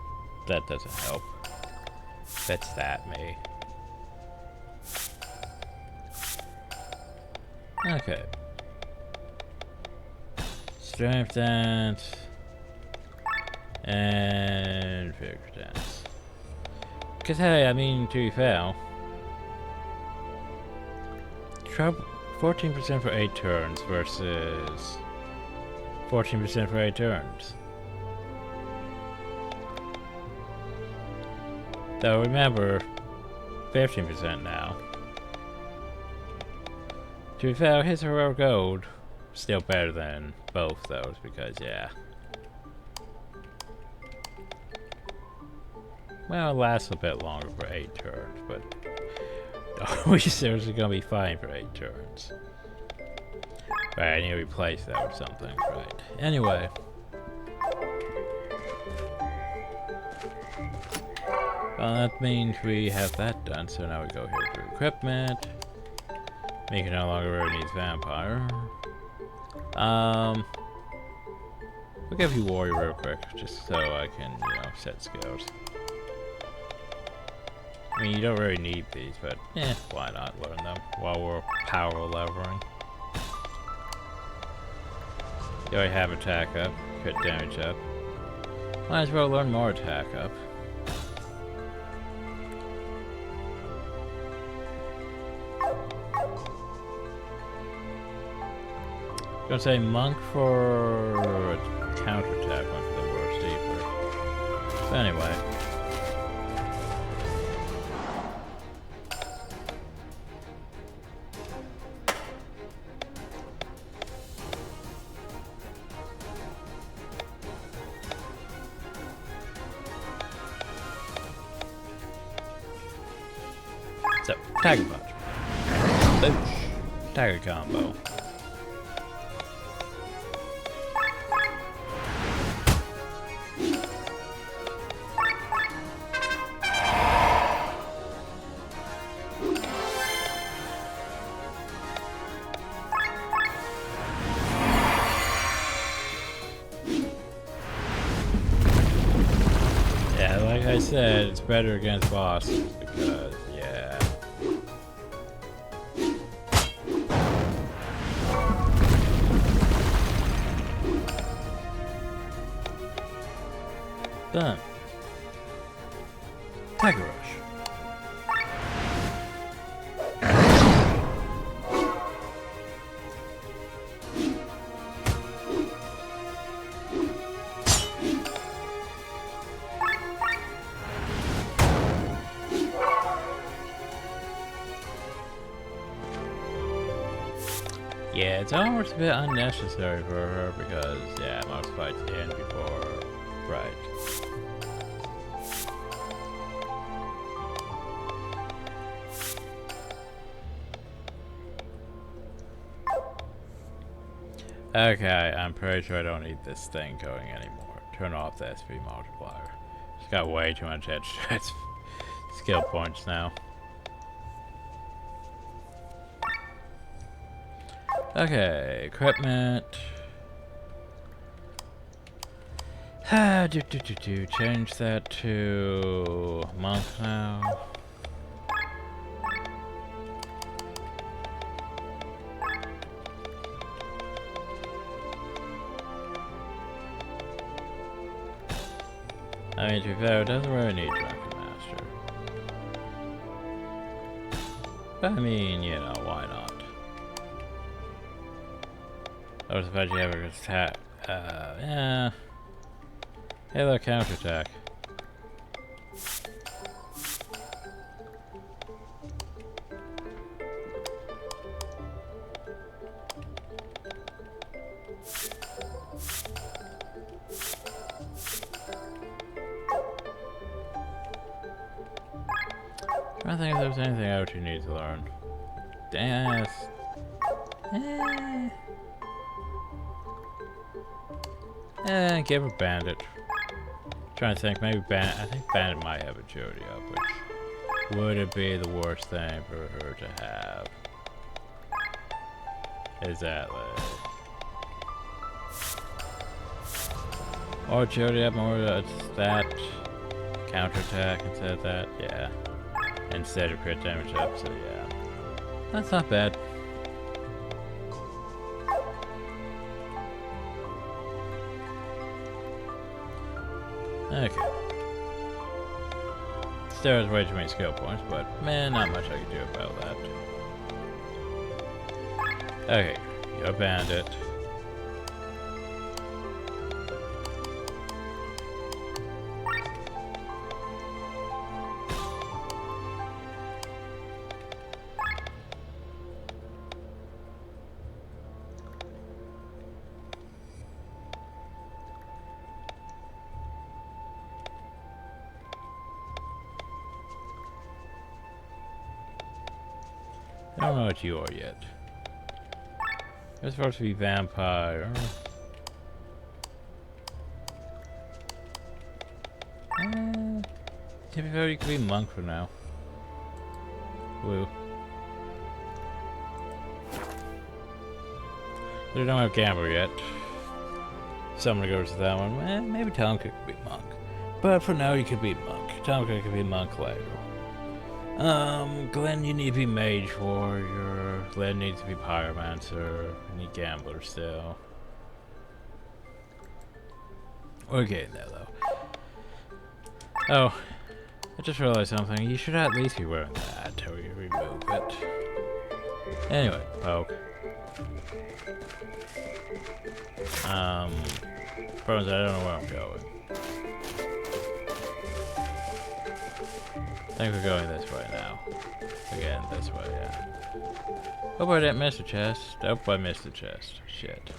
That doesn't help. That's that, me. Okay. Strength dance. And figure dance. Cause hey, I mean, to be fair, 14% for 8 turns versus 14% for 8 turns. Though remember, 15% now. To be fair, his heroic gold still better than both those because yeah. Well, it lasts a bit longer for 8 turns, but we seriously gonna be fine for 8 turns. Right, I need to replace that with something. Right. Anyway. Well, that means we have that done, so now we go here to equipment. Mika no longer really needs vampire. We'll give you warrior real quick, just so I can, you know, set skills. I mean, you don't really need these, but why not learn them while we're power levering? You already have attack up, crit damage up. Might as well learn more attack up. I'm gonna say monk for counterattack went for the worst either. So anyway. So, Tiger Punch. Boosh. Tiger combo. Yeah, like I said, it's better against bosses because, yeah. Done. Tiger Rush. Yeah, it's almost a bit unnecessary for her because, yeah, most fights end before, right. Okay, I'm pretty sure I don't need this thing going anymore. Turn off the SP multiplier. It's got way too much extra skill points now. Okay, equipment. Change that to monk now. I mean, to be fair, it doesn't really need Drunken Master. But I mean, you know, why not? I was about you have a attack. Yeah. Halo counterattack. I don't think if there's anything else you need to learn. Dance. Give her Bandit. Trying to think, maybe Bandit. I think Bandit might have agility up, which wouldn't be the worst thing for her to have. Exactly. Or Jody up more that counterattack instead of that, yeah. Instead of crit damage up, so yeah. That's not bad. Okay. Still has way too many skill points, but man, not much I can do about that. Okay, you're a bandit. I don't know what you are yet. You're supposed to be vampire. To be fair, you could be monk for now. Woo. We don't have gambler yet. Someone goes to that one. Eh, maybe Tonka could be monk. But for now, you could be monk. Tonka could be monk later. Glenn, you need to be mage warrior. Glenn needs to be pyromancer. You need gambler still. We're getting there though. Oh, I just realized something. You should at least be wearing that until we remove it. Anyway, poke. Problems, I don't know where I'm going. I think we're going this way now. Again, this way, yeah. Hope I didn't miss the chest. Hope I missed the chest. Shit.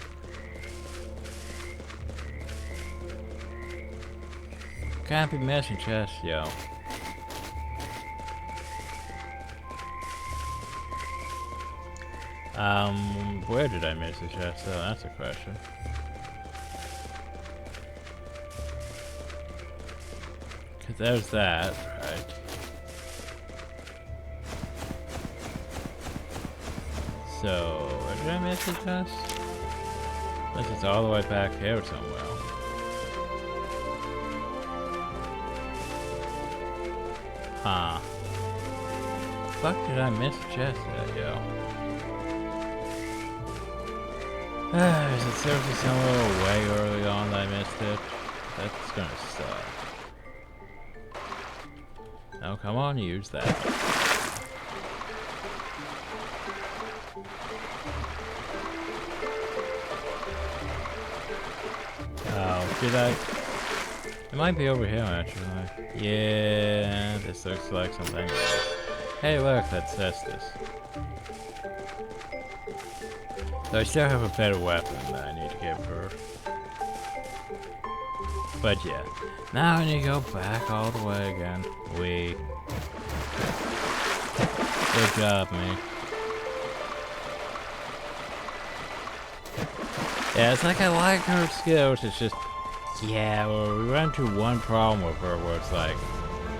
Can't be missing chests, yo. Where did I miss the chest though? That's a question. Cause there's that, right? So, where did I miss the chest? Unless it's all the way back here somewhere. Huh. Fuck did I miss the chest at, yo? Is it seriously somewhere way early on that I missed it? That's gonna suck. Oh, come on, use that. Oh, did I? It might be over here, actually. Yeah, this looks like something else. Hey, look, that's Cestus. So I still have a better weapon that I need to give her. But yeah, now I need to go back all the way again. Good job, me. Yeah, it's like I like her skills, it's just... Yeah, well, we run into one problem with her where it's like...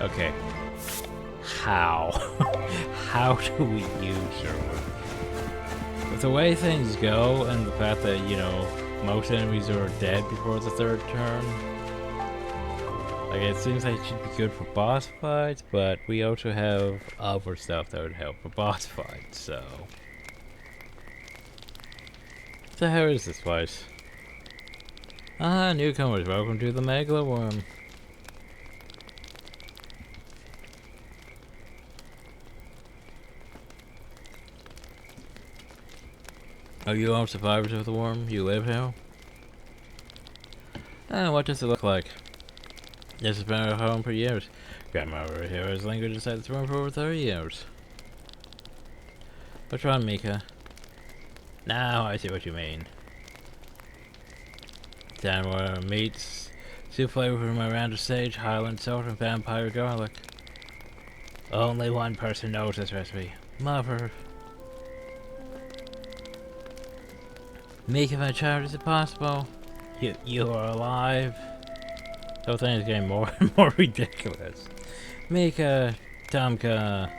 Okay, how? How do we use her? With the way things go, and the fact that, you know, most enemies are dead before the third turn. Like, it seems like it should be good for boss fights, but we also have other stuff that would help for boss fights, so... What the hell is this place? Ah, newcomers, welcome to the Megala Worm. Are you all survivors of the worm? You live here? What does it look like? This has been our home for years. Grandma over here has lingered inside this room for over 30 years. What's wrong, Mika? Now I see what you mean. Sandware meats, soup flavor from my round of sage, Highland salt, and vampire garlic. Only one person knows this recipe. Mother. Mika, my child, is it possible? You are alive? The whole thing is getting more and more ridiculous. Mika, Tomka.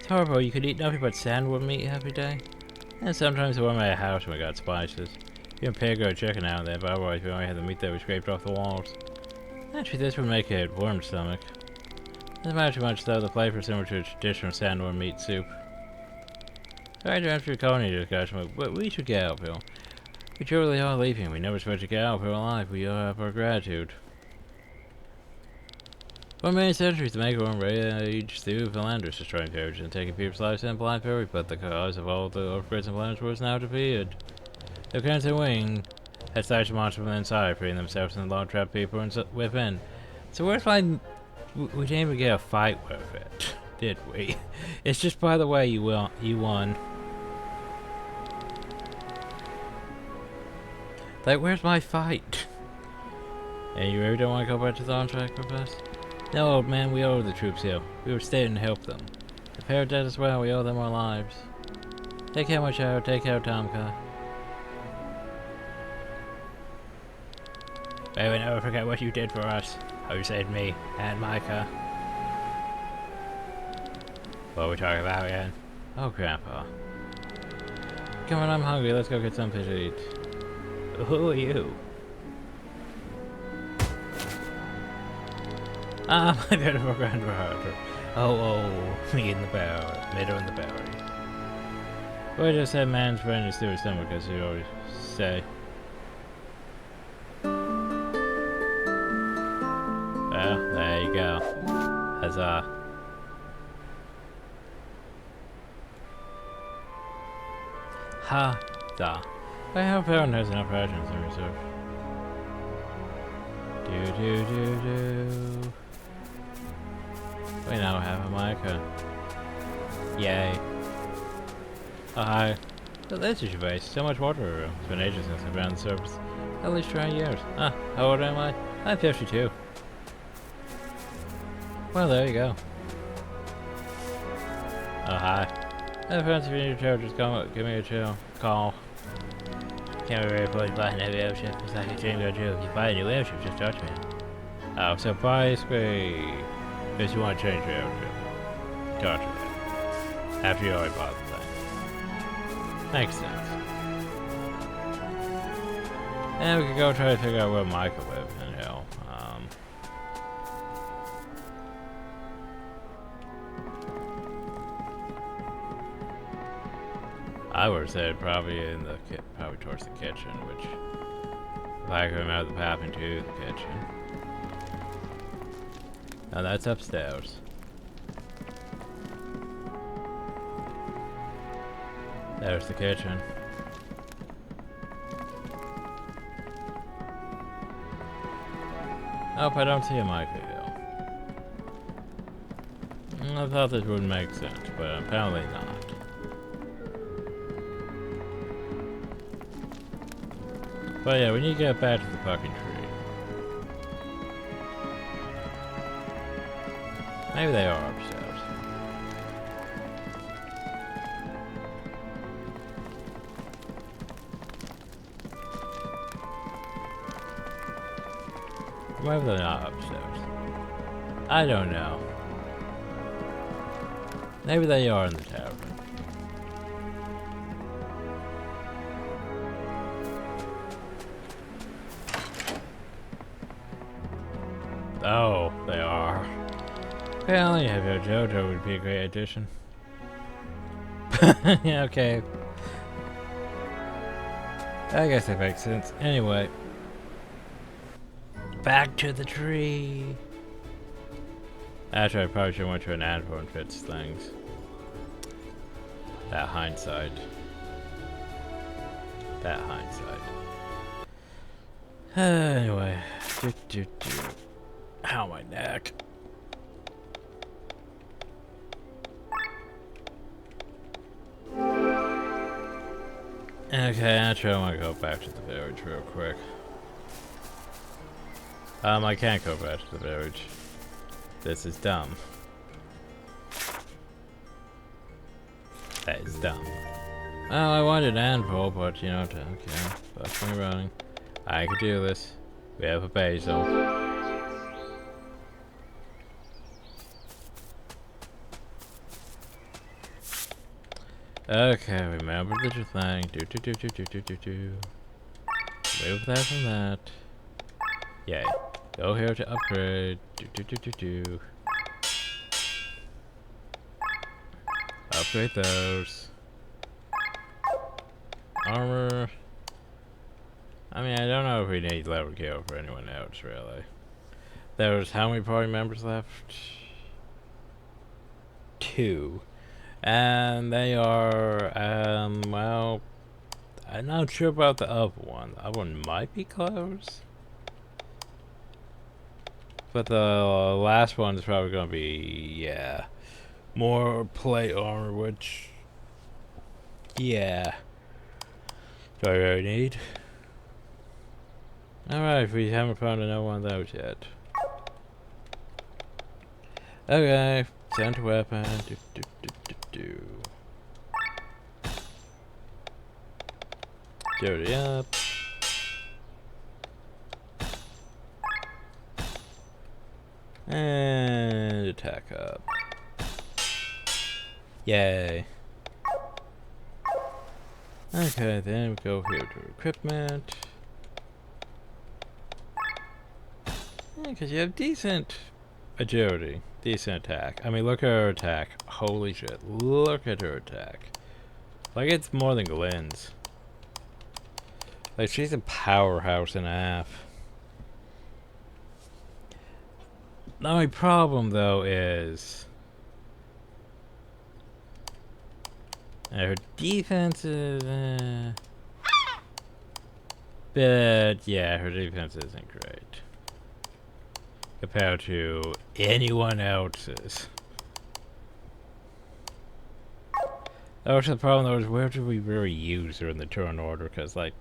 It's horrible, you could eat nothing but sandworm meat every day. And sometimes we warm our house when we got spices. Even pig or chicken out there, but otherwise we only had the meat that we scraped off the walls. Actually, this would make it worm stomach. Doesn't matter too much though, the flavor is similar to a traditional sandworm meat soup. Sorry to interrupt your colony discussion, but we should get out of here. We truly are leaving. We never supposed to get out of here alive. We all have our gratitude. For many centuries, the Megaworm raged through Philanders, destroying villages and taking people's lives in blind fury, but the cause of all the earthquakes and Philanders was now defeated. The Crimson Wing had started to monster from inside, freeing themselves and the long trapped people within. So where's my... We didn't even get a fight with it, did we? It's just, by the way, you won. Like, where's my fight? And you really don't want to go back to the on-track with us? No, old man, we owe the troops here. We were staying and help them. If they're dead as well, we owe them our lives. Take care, my child. Take care, Tomka. May we never forget what you did for us. How you saved me and Micah. What are we talking about again? Oh, Grandpa. Come on, I'm hungry. Let's go get something to eat. Who are you? Ah, my beautiful grandfather. Oh, me in the barrel. Middle in the barrel. Well, I just said man's friend is through his stomach, as you always say. Well, there you go. Huzzah. Ha-da. I hope everyone has enough rations in reserve. Do. We now have a Micah. Yay. Oh, hi. So this is your base. So much water. It's been ages since I've been on the surface. At least 20 years. Ah, how old am I? I'm 52. Well, there you go. Oh, hi. Hey, friends, if you need a chill, just give me a chill. Call. Can't be very close by a new airship. It's like a dream go true. If you buy a new airship, just touch me. Oh, so basically, if you want to change your airship, touch it. After you already bought the thing. Makes sense. And we could go try to figure out where Micah lives in hell. I would have said probably in the probably towards the kitchen, which if I could remember the path into the kitchen. Now that's upstairs. There's the kitchen. Nope, I don't see a Micah Hill. I thought this would make sense, but apparently not. But yeah, we need to get back to the fucking tree. Maybe they are upstairs. Maybe they're not upstairs. I don't know. Maybe they are in the tavern. Oh, they are. Apparently, have your JoJo would be a great addition. Yeah, okay. I guess that makes sense. Anyway. Back to the tree. Actually, I probably should went to an anvil and fix things. That hindsight. That hindsight. Anyway. Ow, my neck. Okay, actually I want to go back to the village real quick. I can't go back to the village. This is dumb. That is dumb. Oh, I wanted an anvil, but you know, okay. Fuck me running. I can do this. We have a basil. Okay, remember the thing. Move that from that. Yay. Go here to upgrade. Upgrade those. Armor. I mean, I don't know if we need level kill for anyone else, really. There's how many party members left? 2. And they are, well, I'm not sure about the other one. The other one might be close. But the last one is probably going to be, yeah, more plate armor, which, yeah, do I really need? Alright, we haven't found another one of those yet. Okay, send to weapon. Dirty up. And attack up. Yay. Okay, then we go here to equipment. Because you have decent agility, decent attack. I mean, look at her attack. Holy shit, look at her attack. Like, it's more than Glenn's. Like, she's a powerhouse and a half. The only problem, though, is her defense is, but yeah, her defense isn't great compared to anyone else's. That was the problem, though, is where do we really use her in the turn order? Because, like,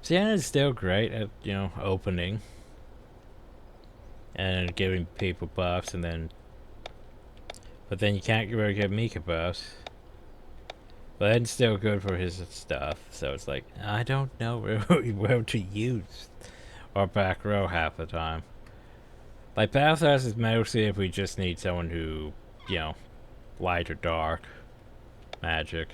Sienna's still great at, you know, opening and giving people buffs, and then, but then you can't really give Mika buffs. But it's still good for his stuff, so it's like, I don't know where to use our back row half the time. Like, Balthas is mostly if we just need someone who, you know, light or dark magic.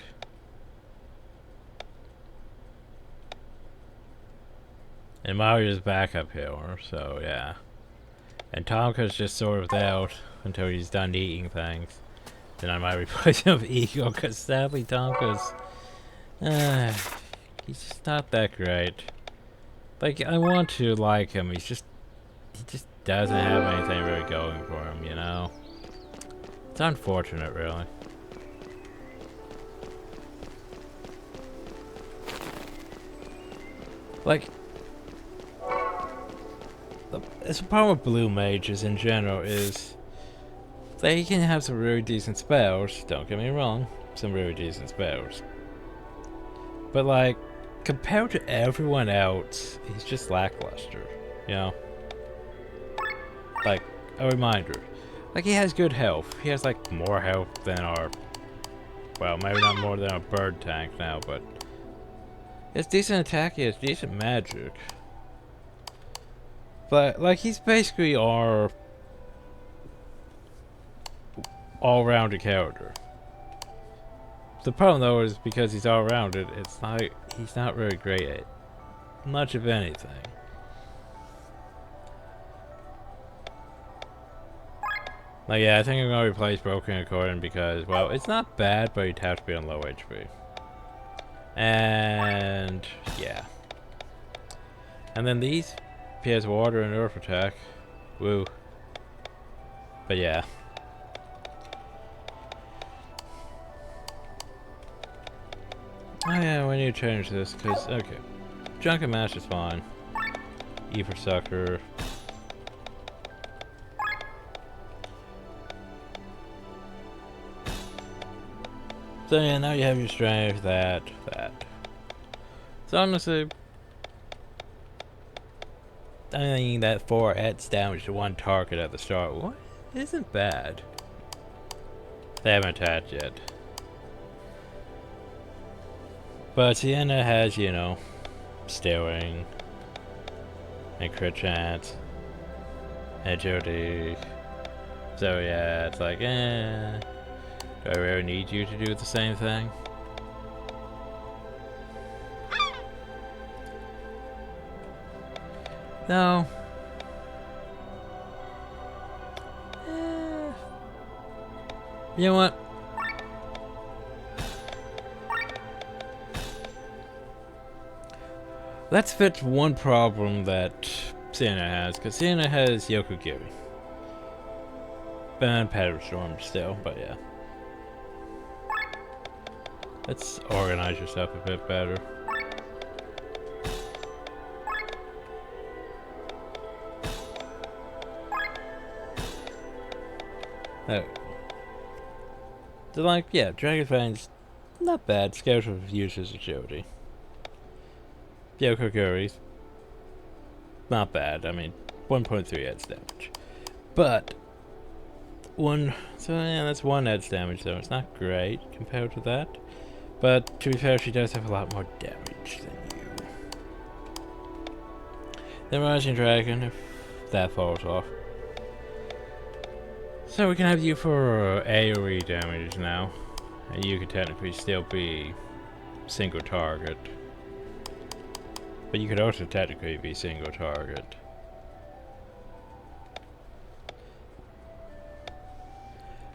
And Mario's backup healer, so yeah. And Tonka's just sort of out until he's done eating things. Then I might replace him with Eagle, because sadly Tonka's, he's just not that great. Like, I want to like him, he just doesn't have anything really going for him, you know? It's unfortunate, really. Like, it's a problem with blue mages in general is they can have some really decent spells, don't get me wrong, some really decent spells. But like, compared to everyone else, he's just lackluster, you know? Like, a reminder, like he has good health. He has like more health than our, well, maybe not more than our bird tank now, but he has decent attack, he has decent magic. But, like, he's basically our all-rounded character. The problem, though, is because he's all-rounded, it's not, he's not really great at much of anything. Like, yeah, I think I'm gonna replace Broken Accordion because, well, it's not bad, but you'd have to be on low HP. And, yeah. And then these, PS Water and Earth Attack. Woo. But yeah. Oh yeah, we need to change this, because, okay. Junk and Mash is fine. E for Sucker. So yeah, now you have your strength, that. So honestly, I mean, that 4 hits damage to one target at the start, what? Isn't bad. They haven't attacked yet. But Sienna has, you know, Steering, and crit chance, and agility. So yeah, it's like, do I really need you to do the same thing? No. You know what? Let's fix one problem that Sienna has, because Sienna has Yokogiri. And Paddlestorm still, but yeah. Let's organize yourself a bit better. There. So like, yeah, Dragonfan's not bad. Scout of uses agility. Yokogiri's not bad. I mean, 1.3 edge damage. But so yeah, that's 1 edge damage though. It's not great compared to that. But to be fair, she does have a lot more damage than you. The Rising Dragon, if that falls off. So we can have you for AoE damage now. And you could technically still be single target. But you could also technically be single target.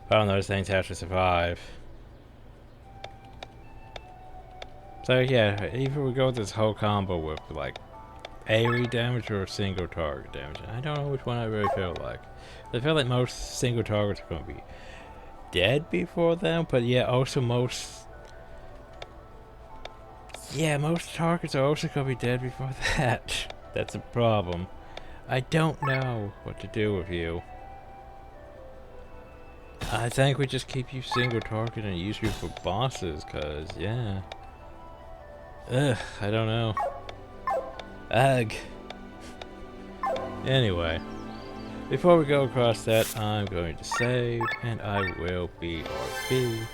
All those things have to survive. So yeah, either we go with this whole combo with like AoE damage or single target damage. I don't know which one I really feel like. I feel like most single targets are going to be dead before them, but yeah, also most targets are also going to be dead before that. That's a problem. I don't know what to do with you. I think we just keep you single target and use you for bosses, cause yeah. Ugh, I don't know. Ugh. Anyway, before we go across that, I'm going to save, and I will be RB.